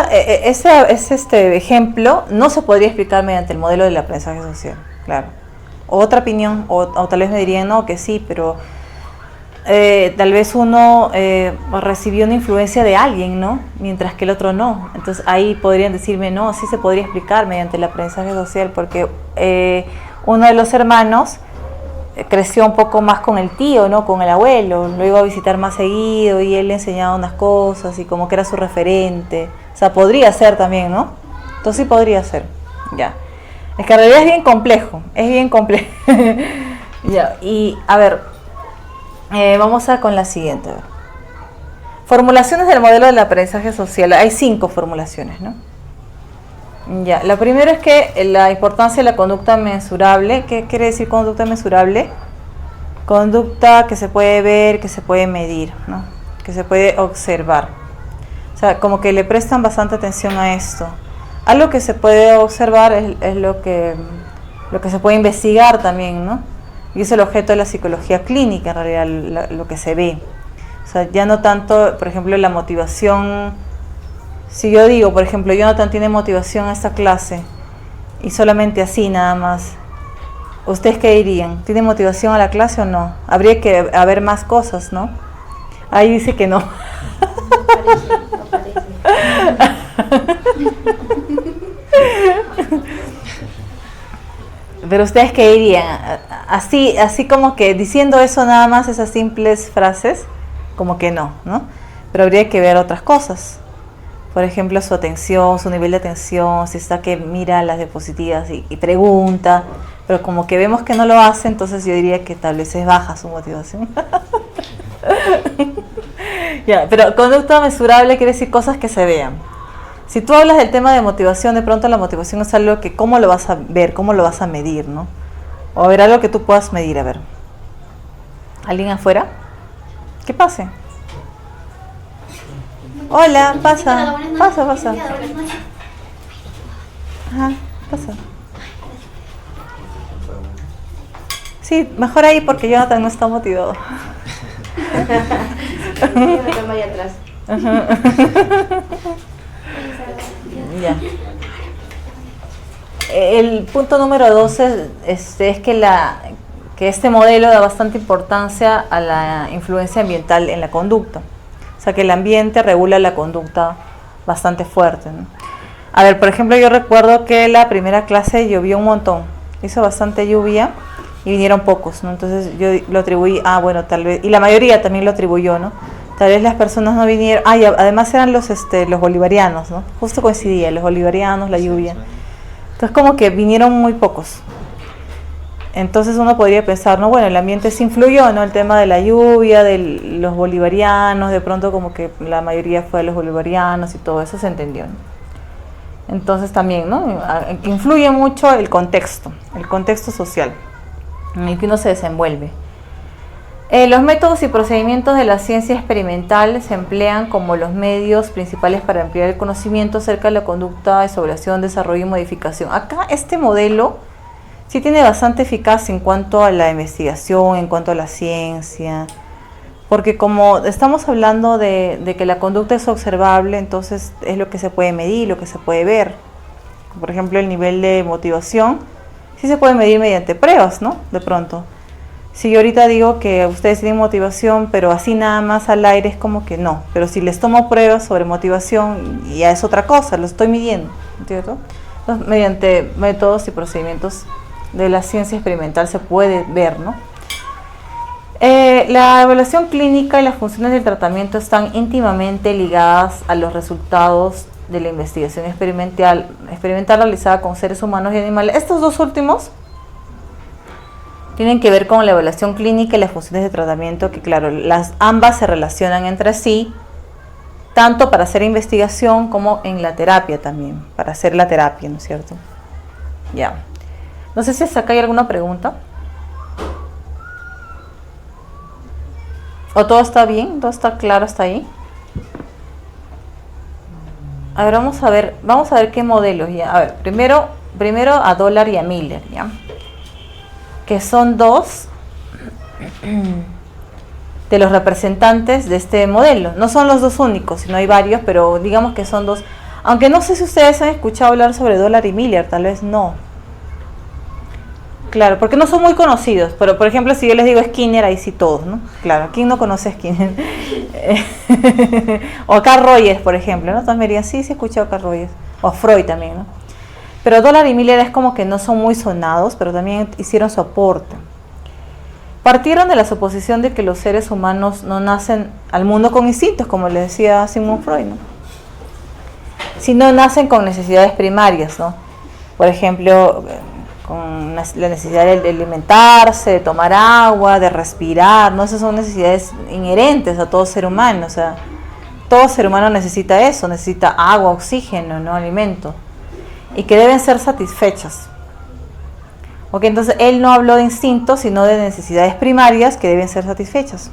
ejemplo no se podría explicar mediante el modelo del aprendizaje social, claro. Otra opinión, o tal vez me dirían, no, que sí, pero tal vez uno recibió una influencia de alguien, ¿no? Mientras que el otro no. Entonces ahí podrían decirme, no, sí se podría explicar mediante el aprendizaje social, porque uno de los hermanos creció un poco más con el tío, ¿no? Con el abuelo, lo iba a visitar más seguido y él le enseñaba unas cosas y como que era su referente. O sea, podría ser también, ¿no? Entonces sí podría ser, ya. Es que en realidad es bien complejo, ya, y a ver, vamos con la siguiente. A ver. Formulaciones del modelo del aprendizaje social. Hay 5 formulaciones, ¿no? Ya, la primera es que la importancia de la conducta mensurable. ¿Qué quiere decir conducta mensurable? Conducta que se puede ver, que se puede medir, ¿no? Que se puede observar. O sea, como que le prestan bastante atención a esto. Algo que se puede observar es lo que se puede investigar también, ¿no? Y es el objeto de la psicología clínica, en realidad, lo que se ve. O sea, ya no tanto, por ejemplo, la motivación. Si yo digo, por ejemplo, Jonathan tiene motivación a esta clase y solamente así nada más, ¿ustedes qué dirían? ¿Tiene motivación a la clase o no? Habría que haber más cosas, ¿no? Ahí dice que no. No parece. Pero ustedes qué dirían, así como que diciendo eso nada más, esas simples frases, como que no, ¿no? Pero habría que ver otras cosas. Por ejemplo, su atención, su nivel de atención, si está que mira las diapositivas y pregunta, pero como que vemos que no lo hace, entonces yo diría que tal vez es baja su motivación. Ya, pero conducta mesurable quiere decir cosas que se vean. Si tú hablas del tema de motivación, de pronto la motivación es algo que cómo lo vas a ver, cómo lo vas a medir, ¿no? O a ver, algo que tú puedas medir, a ver. ¿Alguien afuera? ¿Qué pase? Hola, pasa. Pasa. Ajá, pasa. Sí, mejor ahí porque Jonathan no está motivado. Jonathan vaya atrás. Ya. El punto número 12 es que este modelo da bastante importancia a la influencia ambiental en la conducta. O sea, que el ambiente regula la conducta bastante fuerte, ¿no? A ver, por ejemplo, yo recuerdo que la primera clase llovió un montón. Hizo bastante lluvia y vinieron pocos, ¿no? Entonces yo lo atribuí, bueno, tal vez, y la mayoría también lo atribuyó, ¿no? Tal vez las personas no vinieron, y además eran los bolivarianos, ¿no? Justo coincidía, los bolivarianos, la lluvia. Entonces como que vinieron muy pocos. Entonces uno podría pensar, no, bueno, el ambiente sí influyó, ¿no? El tema de la lluvia, de los bolivarianos, de pronto como que la mayoría fue de los bolivarianos y todo eso se entendió, ¿no? Entonces también, ¿no? Que influye mucho el contexto social en el que uno se desenvuelve. Los métodos y procedimientos de la ciencia experimental se emplean como los medios principales para ampliar el conocimiento acerca de la conducta, exploración, desarrollo y modificación. Acá este modelo sí tiene bastante eficacia en cuanto a la investigación, en cuanto a la ciencia, porque como estamos hablando de que la conducta es observable, entonces es lo que se puede medir, lo que se puede ver. Por ejemplo, el nivel de motivación sí se puede medir mediante pruebas, ¿no? De pronto. Si yo ahorita digo que ustedes tienen motivación, pero así nada más al aire es como que no. Pero si les tomo pruebas sobre motivación, ya es otra cosa, lo estoy midiendo, ¿cierto? Entonces, mediante métodos y procedimientos de la ciencia experimental se puede ver, ¿no? La evaluación clínica y las funciones del tratamiento están íntimamente ligadas a los resultados de la investigación experimental realizada con seres humanos y animales. Estos dos últimos tienen que ver con la evaluación clínica y las funciones de tratamiento, que claro, ambas se relacionan entre sí, tanto para hacer investigación como en la terapia también, para hacer la terapia, ¿no es cierto? Ya. No sé si hasta acá hay alguna pregunta. ¿O todo está bien? ¿Todo está claro hasta ahí? A ver, vamos a ver qué modelos ya. A ver, primero a Dollar y a Miller, ¿ya? Que son dos de los representantes de este modelo. No son los dos únicos, sino hay varios, pero digamos que son dos. Aunque no sé si ustedes han escuchado hablar sobre Dollar y Miller, tal vez no. Claro, porque no son muy conocidos, pero por ejemplo si yo les digo Skinner, ahí sí todos, ¿no? Claro, ¿quién no conoce a Skinner? O a Carl Rogers, por ejemplo, ¿no? Todos me dirían, sí, he escuchado a Carl Rogers. O a Freud también, ¿no? Pero Dollar y Miller es como que no son muy sonados, pero también hicieron su aporte. Partieron de la suposición de que los seres humanos no nacen al mundo con instintos, como le decía Sigmund Freud, ¿no? Sino nacen con necesidades primarias, ¿no? Por ejemplo, con la necesidad de alimentarse, de tomar agua, de respirar, ¿no? Esas son necesidades inherentes a todo ser humano, o sea, todo ser humano necesita eso, necesita agua, oxígeno, ¿no? Alimento, y que deben ser satisfechas. Ok, entonces él no habló de instintos, sino de necesidades primarias que deben ser satisfechas.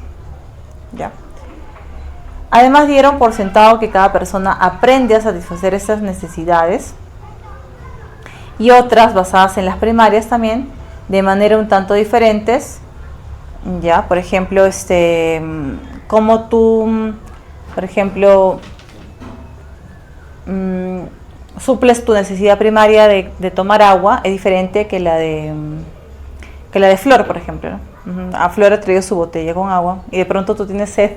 Ya. Además dieron por sentado que cada persona aprende a satisfacer esas necesidades y otras basadas en las primarias también, de manera un tanto diferentes. Ya, por ejemplo, como tú, por ejemplo, suples tu necesidad primaria de tomar agua, es diferente que la de Flor, por ejemplo, ¿no? A Flor ha traído su botella con agua y de pronto tú tienes sed,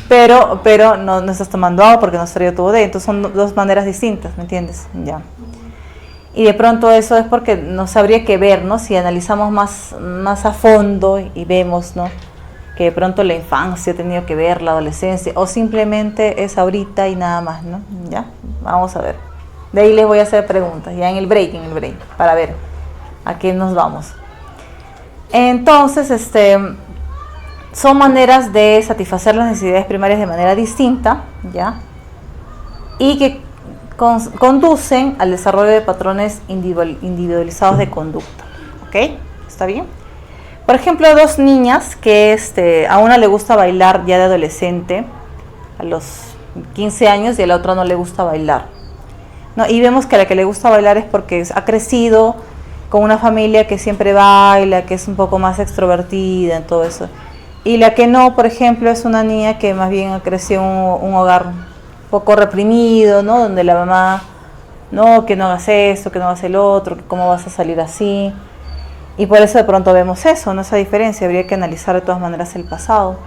pero no estás tomando agua porque no has traído tu botella. Entonces son dos maneras distintas, ¿me entiendes? Ya. Y de pronto eso es porque nos habría que ver, ¿no? Si analizamos más a fondo y vemos, ¿no? Que de pronto la infancia ha tenido que ver, la adolescencia, o simplemente es ahorita y nada más, ¿no? Ya, vamos a ver. De ahí les voy a hacer preguntas, ya en el break, para ver a qué nos vamos. Entonces, son maneras de satisfacer las necesidades primarias de manera distinta, ¿ya? Y que conducen al desarrollo de patrones individualizados de conducta, ¿ok? ¿Está bien? Por ejemplo, dos niñas que a una le gusta bailar ya de adolescente, a los 15 años, y a la otra no le gusta bailar, ¿no? Y vemos que a la que le gusta bailar es porque ha crecido con una familia que siempre baila, que es un poco más extrovertida en todo eso. Y la que no, por ejemplo, es una niña que más bien creció en un hogar un poco reprimido, ¿no? Donde la mamá, no, que no hagas esto, que no hagas el otro, que cómo vas a salir así. Y por eso de pronto vemos eso, ¿no? Esa diferencia. Habría que analizar de todas maneras el pasado.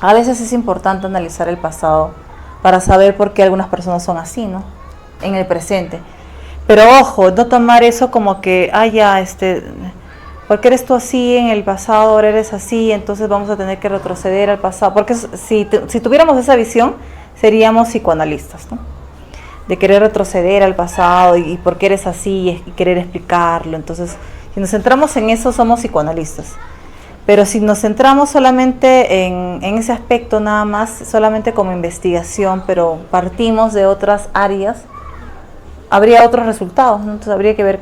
A veces es importante analizar el pasado para saber por qué algunas personas son así, ¿no? En el presente. Pero ojo, no tomar eso como que, porque eres tú así en el pasado, ahora eres así, entonces vamos a tener que retroceder al pasado. Porque si tuviéramos esa visión, seríamos psicoanalistas, ¿no? De querer retroceder al pasado y por qué eres así y querer explicarlo. Entonces, Si nos centramos en eso, somos psicoanalistas. Pero si nos centramos solamente en ese aspecto nada más, solamente como investigación, pero partimos de otras áreas, habría otros resultados, ¿no? Entonces habría que ver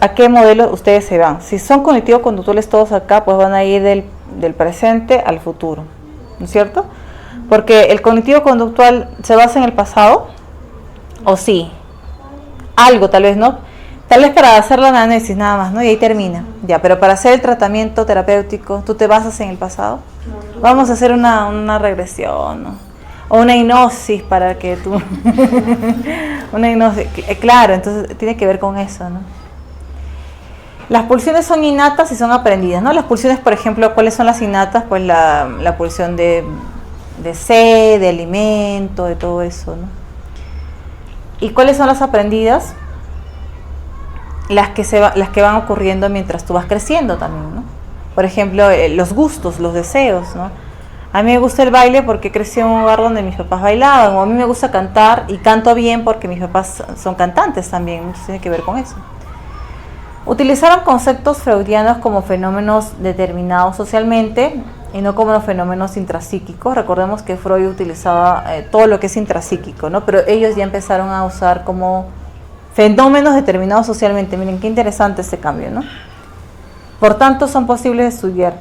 a qué modelo ustedes se van. Si son cognitivo-conductuales todos acá, pues van a ir del presente al futuro, ¿no es cierto? Porque el cognitivo-conductual se basa en el pasado, o sí, algo tal vez, ¿no? Tal vez para hacer la análisis nada más, ¿no? Y ahí termina. Ya, pero para hacer el tratamiento terapéutico, ¿tú te basas en el pasado? Vamos a hacer una regresión, ¿no? O una hipnosis para que tú... una hipnosis, claro, entonces tiene que ver con eso, ¿no? Las pulsiones son innatas y son aprendidas, ¿no? Las pulsiones, por ejemplo, ¿cuáles son las innatas? Pues la pulsión de sed, de alimento, de todo eso, ¿no? ¿Y cuáles son las aprendidas? Las que van ocurriendo mientras tú vas creciendo también, ¿no? Por ejemplo, los gustos, los deseos, ¿no? A mí me gusta el baile porque crecí en un hogar donde mis papás bailaban, o a mí me gusta cantar y canto bien porque mis papás son cantantes también, entonces tiene que ver con eso. Utilizaron conceptos freudianos como fenómenos determinados socialmente y no como los fenómenos intrapsíquicos. Recordemos que Freud utilizaba todo lo que es intrapsíquico, ¿no? Pero ellos ya empezaron a usar como fenómenos determinados socialmente. Miren qué interesante este cambio, ¿no? Por tanto, son posibles de estudiar.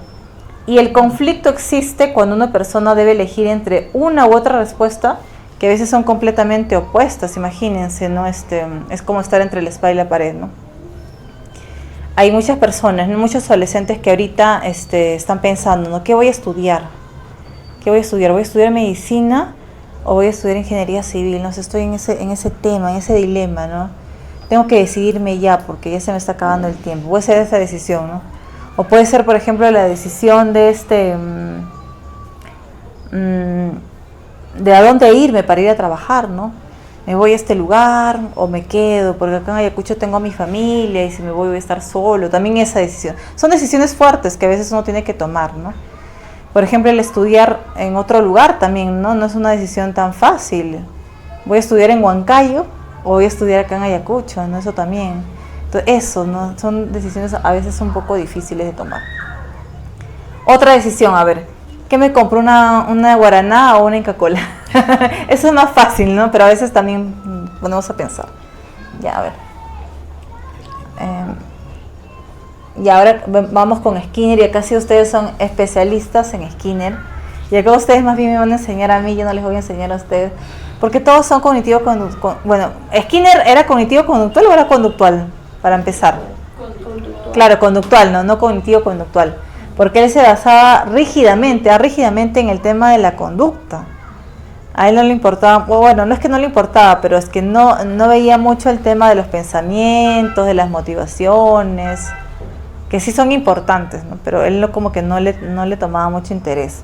Y el conflicto existe cuando una persona debe elegir entre una u otra respuesta, que a veces son completamente opuestas. Imagínense, ¿no? Es como estar entre la espada y la pared, ¿no? Hay muchas personas, ¿no? Muchos adolescentes que ahorita están pensando, ¿no? ¿Qué voy a estudiar? ¿Qué voy a estudiar? ¿Voy a estudiar medicina o voy a estudiar ingeniería civil? No sé, estoy en ese tema, en ese dilema, ¿no? Tengo que decidirme ya porque ya se me está acabando el tiempo. Voy a hacer esa decisión, ¿no? O puede ser, por ejemplo, la decisión de de a dónde irme para ir a trabajar, ¿no? ¿Me voy a este lugar o me quedo? Porque acá en Ayacucho tengo a mi familia y si me voy a estar solo. También esa decisión. Son decisiones fuertes que a veces uno tiene que tomar, ¿no? Por ejemplo, el estudiar en otro lugar también, ¿no? No es una decisión tan fácil. ¿Voy a estudiar en Huancayo o voy a estudiar acá en Ayacucho? ¿No? Eso también. Entonces, eso, ¿no? Son decisiones a veces un poco difíciles de tomar. Otra decisión, a ver, ¿qué me compro? ¿Una guaraná o una Inca Kola? Eso es más fácil, ¿no? Pero a veces también ponemos a pensar. Ya, a ver. Y ahora vamos con Skinner, y acá sí ustedes son especialistas en Skinner. Y acá ustedes más bien me van a enseñar a mí, yo no les voy a enseñar a ustedes. Porque todos son cognitivo-conductual. Bueno, ¿Skinner era cognitivo-conductual o era conductual? Para empezar. Conductual. Claro, conductual, no cognitivo-conductual. Porque él se basaba rígidamente en el tema de la conducta. A él no le importaba, bueno, no es que no le importaba, pero es que no veía mucho el tema de los pensamientos, de las motivaciones, que sí son importantes, ¿no? Pero él como que no le tomaba mucho interés.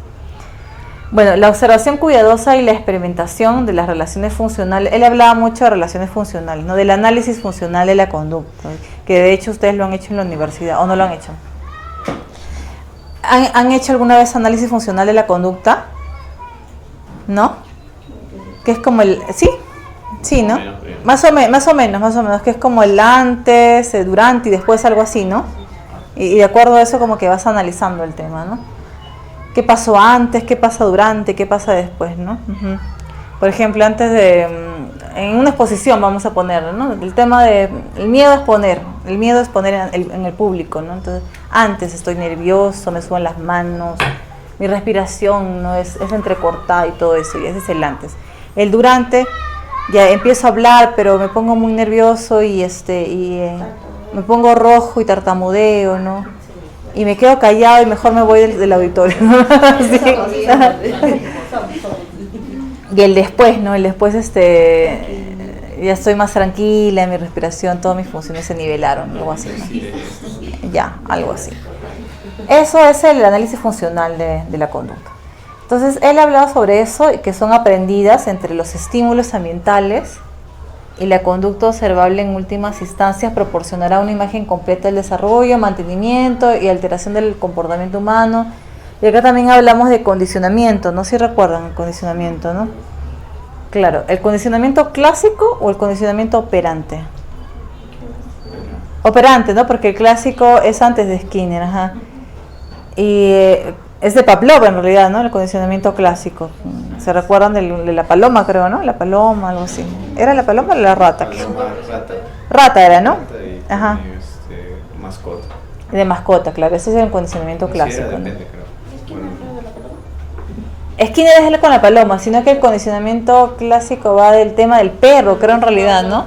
Bueno, la observación cuidadosa y la experimentación de las relaciones funcionales. Él hablaba mucho de relaciones funcionales, ¿no? Del análisis funcional de la conducta, que de hecho ustedes lo han hecho en la universidad, ¿o no lo han hecho? ¿Han hecho alguna vez análisis funcional de la conducta? ¿No? Que es como el... Sí, ¿no? Más o menos, que es como el antes, el durante y después algo así, ¿no? Y de acuerdo a eso como que vas analizando el tema, ¿no? ¿Qué pasó antes? ¿Qué pasa durante? ¿Qué pasa después? ¿No? Uh-huh. Por ejemplo, en una exposición vamos a poner, ¿no? El tema de el miedo a exponer en el público, ¿no? Entonces, antes estoy nervioso, me suben las manos, mi respiración no es entrecortada y todo eso, y ese es el antes. El durante, ya empiezo a hablar, pero me pongo muy nervioso y me pongo rojo y tartamudeo, ¿no? Y me quedo callado y mejor me voy del auditorio, ¿no? Sí. Y el después, ¿no? El después, ya estoy más tranquila, mi respiración, todas mis funciones se nivelaron, algo así, ¿no? Ya, algo así. Eso es el análisis funcional de la conducta. Entonces, él hablaba sobre eso, que son aprendidas entre los estímulos ambientales y la conducta observable en últimas instancias proporcionará una imagen completa del desarrollo, mantenimiento y alteración del comportamiento humano. Y acá también hablamos de condicionamiento, ¿no? Si recuerdan el condicionamiento, ¿no? Claro, ¿el condicionamiento clásico o el condicionamiento operante? Operante, ¿no? Porque el clásico es antes de Skinner, ajá. Y es de Pavlov en realidad, ¿no? El condicionamiento clásico. ¿Se recuerdan de la paloma, creo, no? La paloma, algo así. ¿Era la paloma o la rata? Rata. Rata era, ¿no? Rata y Ajá. mascota. De mascota, claro. Ese es el condicionamiento Sí, clásico, era, ¿no? depende, creo. Bueno, Skinner es el con la paloma, sino que el condicionamiento clásico va del tema del perro, creo en realidad, ¿no?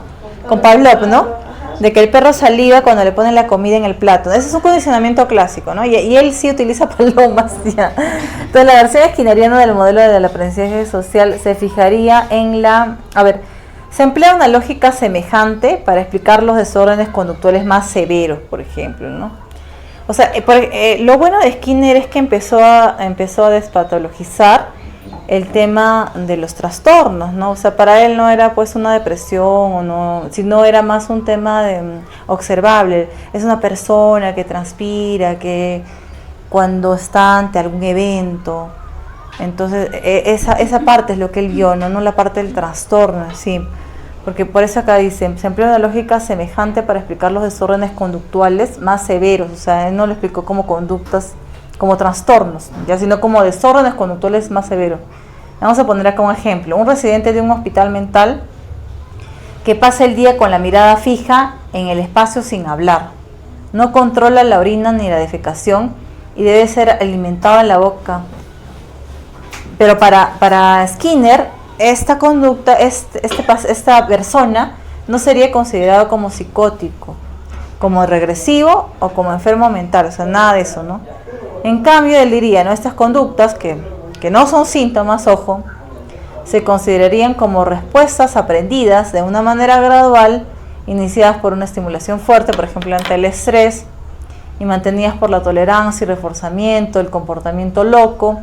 Con Pavlov, ¿no? De que el perro saliva cuando le ponen la comida en el plato. Ese es un condicionamiento clásico, ¿no? Y él sí utiliza palomas, ya. Entonces la versión skinneriana del modelo del aprendizaje social se fijaría en la... A ver, se emplea una lógica semejante para explicar los desórdenes conductuales más severos, por ejemplo, ¿no? O sea, lo bueno de Skinner es que empezó a despatologizar el tema de los trastornos, ¿no? O sea, para él no era pues una depresión, o no, sino era más un tema observable. Es una persona que transpira, que cuando está ante algún evento, entonces esa parte es lo que él vio, no la parte del trastorno, sí. Porque por eso acá dice, se emplea una lógica semejante para explicar los desórdenes conductuales más severos. O sea, él no lo explicó como conductas, como trastornos, ya, sino como desórdenes conductuales más severos. Vamos a poner acá un ejemplo. Un residente de un hospital mental que pasa el día con la mirada fija en el espacio sin hablar. No controla la orina ni la defecación y debe ser alimentado en la boca. Pero para Skinner, esta conducta, esta persona no sería considerado como psicótico, como regresivo o como enfermo mental, o sea, nada de eso, ¿no? En cambio, él diría, ¿no? Estas conductas que no son síntomas, ojo, se considerarían como respuestas aprendidas de una manera gradual, iniciadas por una estimulación fuerte, por ejemplo, ante el estrés, y mantenidas por la tolerancia y reforzamiento, el comportamiento loco,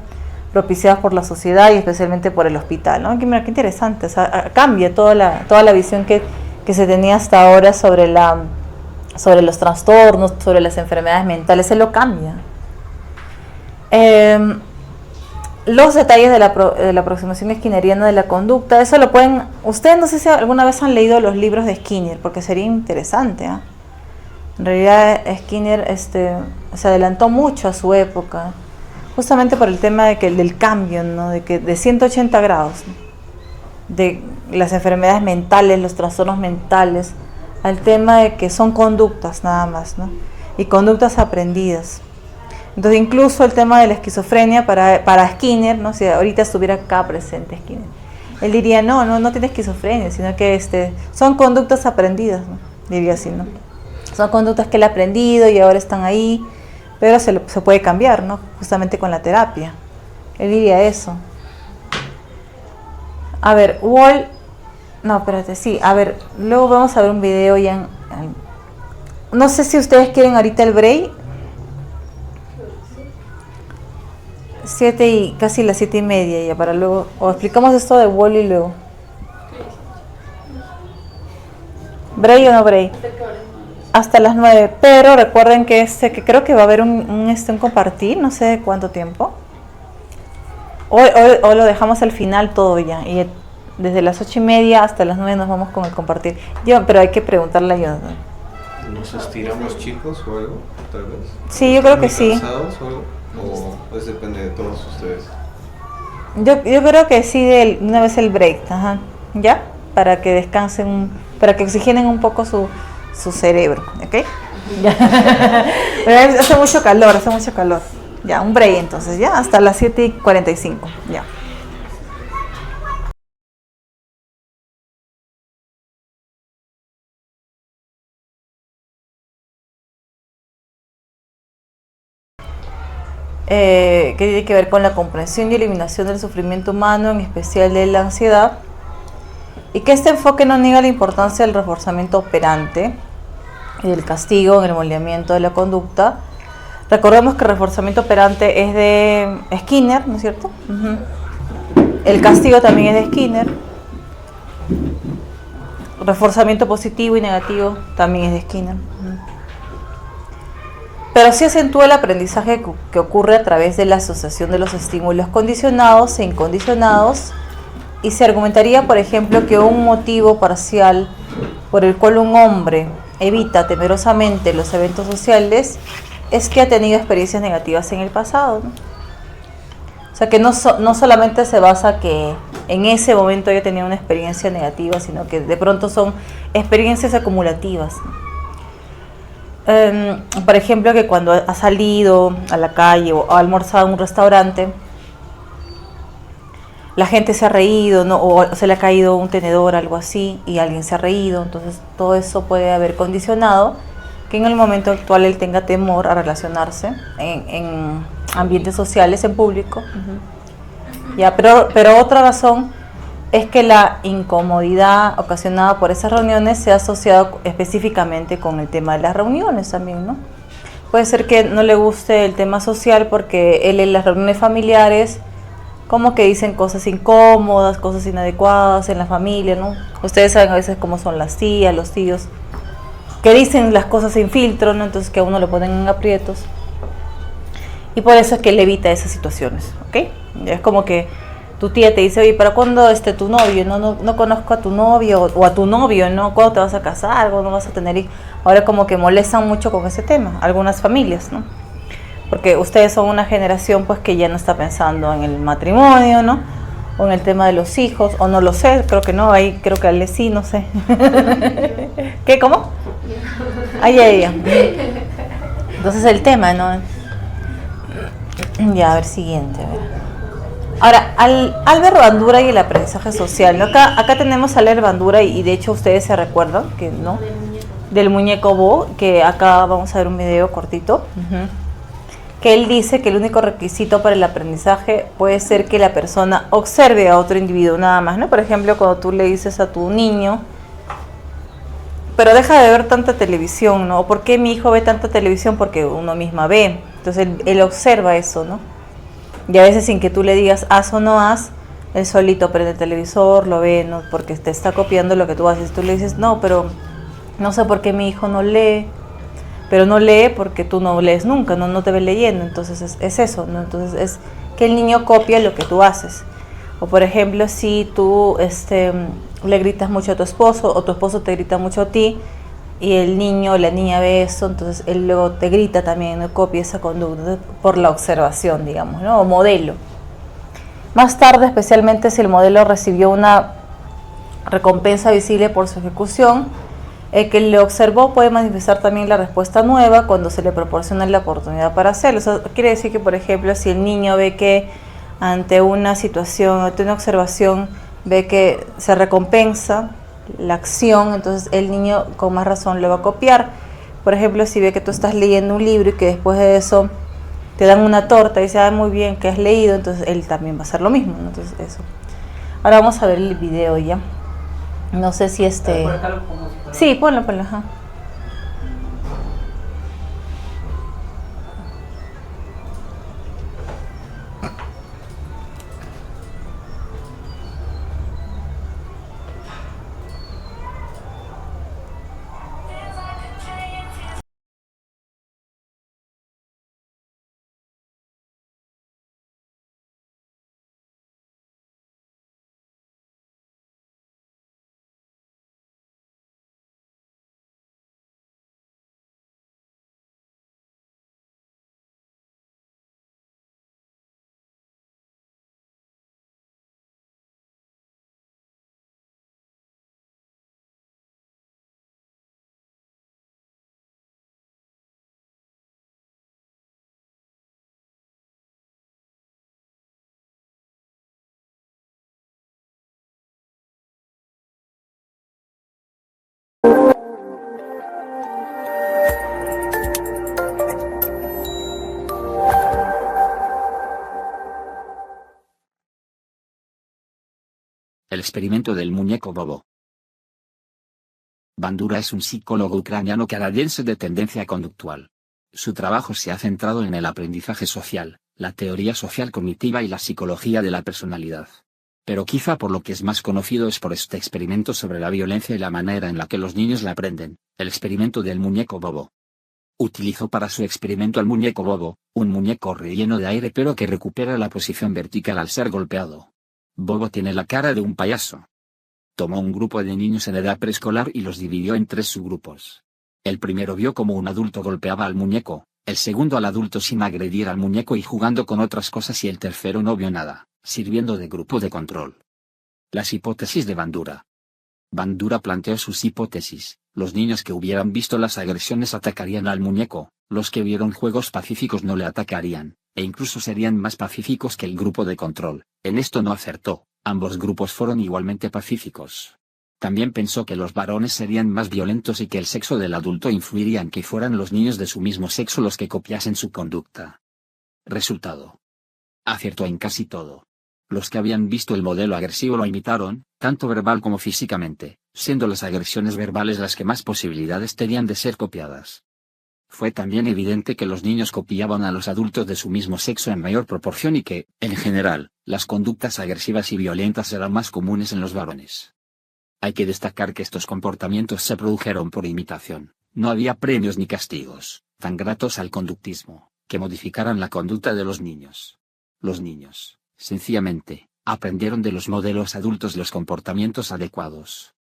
propiciadas por la sociedad y especialmente por el hospital, ¿no? Mira, qué interesante, o sea, cambia toda la visión que se tenía hasta ahora sobre los trastornos, sobre las enfermedades mentales, se lo cambia. Los detalles de la aproximación skinneriana de la conducta, eso lo pueden, ustedes no sé si alguna vez han leído los libros de Skinner, porque sería interesante, ¿eh? En realidad Skinner se adelantó mucho a su época, justamente por el tema del cambio, ¿no? De 180 grados, ¿no? De las enfermedades mentales, los trastornos mentales, al tema de que son conductas nada más, ¿no? Y conductas aprendidas. Entonces incluso el tema de la esquizofrenia para Skinner, ¿no? Si ahorita estuviera acá presente Skinner, él diría no tiene esquizofrenia, sino que son conductas aprendidas, ¿no? Diría así, ¿no? Son conductas que él ha aprendido y ahora están ahí, pero se puede cambiar, ¿no? Justamente con la terapia. Él diría eso. A ver, luego vamos a ver un video ya no sé si ustedes quieren ahorita el break. 7 y casi las 7:30 ya, para luego, o explicamos esto de Wall y luego. ¿Break o no break? Hasta las 9, pero recuerden que que creo que va a haber un compartir, no sé cuánto tiempo. Hoy lo dejamos al final todo ya, y desde las 8:30 hasta las 9 nos vamos con el compartir. Pero hay que preguntarle a Jonathan. ¿Nos estiramos, chicos, o algo, tal vez? Sí, yo creo que sí. ¿Cansados o algo? ¿O pues depende de todos ustedes? Yo creo que sí, una vez el break, ajá, ¿ya? Para que descansen, para que oxigenen un poco su cerebro, ¿ok? Pero hace mucho calor. Ya, un break entonces, ya, hasta las 7:45, ya. Que tiene que ver con la comprensión y eliminación del sufrimiento humano, en especial de la ansiedad, y que este enfoque no niega la importancia del reforzamiento operante y del castigo en el moldeamiento de la conducta. Recordemos que el reforzamiento operante es de Skinner, ¿no es cierto? El castigo también es de Skinner. Reforzamiento positivo y negativo también es de Skinner. Pero sí acentúa el aprendizaje que ocurre a través de la asociación de los estímulos condicionados e incondicionados, y se argumentaría, por ejemplo, que un motivo parcial por el cual un hombre evita temerosamente los eventos sociales es que ha tenido experiencias negativas en el pasado, ¿no? O sea, que no solamente se basa que en ese momento haya tenido una experiencia negativa, sino que de pronto son experiencias acumulativas, ¿no? Por ejemplo, que cuando ha salido a la calle o ha almorzado en un restaurante, la gente se ha reído, ¿no? O se le ha caído un tenedor, algo así, y alguien se ha reído. Entonces, todo eso puede haber condicionado que en el momento actual él tenga temor a relacionarse en ambientes sociales, en público. Ya, pero otra razón es que la incomodidad ocasionada por esas reuniones se ha asociado específicamente con el tema de las reuniones también, ¿no? Puede ser que no le guste el tema social porque él en las reuniones familiares como que dicen cosas incómodas, cosas inadecuadas en la familia, ¿no? Ustedes saben a veces cómo son las tías, los tíos, que dicen las cosas sin filtro, ¿no? Entonces que a uno lo ponen en aprietos. Y por eso es que él evita esas situaciones, ¿ok? Es como que tu tía te dice, oye, ¿para cuándo tu novio? No conozco a tu novio o a tu novio, ¿no? ¿Cuándo te vas a casar? ¿Cuándo vas a tener hijos? Ahora como que molestan mucho con ese tema, algunas familias, ¿no? Porque ustedes son una generación pues que ya no está pensando en el matrimonio, ¿no? O en el tema de los hijos, o no lo sé, creo que no, ahí creo que Ale sí, no sé. ¿Qué? ¿Cómo? Ay, Entonces el tema, ¿no? Ya, a ver, siguiente, a ver. Ahora, Albert Bandura y el aprendizaje social, ¿no? Acá tenemos a Albert Bandura y de hecho ustedes se recuerdan, que no, del muñeco Bo, que acá vamos a ver un video cortito, que él dice que el único requisito para el aprendizaje puede ser que la persona observe a otro individuo nada más, ¿no? Por ejemplo, cuando tú le dices a tu niño, pero deja de ver tanta televisión, ¿no? ¿Por qué mi hijo ve tanta televisión? Porque uno misma ve. Entonces él observa eso, ¿no? Y a veces sin que tú le digas haz o no haz, él solito prende el televisor, lo ve, ¿no? Porque te está copiando lo que tú haces. Tú le dices, no, pero no sé por qué mi hijo no lee. Pero no lee porque tú no lees nunca, no te ves leyendo. Entonces es eso, ¿no? Entonces es que el niño copia lo que tú haces. O por ejemplo, si tú le gritas mucho a tu esposo o tu esposo te grita mucho a ti y el niño o la niña ve eso, entonces él luego te grita también, ¿no? Copia esa conducta por la observación, digamos, ¿no? O modelo. Más tarde, especialmente si el modelo recibió una recompensa visible por su ejecución, el que le observó puede manifestar también la respuesta nueva cuando se le proporciona la oportunidad para hacerlo. O sea, quiere decir que, por ejemplo, si el niño ve que ante una situación, ante una observación, ve que se recompensa la acción, entonces el niño con más razón lo va a copiar. Por ejemplo, si ve que tú estás leyendo un libro y que después de eso te dan una torta y dice, ah, muy bien, que has leído, entonces él también va a hacer lo mismo, ¿no? Entonces eso. Ahora vamos a ver el video ya. No sé si Por acá lo pongo. Sí, ponlo, ajá. El experimento del muñeco bobo. Bandura es un psicólogo ucraniano-canadiense de tendencia conductual. Su trabajo se ha centrado en el aprendizaje social, la teoría social cognitiva y la psicología de la personalidad. Pero quizá por lo que es más conocido es por este experimento sobre la violencia y la manera en la que los niños la aprenden, el experimento del muñeco bobo. Utilizó para su experimento al muñeco bobo, un muñeco relleno de aire pero que recupera la posición vertical al ser golpeado. Bobo tiene la cara de un payaso. Tomó un grupo de niños en edad preescolar y los dividió en 3 subgrupos. El primero vio como un adulto golpeaba al muñeco, el segundo al adulto sin agredir al muñeco y jugando con otras cosas y el tercero no vio nada, sirviendo de grupo de control. Las hipótesis de Bandura. Bandura planteó sus hipótesis: los niños que hubieran visto las agresiones atacarían al muñeco, los que vieron juegos pacíficos no le atacarían, e incluso serían más pacíficos que el grupo de control. En esto no acertó, ambos grupos fueron igualmente pacíficos. También pensó que los varones serían más violentos y que el sexo del adulto influiría en que fueran los niños de su mismo sexo los que copiasen su conducta. Resultado. Acertó en casi todo. Los que habían visto el modelo agresivo lo imitaron, tanto verbal como físicamente, siendo las agresiones verbales las que más posibilidades tenían de ser copiadas. Fue también evidente que los niños copiaban a los adultos de su mismo sexo en mayor proporción y que, en general, las conductas agresivas y violentas eran más comunes en los varones. Hay que destacar que estos comportamientos se produjeron por imitación, no había premios ni castigos, tan gratos al conductismo, que modificaran la conducta de los niños. Los niños, sencillamente, aprendieron de los modelos adultos los comportamientos adecuados.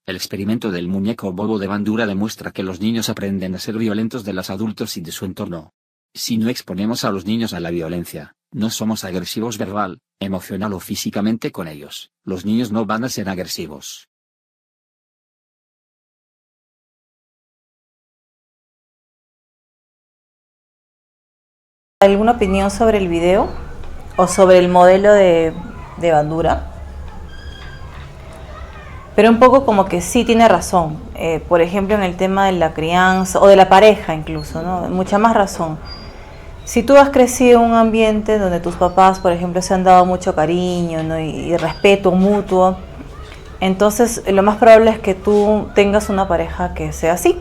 El experimento del muñeco bobo de Bandura demuestra que los niños aprenden a ser violentos de los adultos y de su entorno. Si no exponemos a los niños a la violencia, no somos agresivos verbal, emocional o físicamente con ellos, los niños no van a ser agresivos. ¿Alguna opinión sobre el video o sobre el modelo de Bandura? Pero un poco como que sí tiene razón, por ejemplo en el tema de la crianza o de la pareja incluso, ¿no? Mucha más razón. Si tú has crecido en un ambiente donde tus papás, por ejemplo, se han dado mucho cariño, ¿no? y respeto mutuo, entonces lo más probable es que tú tengas una pareja que sea así.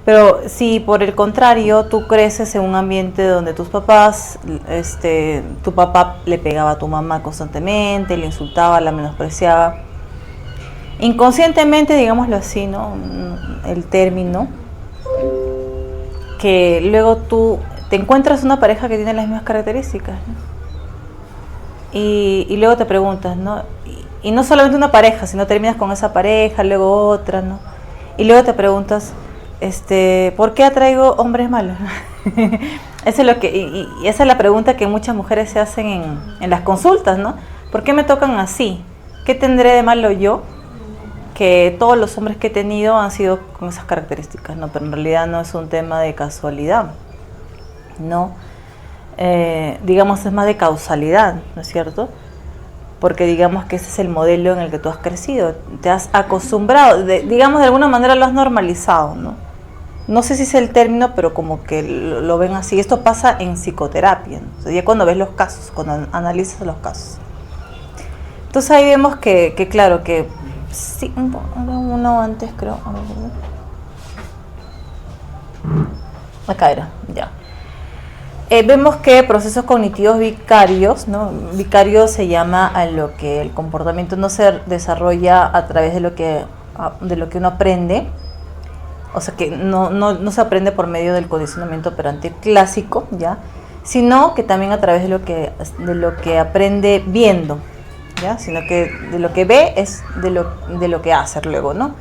Pero si por el contrario tú creces en un ambiente donde tus papás, tu papá le pegaba a tu mamá constantemente, le insultaba, la menospreciaba, inconscientemente, digámoslo así, ¿no? El término, que luego tú te encuentras una pareja que tiene las mismas características, ¿no? Y luego te preguntas, ¿no? Y no solamente una pareja, sino terminas con esa pareja, luego otra, ¿no? Y luego te preguntas, ¿por qué atraigo hombres malos? Eso es lo que, y esa es la pregunta que muchas mujeres se hacen en las consultas, ¿no? ¿Por qué me tocan así? ¿Qué tendré de malo yo? Que todos los hombres que he tenido han sido con esas características, ¿no? Pero en realidad no es un tema de casualidad, ¿no? Digamos, es más de causalidad, ¿no es cierto? Porque digamos que ese es el modelo en el que tú has crecido, te has acostumbrado, digamos de alguna manera lo has normalizado, ¿no? No sé si es el término, pero como que lo ven así. Esto pasa en psicoterapia, ¿no? O sea, ya cuando ves los casos, cuando analizas los casos. Entonces ahí vemos que claro, que sí, uno antes creo. A ver, acá era, ya. Vemos que procesos cognitivos vicarios, ¿no? Vicario se llama a lo que el comportamiento no se desarrolla a través de lo que uno aprende, o sea que no se aprende por medio del condicionamiento operante clásico, ¿ya? Sino que también a través de lo que aprende viendo, ¿ya? Sino que de lo que ve es de lo que hace luego, ¿no?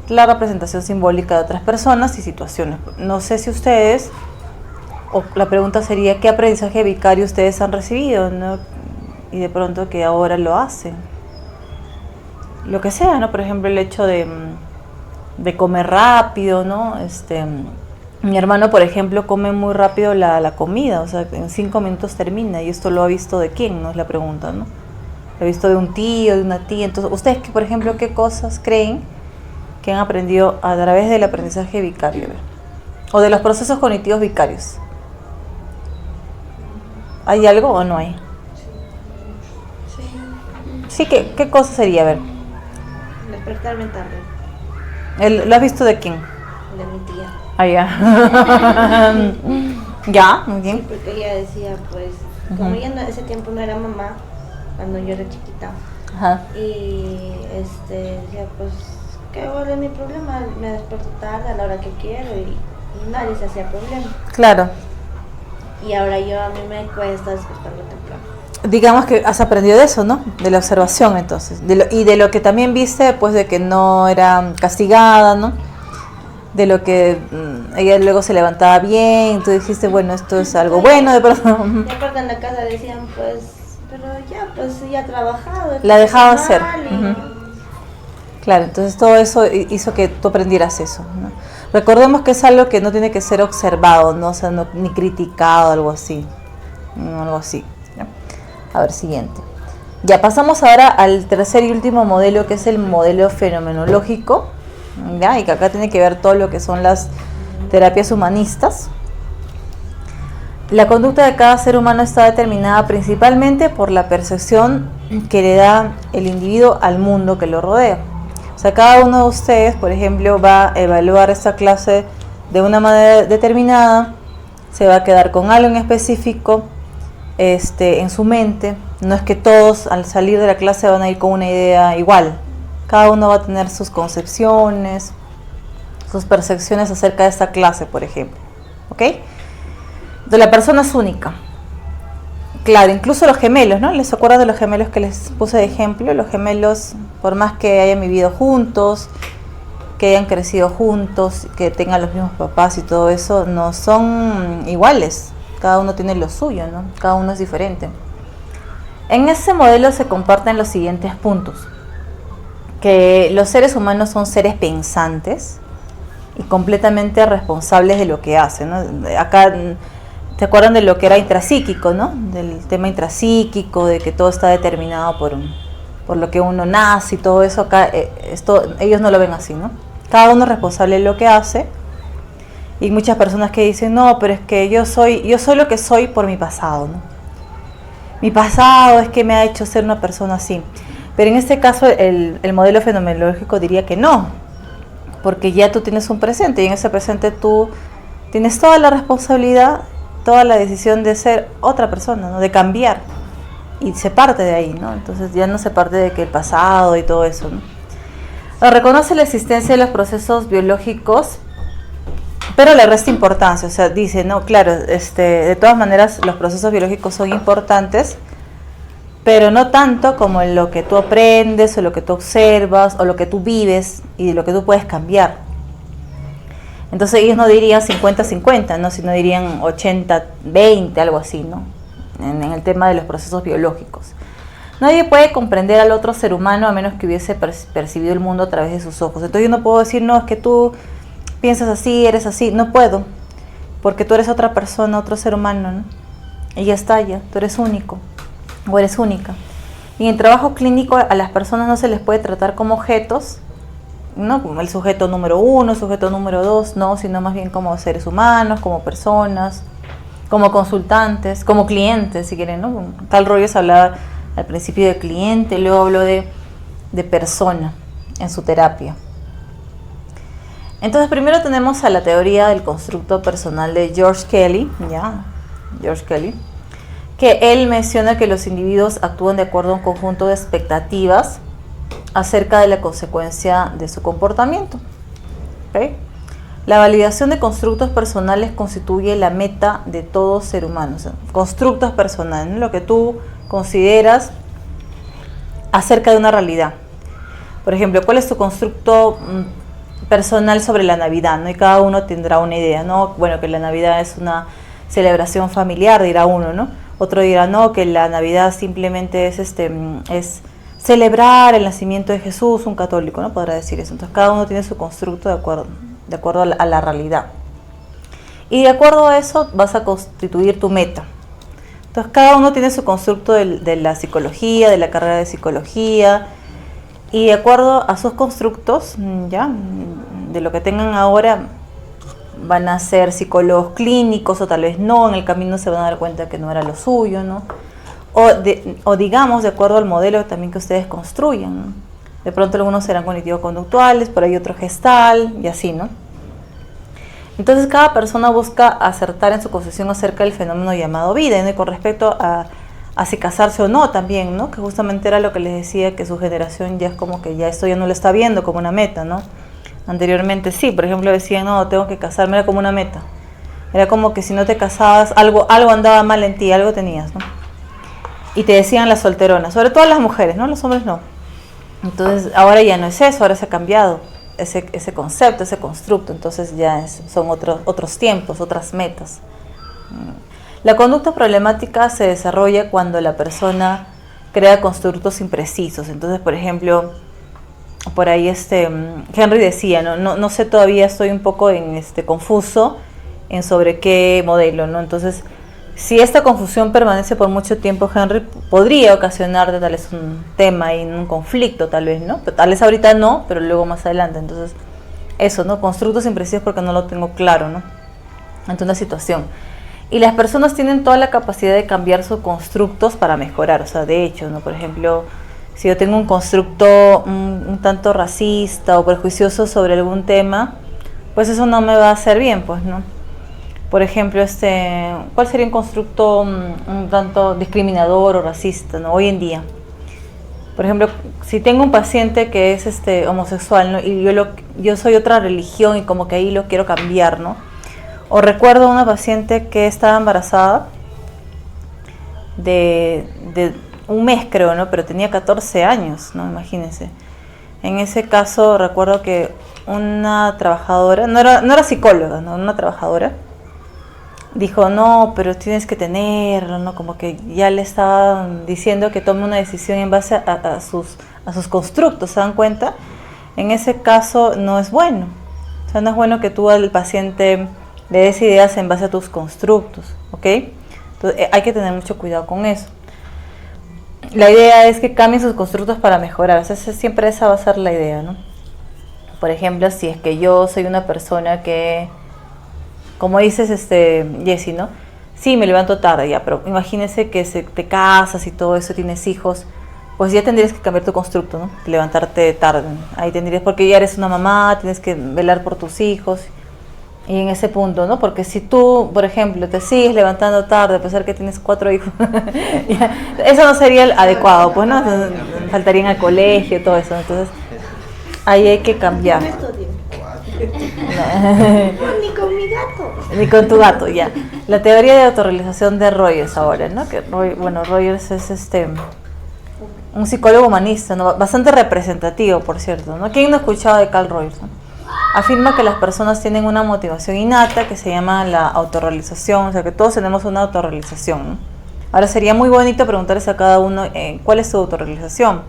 La representación simbólica de otras personas y situaciones. No sé si ustedes, o la pregunta sería, ¿qué aprendizaje vicario ustedes han recibido, ¿no? Y de pronto que ahora lo hacen. Lo que sea, ¿no? Por ejemplo, el hecho de comer rápido, ¿no? Mi hermano, por ejemplo, come muy rápido la comida, o sea, en 5 minutos termina. Y esto lo ha visto de quién, ¿no? Es la pregunta, ¿no? Lo ha visto de un tío, de una tía. Entonces, ustedes, por ejemplo, ¿qué cosas creen que han aprendido a través del aprendizaje vicario? O de los procesos cognitivos vicarios. ¿Hay algo o no hay? Sí, ¿qué cosa sería? A ver. Despertarme tarde. ¿Lo has visto de quién? De mi tía. Ah, ya. Ya, muy bien. Sí, porque ella decía, pues, como ella en ese tiempo no era mamá, cuando yo era chiquita. Ajá. Y decía, pues, ¿qué es mi problema? Me despierto tarde a la hora que quiero y nadie se hacía problema. Claro. Y ahora a mí me cuesta despertarme temprano. Digamos que has aprendido de eso, ¿no? De la observación, entonces. Y de lo que también viste, pues, de que no era castigada, ¿no? de lo que ella luego se levantaba bien, tú dijiste, bueno, esto es algo bueno, de pronto Y aparte en la casa decían, pues, pero ya ha trabajado. la dejaba hacer. mal y- Ujú. Claro, entonces todo eso hizo que tú aprendieras eso, ¿no? Recordemos que es algo que no tiene que ser observado, ¿no? O sea, ni criticado, algo así. Algo así. ¿Ya? A ver, siguiente. Ya pasamos ahora al tercer y último modelo, que es el modelo fenomenológico, ¿ya? Y que acá tiene que ver todo lo que son las terapias humanistas. La conducta de cada ser humano está determinada principalmente por la percepción que le da el individuo al mundo que lo rodea. O sea, cada uno de ustedes, por ejemplo, va a evaluar esta clase de una manera determinada, se va a quedar con algo en específico en su mente. No es que todos al salir de la clase van a ir con una idea igual. Cada uno va a tener sus concepciones, sus percepciones acerca de esta clase, por ejemplo. ¿Ok? Entonces, la persona es única. Claro, incluso los gemelos, ¿no? ¿Les acuerdan de los gemelos que les puse de ejemplo? Los gemelos, por más que hayan vivido juntos, que hayan crecido juntos, que tengan los mismos papás y todo eso, no son iguales. Cada uno tiene lo suyo, ¿no? Cada uno es diferente. En ese modelo se comparten los siguientes puntos. Que los seres humanos son seres pensantes y completamente responsables de lo que hacen, ¿no? Acá, ¿te acuerdan de lo que era intrapsíquico, ¿no? Del tema intrapsíquico, de que todo está determinado por lo que uno nace y todo eso. Acá ellos no lo ven así, ¿no? Cada uno es responsable de lo que hace. Y muchas personas que dicen, no, pero es que yo soy lo que soy por mi pasado, ¿no? Mi pasado es que me ha hecho ser una persona así. Pero en este caso el modelo fenomenológico diría que no, porque ya tú tienes un presente y en ese presente tú tienes toda la responsabilidad, toda la decisión de ser otra persona, ¿no? De cambiar, y se parte de ahí, ¿no? Entonces ya no se parte de que el pasado y todo eso, ¿no? Reconoce la existencia de los procesos biológicos, pero le resta importancia. O sea, dice, no, claro, de todas maneras los procesos biológicos son importantes, pero no tanto como en lo que tú aprendes o lo que tú observas o lo que tú vives y de lo que tú puedes cambiar. Entonces ellos no dirían 50-50, ¿no? Sino dirían 80-20, algo así, ¿no? En el tema de los procesos biológicos. Nadie puede comprender al otro ser humano a menos que hubiese percibido el mundo a través de sus ojos. Entonces yo no puedo decir, no, es que tú piensas así, eres así. No puedo, porque tú eres otra persona, otro ser humano, ¿no? Y ya está, ya, tú eres único o eres única. Y en el trabajo clínico a las personas no se les puede tratar como objetos, no como el sujeto número 1, el sujeto número 2, no, sino más bien como seres humanos, como personas, como consultantes, como clientes, si quieren, ¿no? Tal rollo se hablaba al principio de cliente, luego habló de persona en su terapia. Entonces primero tenemos a la teoría del constructo personal de George Kelly, George Kelly, que él menciona que los individuos actúan de acuerdo a un conjunto de expectativas acerca de la consecuencia de su comportamiento. ¿Okay? La validación de constructos personales constituye la meta de todo ser humano. O sea, constructos personales, ¿no? Lo que tú consideras acerca de una realidad. Por ejemplo, ¿cuál es tu constructo personal sobre la Navidad, ¿no? Y cada uno tendrá una idea, ¿no? Bueno, que la Navidad es una celebración familiar, dirá uno, ¿no? Otro dirá, no, que la Navidad simplemente es celebrar el nacimiento de Jesús, un católico, ¿no? Podrá decir eso. Entonces cada uno tiene su constructo de acuerdo a la realidad. Y de acuerdo a eso vas a constituir tu meta. Entonces cada uno tiene su constructo de la psicología, de la carrera de psicología, y de acuerdo a sus constructos, ya, de lo que tengan ahora, van a ser psicólogos clínicos o tal vez no, en el camino se van a dar cuenta que no era lo suyo, ¿no? O digamos, de acuerdo al modelo también que ustedes construyan, ¿no? De pronto algunos serán cognitivo-conductuales, por ahí otro gestal y así, ¿no? Entonces cada persona busca acertar en su concepción acerca del fenómeno llamado vida, ¿no? Y con respecto a si casarse o no también, ¿no? Que justamente era lo que les decía, que su generación ya es como que ya esto ya no lo está viendo como una meta, ¿no? Anteriormente sí, por ejemplo decían, no, tengo que casarme, era como una meta. Era como que si no te casabas, algo andaba mal en ti, algo tenías, ¿no? Y te decían las solteronas, sobre todo las mujeres, ¿no? Los hombres no. Entonces ahora ya no es eso, ahora se ha cambiado. ese concepto, ese constructo, entonces ya son otros tiempos, otras metas. La conducta problemática se desarrolla cuando la persona crea constructos imprecisos. Entonces, por ejemplo, por ahí Henry decía, no sé, todavía estoy un poco confuso en sobre qué modelo, ¿no? Entonces, si esta confusión permanece por mucho tiempo, Henry, podría ocasionar tal vez un tema y un conflicto, tal vez, ¿no? Tal vez ahorita no, pero luego más adelante. Entonces, eso, ¿no? Constructos imprecisos porque no lo tengo claro, ¿no? Ante una situación. Y las personas tienen toda la capacidad de cambiar sus constructos para mejorar. O sea, de hecho, ¿no? Por ejemplo, si yo tengo un constructo un tanto racista o prejuicioso sobre algún tema, pues eso no me va a hacer bien, pues, ¿no? Por ejemplo, ¿cuál sería un constructo un tanto discriminador o racista, ¿no? Hoy en día? Por ejemplo, si tengo un paciente que es homosexual, ¿no? Y yo soy otra religión y como que ahí lo quiero cambiar, ¿no? O recuerdo una paciente que estaba embarazada de un mes, creo, ¿no? Pero tenía 14 años, ¿no? Imagínense. En ese caso recuerdo que una trabajadora, no era psicóloga, ¿no? Una trabajadora dijo, no, pero tienes que tenerlo, ¿no? Como que ya le estaba diciendo que tome una decisión en base a sus constructos, ¿se dan cuenta? En ese caso no es bueno. O sea, no es bueno que tú al paciente le des ideas en base a tus constructos, ¿ok? Entonces hay que tener mucho cuidado con eso. La idea es que cambien sus constructos para mejorar, o sea, siempre esa va a ser la idea, ¿no? Por ejemplo, si es que yo soy una persona que, como dices, Jessie, ¿no? Sí, me levanto tarde ya, pero imagínese que te casas y todo eso, tienes hijos, pues ya tendrías que cambiar tu constructo, ¿no? Levantarte tarde, ahí tendrías, porque ya eres una mamá, tienes que velar por tus hijos. Y en ese punto, ¿no? Porque si tú, por ejemplo, te sigues levantando tarde, a pesar que tienes 4 hijos, eso no sería el adecuado, pues, ¿no? Faltarían al colegio, todo eso. Entonces, ahí hay que cambiar. No estudio. Ni con mi gato. Ni con tu gato, ya. La teoría de autorrealización de Rogers ahora, ¿no? Que Rogers es un psicólogo humanista, ¿no? Bastante representativo, por cierto, ¿no? ¿Quién no ha escuchado de Carl Rogers, ¿no? Afirma que las personas tienen una motivación innata que se llama la autorrealización, o sea que todos tenemos una autorrealización, ¿no? Ahora sería muy bonito preguntarles a cada uno cuál es su autorrealización,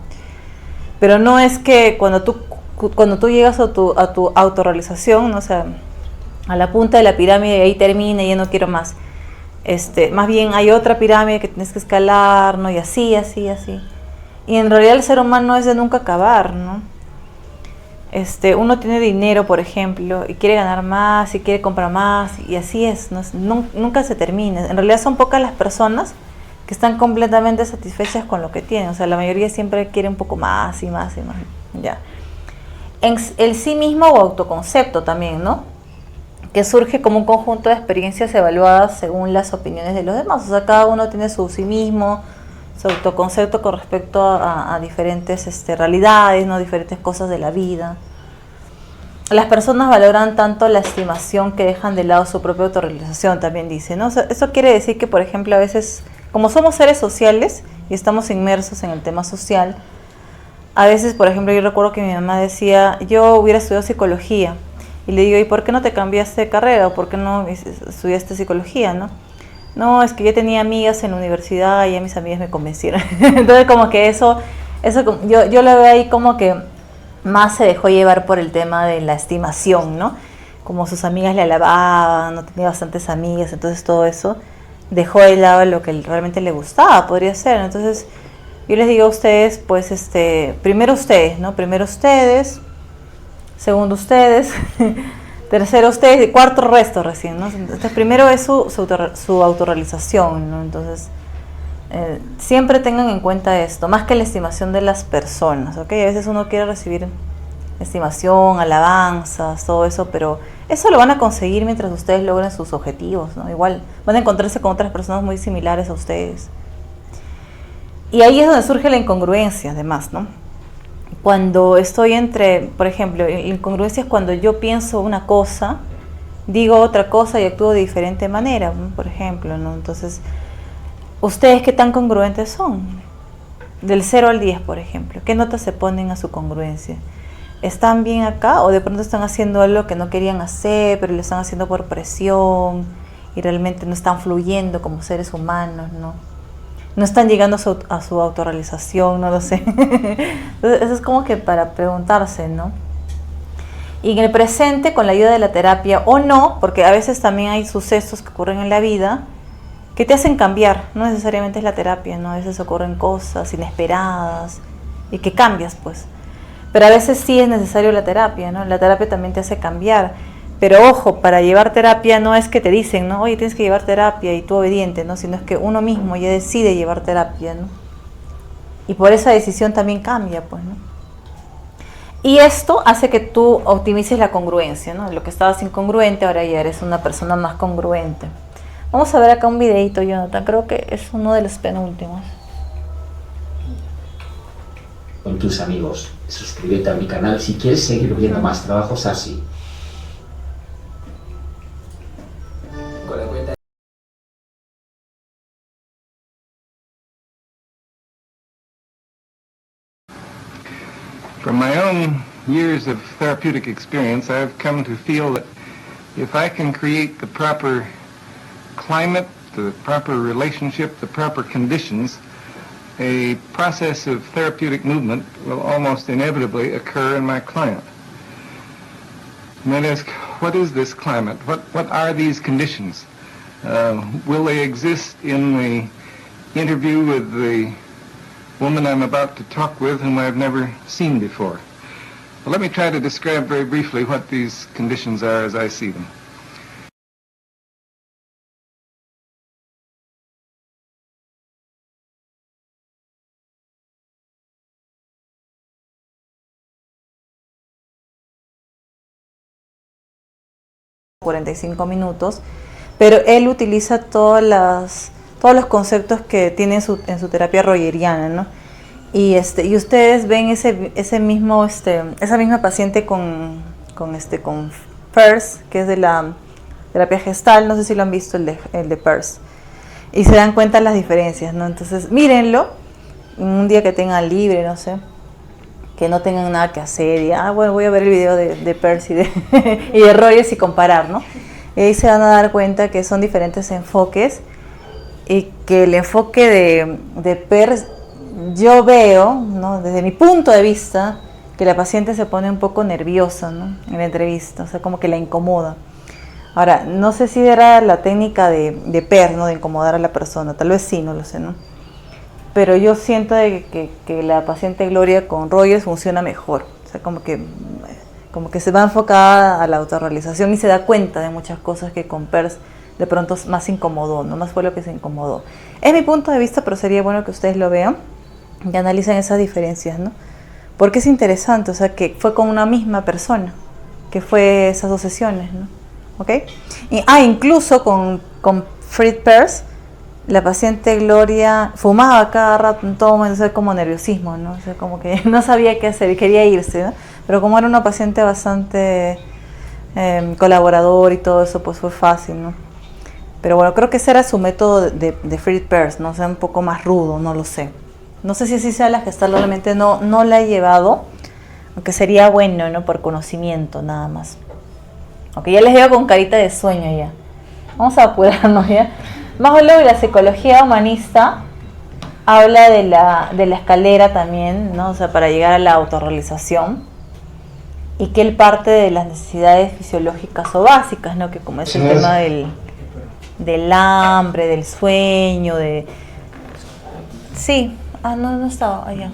pero no es que cuando tú llegas a tu autorrealización, ¿no? O sea, a la punta de la pirámide y ahí termina y ya no quiero más. Más bien hay otra pirámide que tienes que escalar, ¿no? Y así. Y en realidad el ser humano es de nunca acabar, ¿no? Uno tiene dinero, por ejemplo, y quiere ganar más, y quiere comprar más, y así es, nunca se termina. En realidad son pocas las personas que están completamente satisfechas con lo que tienen, o sea, la mayoría siempre quiere un poco más y más y más, ya. En el sí mismo o autoconcepto también, ¿no? Que surge como un conjunto de experiencias evaluadas según las opiniones de los demás, o sea, cada uno tiene su sí mismo, su autoconcepto con respecto a diferentes realidades, ¿no? Diferentes cosas de la vida. Las personas valoran tanto la estimación que dejan de lado su propia autorrealización, también dice, ¿no? O sea, eso quiere decir que, por ejemplo, a veces, como somos seres sociales y estamos inmersos en el tema social, a veces, por ejemplo, yo recuerdo que mi mamá decía, yo hubiera estudiado psicología, y le digo, ¿y por qué no te cambiaste de carrera? ¿O por qué no estudiaste psicología, no? No, es que yo tenía amigas en la universidad y ya mis amigas me convencieron. Entonces como que eso yo lo veo ahí como que más se dejó llevar por el tema de la estimación, ¿no? Como sus amigas le alababan, no tenía bastantes amigas, entonces todo eso dejó de lado lo que realmente le gustaba, podría ser. Entonces yo les digo a ustedes, pues primero ustedes, ¿no? Primero ustedes, segundo ustedes, tercero ustedes y cuarto resto recién, ¿no? Entonces primero es su autorrealización, ¿no? Entonces siempre tengan en cuenta esto, más que la estimación de las personas, ¿ok? A veces uno quiere recibir estimación, alabanzas, todo eso, pero eso lo van a conseguir mientras ustedes logren sus objetivos, ¿no? Igual van a encontrarse con otras personas muy similares a ustedes. Y ahí es donde surge la incongruencia, además, ¿no? Cuando estoy por ejemplo, la incongruencia es cuando yo pienso una cosa, digo otra cosa y actúo de diferente manera, ¿no? Por ejemplo, ¿no? Entonces, ¿ustedes qué tan congruentes son? Del 0 al 10, por ejemplo, ¿qué notas se ponen a su congruencia? ¿están bien acá o de pronto están haciendo algo que no querían hacer, pero lo están haciendo por presión y realmente no están fluyendo como seres humanos, ¿no? No están llegando a su autorrealización, no lo sé. Entonces, eso es como que para preguntarse, ¿no? Y en el presente, con la ayuda de la terapia o no, porque a veces también hay sucesos que ocurren en la vida que te hacen cambiar, no necesariamente es la terapia, ¿no? A veces ocurren cosas inesperadas y que cambias, pues. Pero a veces sí es necesario la terapia, ¿no? La terapia también te hace cambiar. Pero ojo, para llevar terapia no es que te dicen, ¿no? Oye, tienes que llevar terapia y tú obediente, ¿no? Sino es que uno mismo ya decide llevar terapia, ¿no? Y por esa decisión también cambia, pues, ¿no? Y esto hace que tú optimices la congruencia, ¿no? Lo que estabas incongruente, ahora ya eres una persona más congruente. Vamos a ver acá un videito, Jonathan. Creo que es uno de los penúltimos. Con tus amigos. Suscríbete a mi canal si quieres seguir viendo más trabajos así. Con la cuenta. From my own years of therapeutic experience, I've come to feel that if I can create the proper climate, the proper relationship, the proper conditions, a process of therapeutic movement will almost inevitably occur in my client. And then ask, what is this climate? What are these conditions? Will they exist in the interview with the woman I'm about to talk with, whom I've never seen before? Well, let me try to describe very briefly what these conditions are as I see them. ...45 minutos, pero él utiliza todos los conceptos que tiene en su terapia rogeriana, ¿no? Y ustedes ven esa misma paciente con Peirce, que es de la terapia gestal, no sé si lo han visto el de Peirce, y se dan cuenta las diferencias, ¿no? Entonces mírenlo, un día que tengan libre, no sé, que no tengan nada que hacer y bueno, voy a ver el video de Peirce y de Rogers y comparar, ¿no? Y ahí se van a dar cuenta que son diferentes enfoques y que el enfoque de Peirce, yo veo, ¿no? Desde mi punto de vista, que la paciente se pone un poco nerviosa, ¿no? En la entrevista, o sea, como que la incomoda. Ahora, no sé si era la técnica de Peirce, ¿no? De incomodar a la persona, tal vez sí, no lo sé, ¿no? Pero yo siento que la paciente Gloria con Rogers funciona mejor, o sea, como que se va enfocada a la autorrealización y se da cuenta de muchas cosas que con Peirce de pronto más incomodó, ¿no? Más fue lo que se incomodó. Es mi punto de vista, pero sería bueno que ustedes lo vean y analicen esas diferencias, ¿no? Porque es interesante, o sea, que fue con una misma persona, que fue esas 2 sesiones, ¿no? ¿Ok? Incluso con Fred Peirce, la paciente Gloria fumaba cada rato, en todo momento, o sea, como nerviosismo, ¿no? O sea, como que no sabía qué hacer y quería irse, ¿no? Pero como era una paciente bastante colaborador y todo eso, pues fue fácil, ¿no? Pero bueno, creo que ese era su método de Fred Peirce, ¿no? O sea, un poco más rudo, no lo sé. No sé si así sea la gestal, realmente no la he llevado, aunque sería bueno, ¿no? Por conocimiento, nada más. Ok, ya les veo con carita de sueño ya. Vamos a apurarnos ya. Más luego la psicología humanista habla de la escalera también, ¿no? O sea, para llegar a la autorrealización, y que él parte de las necesidades fisiológicas o básicas, ¿no? Que como es el tema del hambre, del sueño, Sí, no estaba allá.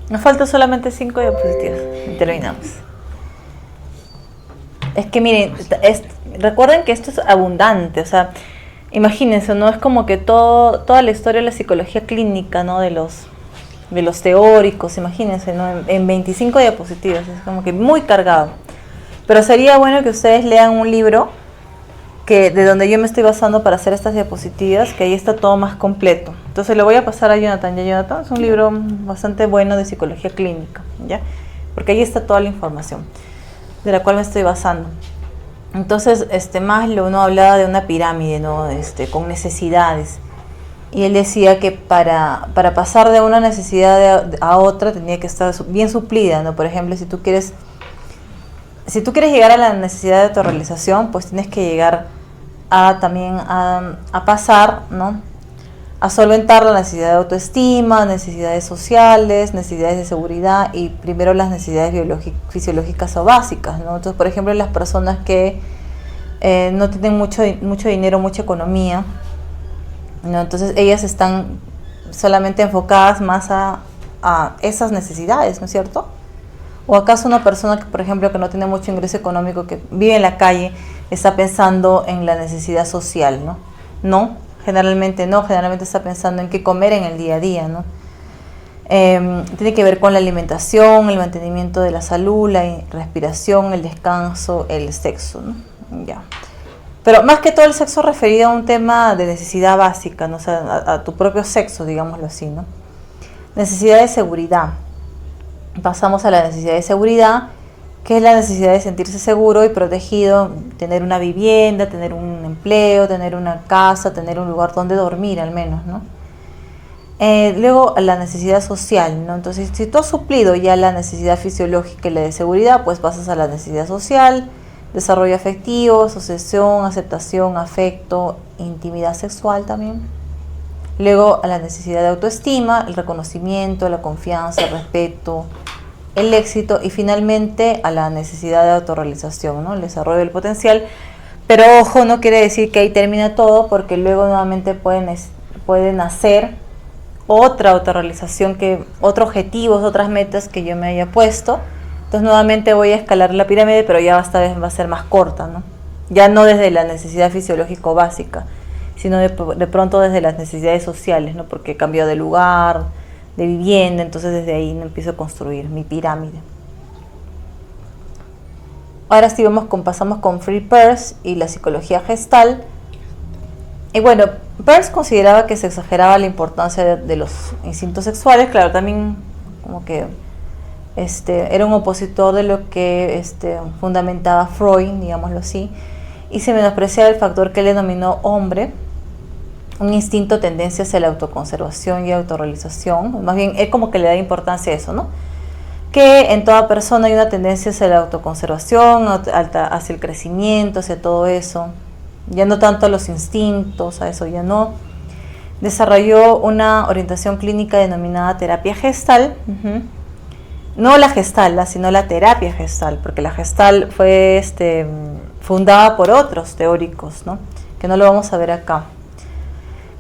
Nos faltan solamente 5 diapositivas y terminamos. Es que miren, recuerden que esto es abundante, o sea, imagínense, ¿no? Es como que toda la historia de la psicología clínica, ¿no? De los teóricos, imagínense, ¿no? En 25 diapositivas, es como que muy cargado. Pero sería bueno que ustedes lean un libro de donde yo me estoy basando para hacer estas diapositivas, que ahí está todo más completo. Entonces le voy a pasar a Jonathan. Ya, Jonathan, es un libro bastante bueno de psicología clínica, ¿ya? Porque ahí está toda la información. de la cual me estoy basando. Entonces, Maslow no hablaba de una pirámide, ¿no? Con necesidades. Y él decía que para pasar de una necesidad a otra tenía que estar bien suplida, ¿no? Por ejemplo, si tú quieres llegar a la necesidad de autorrealización, pues tienes que llegar también a pasar, ¿no? A solventar la necesidad de autoestima, necesidades sociales, necesidades de seguridad y primero las necesidades fisiológicas o básicas, ¿no? Entonces, por ejemplo, las personas que no tienen mucho dinero, mucha economía, ¿no? Entonces ellas están solamente enfocadas más a esas necesidades, ¿no es cierto? ¿O acaso una persona que, por ejemplo, que no tiene mucho ingreso económico, que vive en la calle, está pensando en la necesidad social, ¿no? No. Generalmente no, generalmente está pensando en qué comer en el día a día, ¿no? Tiene que ver con la alimentación, el mantenimiento de la salud, la respiración, el descanso, el sexo, ¿no? Ya. Pero más que todo el sexo referido a un tema de necesidad básica, ¿no? O sea, a tu propio sexo, digámoslo así, ¿no? Necesidad de seguridad. Pasamos a la necesidad de seguridad, que es la necesidad de sentirse seguro y protegido, tener una vivienda, tener un empleo, tener una casa, tener un lugar donde dormir al menos, ¿no? Luego la necesidad social, ¿no? Entonces, si tú has suplido ya la necesidad fisiológica y la de seguridad, pues pasas a la necesidad social, desarrollo afectivo, asociación, aceptación, afecto, intimidad sexual también. Luego a la necesidad de autoestima, el reconocimiento, la confianza, el respeto, el éxito y finalmente a la necesidad de autorrealización, ¿no? El desarrollo del potencial. Pero ojo, no quiere decir que ahí termina todo, porque luego nuevamente pueden hacer otra autorrealización, otros objetivos, otras metas que yo me haya puesto. Entonces nuevamente voy a escalar la pirámide, pero ya esta vez va a ser más corta, ¿no? Ya no desde la necesidad fisiológico básica, sino de pronto desde las necesidades sociales, ¿no? Porque cambio de lugar, de vivienda, entonces desde ahí empiezo a construir mi pirámide. Ahora sí pasamos con Fritz Perls y la psicología gestal. Y bueno, Perls consideraba que se exageraba la importancia de los instintos sexuales. Claro, también como que era un opositor de lo que fundamentaba Freud, digámoslo así, y se menospreciaba el factor que él denominó hombre, un instinto, tendencia hacia la autoconservación y autorrealización. Más bien, él como que le da importancia a eso, ¿no? Que en toda persona hay una tendencia hacia la autoconservación, hacia el crecimiento, hacia todo eso. Ya no tanto a los instintos, a eso ya no. Desarrolló una orientación clínica denominada terapia gestal. No la gestal, sino la terapia gestal, porque la gestal fue fundada por otros teóricos, ¿no? Que no lo vamos a ver acá.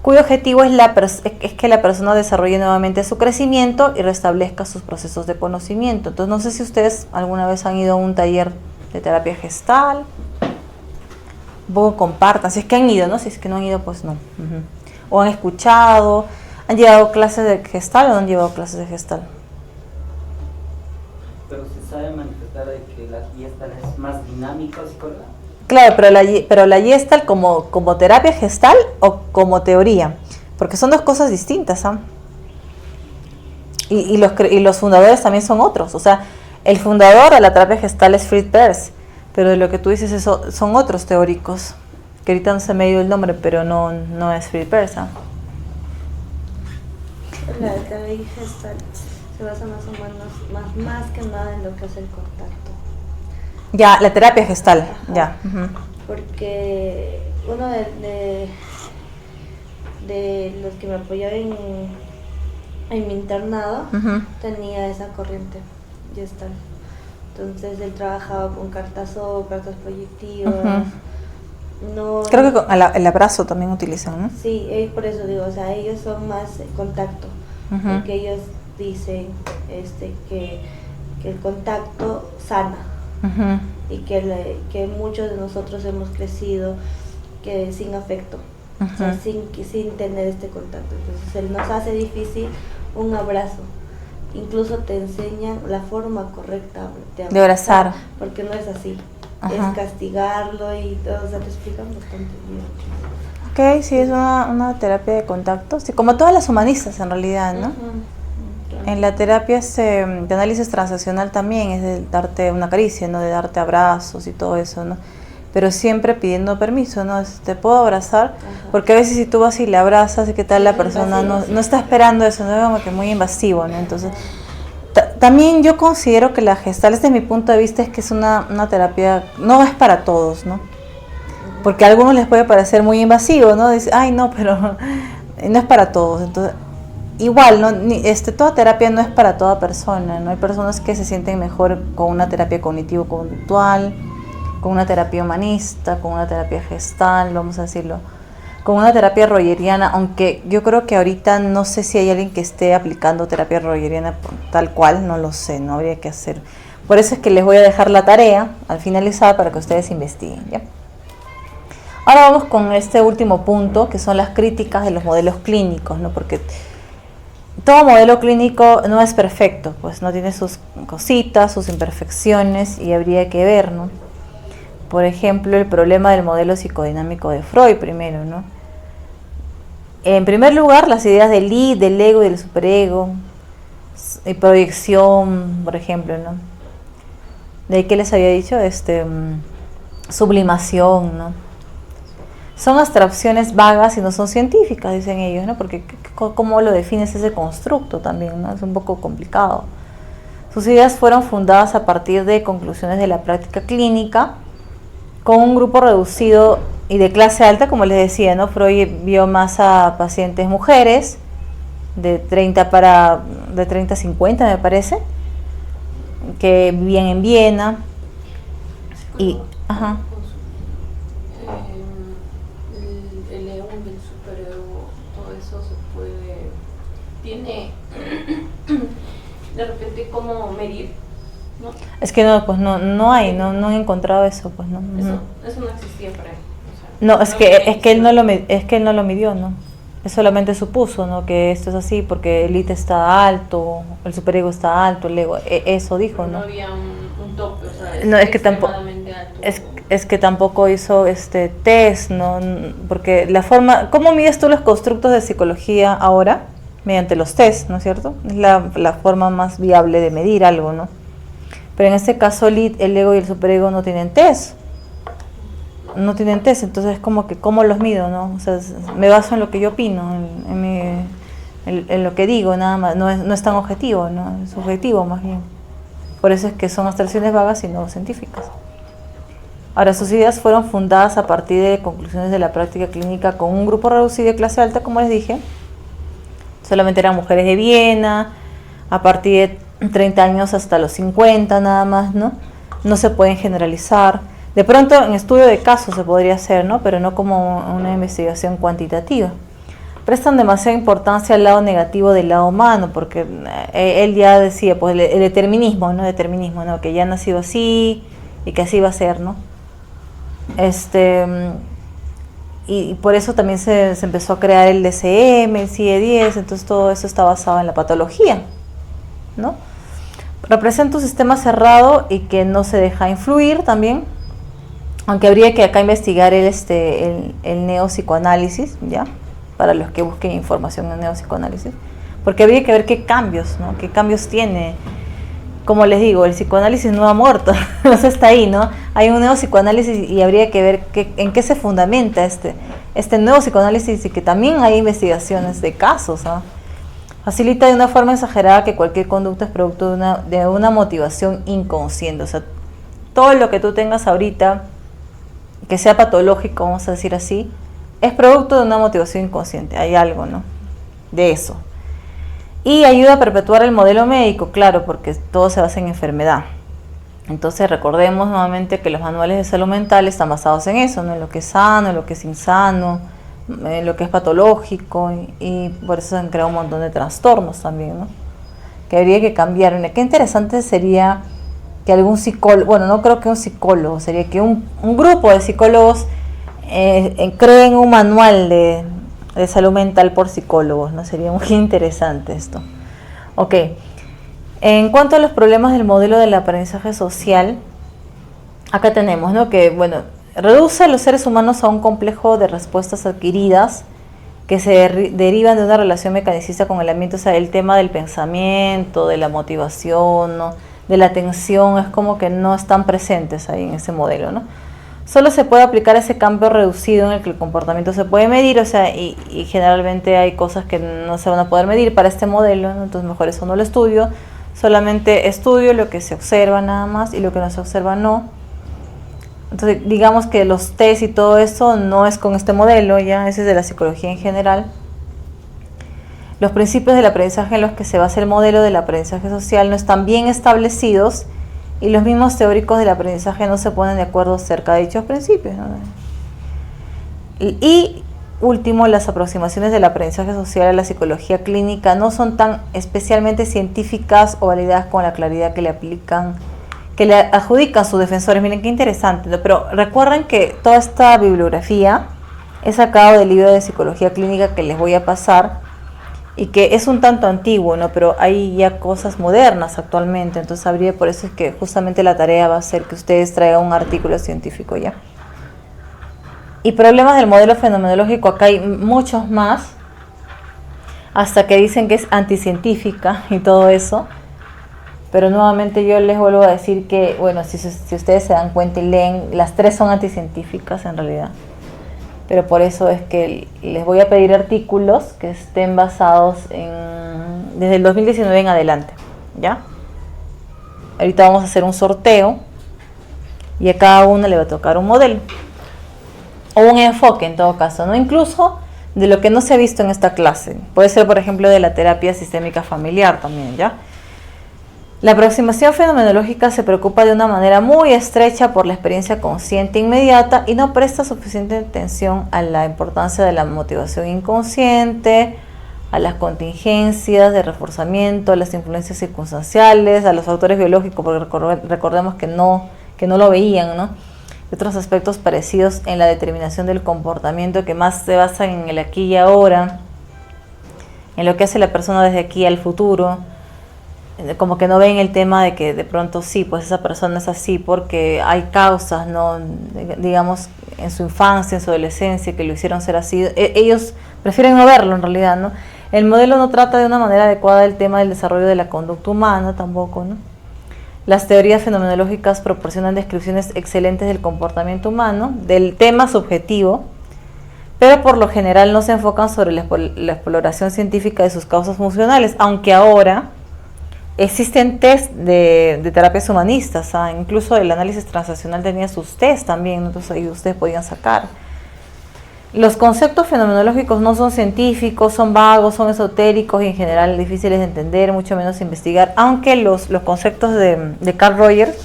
Cuyo objetivo es que la persona desarrolle nuevamente su crecimiento y restablezca sus procesos de conocimiento. Entonces, no sé si ustedes alguna vez han ido a un taller de terapia gestal. Un poco compartan, si es que han ido, ¿no? Si es que no han ido, pues no. O han escuchado, ¿han llevado clases de gestal o no han llevado clases de gestal? Pero se sabe manifestar de que la gestal es más dinámica, psicóloga. Claro, pero la Gestalt como terapia gestal o como teoría, porque son dos cosas distintas, ¿ah? Y los fundadores también son otros. O sea, el fundador de la terapia gestal es Fritz Perls, pero de lo que tú dices eso son otros teóricos, que ahorita no se me ha ido el nombre, pero no es Fritz Perls, ¿ah? La terapia gestal se basa más o menos, más que nada en lo que es el contacto. Ya, la terapia gestal, ya. Porque uno de los que me apoyó en mi internado tenía esa corriente gestal. Entonces él trabajaba con cartas proyectivas. No, creo que con el abrazo también utilizan, ¿no? Sí, por eso digo, o sea, ellos son más contacto, porque ellos dicen que el contacto sana. Y que muchos de nosotros hemos crecido sin afecto, o sea, sin tener este contacto. Entonces él nos hace difícil un abrazo, incluso te enseñan la forma correcta de abrazar, porque no es así, es castigarlo y todo, o sea, te explican bastante bien. Ok, sí, es una terapia de contacto, sí, como todas las humanistas en realidad, ¿no? Claro. En la terapia de análisis transaccional también es de darte una caricia, ¿no? De darte abrazos y todo eso, ¿no? Pero siempre pidiendo permiso, ¿no? ¿Te puedo abrazar? Porque a veces si tú vas y le abrazas, ¿qué tal la persona? No está esperando eso, ¿no? Es como que muy invasivo, ¿no? Entonces, también yo considero que la Gestalt, desde mi punto de vista, es que es una terapia, no es para todos, ¿no? Porque a algunos les puede parecer muy invasivo, ¿no? Dice, ay, no, pero no es para todos. Entonces, igual, ¿no? Toda terapia no es para toda persona, ¿no? Hay personas que se sienten mejor con una terapia cognitivo-conductual, con una terapia humanista, con una terapia gestal, vamos a decirlo, con una terapia rogeriana, aunque yo creo que ahorita no sé si hay alguien que esté aplicando terapia rogeriana tal cual, no lo sé, no habría que hacer. Por eso es que les voy a dejar la tarea al finalizar para que ustedes investiguen, ¿ya? Ahora vamos con este último punto, que son las críticas de los modelos clínicos, ¿no? Porque todo modelo clínico no es perfecto, pues no tiene sus cositas, sus imperfecciones y habría que ver, ¿no? Por ejemplo, el problema del modelo psicodinámico de Freud primero, ¿no? En primer lugar, las ideas del id, del ego y del superego, y proyección, por ejemplo, ¿no? De ahí que les había dicho, sublimación, ¿no? Son abstracciones vagas y no son científicas, dicen ellos, ¿no? Porque ¿cómo lo defines ese constructo también, ¿no? Es un poco complicado. Sus ideas fueron fundadas a partir de conclusiones de la práctica clínica, con un grupo reducido y de clase alta, como les decía, ¿no? Freud vio más a pacientes mujeres de 30 a 50, me parece, que vivían en Viena. Y, ajá. El ego y el superego, todo eso se puede, tiene de repente cómo medir, ¿no? Es que no, pues no hay, no he encontrado eso, pues no. Eso no existía para él. O sea, no, es que él no lo midió, ¿no? Él solamente supuso, ¿no? Que esto es así porque el id está alto, el superego está alto, el ego, eso dijo, ¿no? No había un tope, o sea, no, es que tampoco alto. es que tampoco hizo test, ¿no? Porque la forma, ¿cómo mides tú los constructos de psicología ahora? Mediante los test, ¿no es cierto? Es la forma más viable de medir algo, ¿no? Pero en este caso el id, el ego y el superego no tienen test. No tienen test, entonces es como que ¿cómo los mido, no? O sea, me baso en lo que yo opino, en lo que digo, nada más. No es tan objetivo, ¿no? Es subjetivo más bien. Por eso es que son abstracciones vagas y no científicas. Ahora, sus ideas fueron fundadas a partir de conclusiones de la práctica clínica con un grupo reducido de clase alta, como les dije. Solamente eran mujeres de Viena, a partir de 30 años hasta los 50 nada más, ¿no? No se pueden generalizar. De pronto en estudio de casos se podría hacer, ¿no? Pero no como una investigación cuantitativa. Prestan demasiada importancia al lado negativo del lado humano, porque él ya decía, pues el determinismo, ¿no? Que ya ha nacido así y que así va a ser, ¿no? Y por eso también se empezó a crear el DCM, el CIE-10, entonces todo eso está basado en la patología, ¿no? Representa un sistema cerrado y que no se deja influir también, aunque habría que acá investigar el neopsicoanálisis, ¿ya? Para los que busquen información en neopsicoanálisis, porque habría que ver qué cambios, ¿no? Qué cambios tiene. Como les digo, el psicoanálisis no ha muerto, no se está ahí, ¿no? Hay un neopsicoanálisis y habría que ver en qué se fundamenta este nuevo psicoanálisis y que también hay investigaciones de casos, ¿no? Facilita de una forma exagerada que cualquier conducta es producto de una motivación inconsciente. O sea, todo lo que tú tengas ahorita, que sea patológico, vamos a decir así, es producto de una motivación inconsciente. Hay algo, ¿no? De eso. Y ayuda a perpetuar el modelo médico, claro, porque todo se basa en enfermedad. Entonces recordemos nuevamente que los manuales de salud mental están basados en eso, ¿no? En lo que es sano, en lo que es insano, en lo que es patológico, y por eso se han creado un montón de trastornos también, ¿no? Que habría que cambiar. Qué interesante sería que algún psicólogo, bueno, no creo que un psicólogo, sería que un grupo de psicólogos creen un manual de salud mental por psicólogos, ¿no? Sería muy interesante esto. Ok. En cuanto a los problemas del modelo del aprendizaje social, acá tenemos, ¿no? Que, bueno, reduce a los seres humanos a un complejo de respuestas adquiridas que que se derivan de una relación mecanicista con el ambiente, o sea, el tema del pensamiento, de la motivación, ¿no?, de la atención, es como que no están presentes ahí en ese modelo, ¿no? Solo se puede aplicar ese cambio reducido en el que el comportamiento se puede medir, o sea, y generalmente hay cosas que no se van a poder medir para este modelo, ¿no? Entonces mejor eso no lo estudio, solamente estudio lo que se observa nada más y lo que no se observa no. Entonces digamos que los test y todo eso no es con este modelo, ya ese es de la psicología en general. Los principios del aprendizaje en los que se basa el modelo del aprendizaje social no están bien establecidos y los mismos teóricos del aprendizaje no se ponen de acuerdo acerca de dichos principios, ¿no? Y último, las aproximaciones del aprendizaje social a la psicología clínica no son tan especialmente científicas o validadas con la claridad que le adjudican sus defensores. Miren qué interesante, ¿no? Pero recuerden que toda esta bibliografía es sacado del libro de psicología clínica que les voy a pasar y que es un tanto antiguo, ¿no? Pero hay ya cosas modernas actualmente, entonces por eso es que justamente la tarea va a ser que ustedes traigan un artículo científico ya. Y problemas del modelo fenomenológico, acá hay muchos más, hasta que dicen que es anticientífica y todo eso. Pero nuevamente yo les vuelvo a decir que, bueno, si ustedes se dan cuenta y leen, las tres son anticientíficas en realidad. Pero por eso es que les voy a pedir artículos que estén basados desde el 2019 en adelante, ¿ya? Ahorita vamos a hacer un sorteo y a cada uno le va a tocar un modelo o un enfoque en todo caso, ¿no? Incluso de lo que no se ha visto en esta clase. Puede ser, por ejemplo, de la terapia sistémica familiar también, ¿ya? La aproximación fenomenológica se preocupa de una manera muy estrecha por la experiencia consciente inmediata y no presta suficiente atención a la importancia de la motivación inconsciente, a las contingencias de reforzamiento, a las influencias circunstanciales, a los factores biológicos, porque recordemos que no lo veían, ¿no? Y otros aspectos parecidos en la determinación del comportamiento que más se basan en el aquí y ahora, en lo que hace la persona desde aquí al futuro. Como que no ven el tema de que de pronto sí, pues esa persona es así porque hay causas, ¿no? Digamos, en su infancia, en su adolescencia, que lo hicieron ser así. Ellos prefieren no verlo en realidad, ¿no? El modelo no trata de una manera adecuada el tema del desarrollo de la conducta humana tampoco, ¿no? Las teorías fenomenológicas proporcionan descripciones excelentes del comportamiento humano, del tema subjetivo, pero por lo general no se enfocan sobre la exploración científica de sus causas funcionales, aunque ahora existen test de terapias humanistas, incluso el análisis transaccional tenía sus test también, entonces ahí ustedes podían sacar. Los conceptos fenomenológicos no son científicos, son vagos, son esotéricos y en general difíciles de entender, mucho menos investigar, aunque los conceptos de Carl Rogers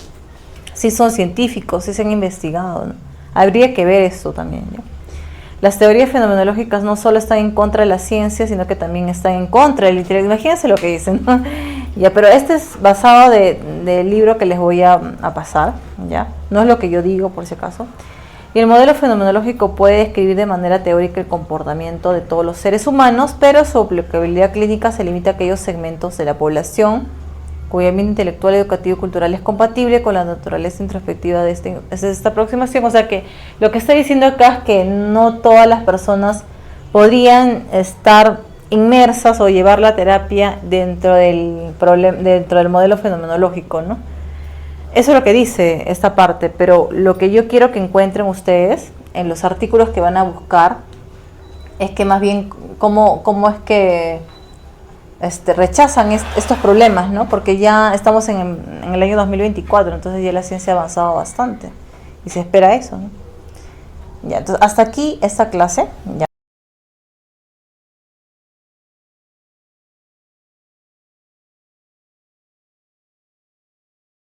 sí son científicos, sí se han investigado, ¿no? Habría que ver esto también, ¿no? Las teorías fenomenológicas no solo están en contra de la ciencia, sino que también están en contra del intelecto. Imagínense lo que dicen, ¿no? Ya, pero este es basado del libro que les voy a pasar, ¿ya? No es lo que yo digo, por si acaso. Y el modelo fenomenológico puede describir de manera teórica el comportamiento de todos los seres humanos, pero su aplicabilidad clínica se limita a aquellos segmentos de la población cuyo ambiente intelectual, educativo y cultural es compatible con la naturaleza introspectiva de esta aproximación. O sea que lo que está diciendo acá es que no todas las personas podrían estar inmersas o llevar la terapia dentro del modelo fenomenológico, ¿no? Eso es lo que dice esta parte, pero lo que yo quiero que encuentren ustedes en los artículos que van a buscar es que más bien cómo es que rechazan estos problemas, ¿no? Porque ya estamos en el año 2024, entonces ya la ciencia ha avanzado bastante y se espera eso, ¿no? Ya, entonces hasta aquí esta clase. Ya.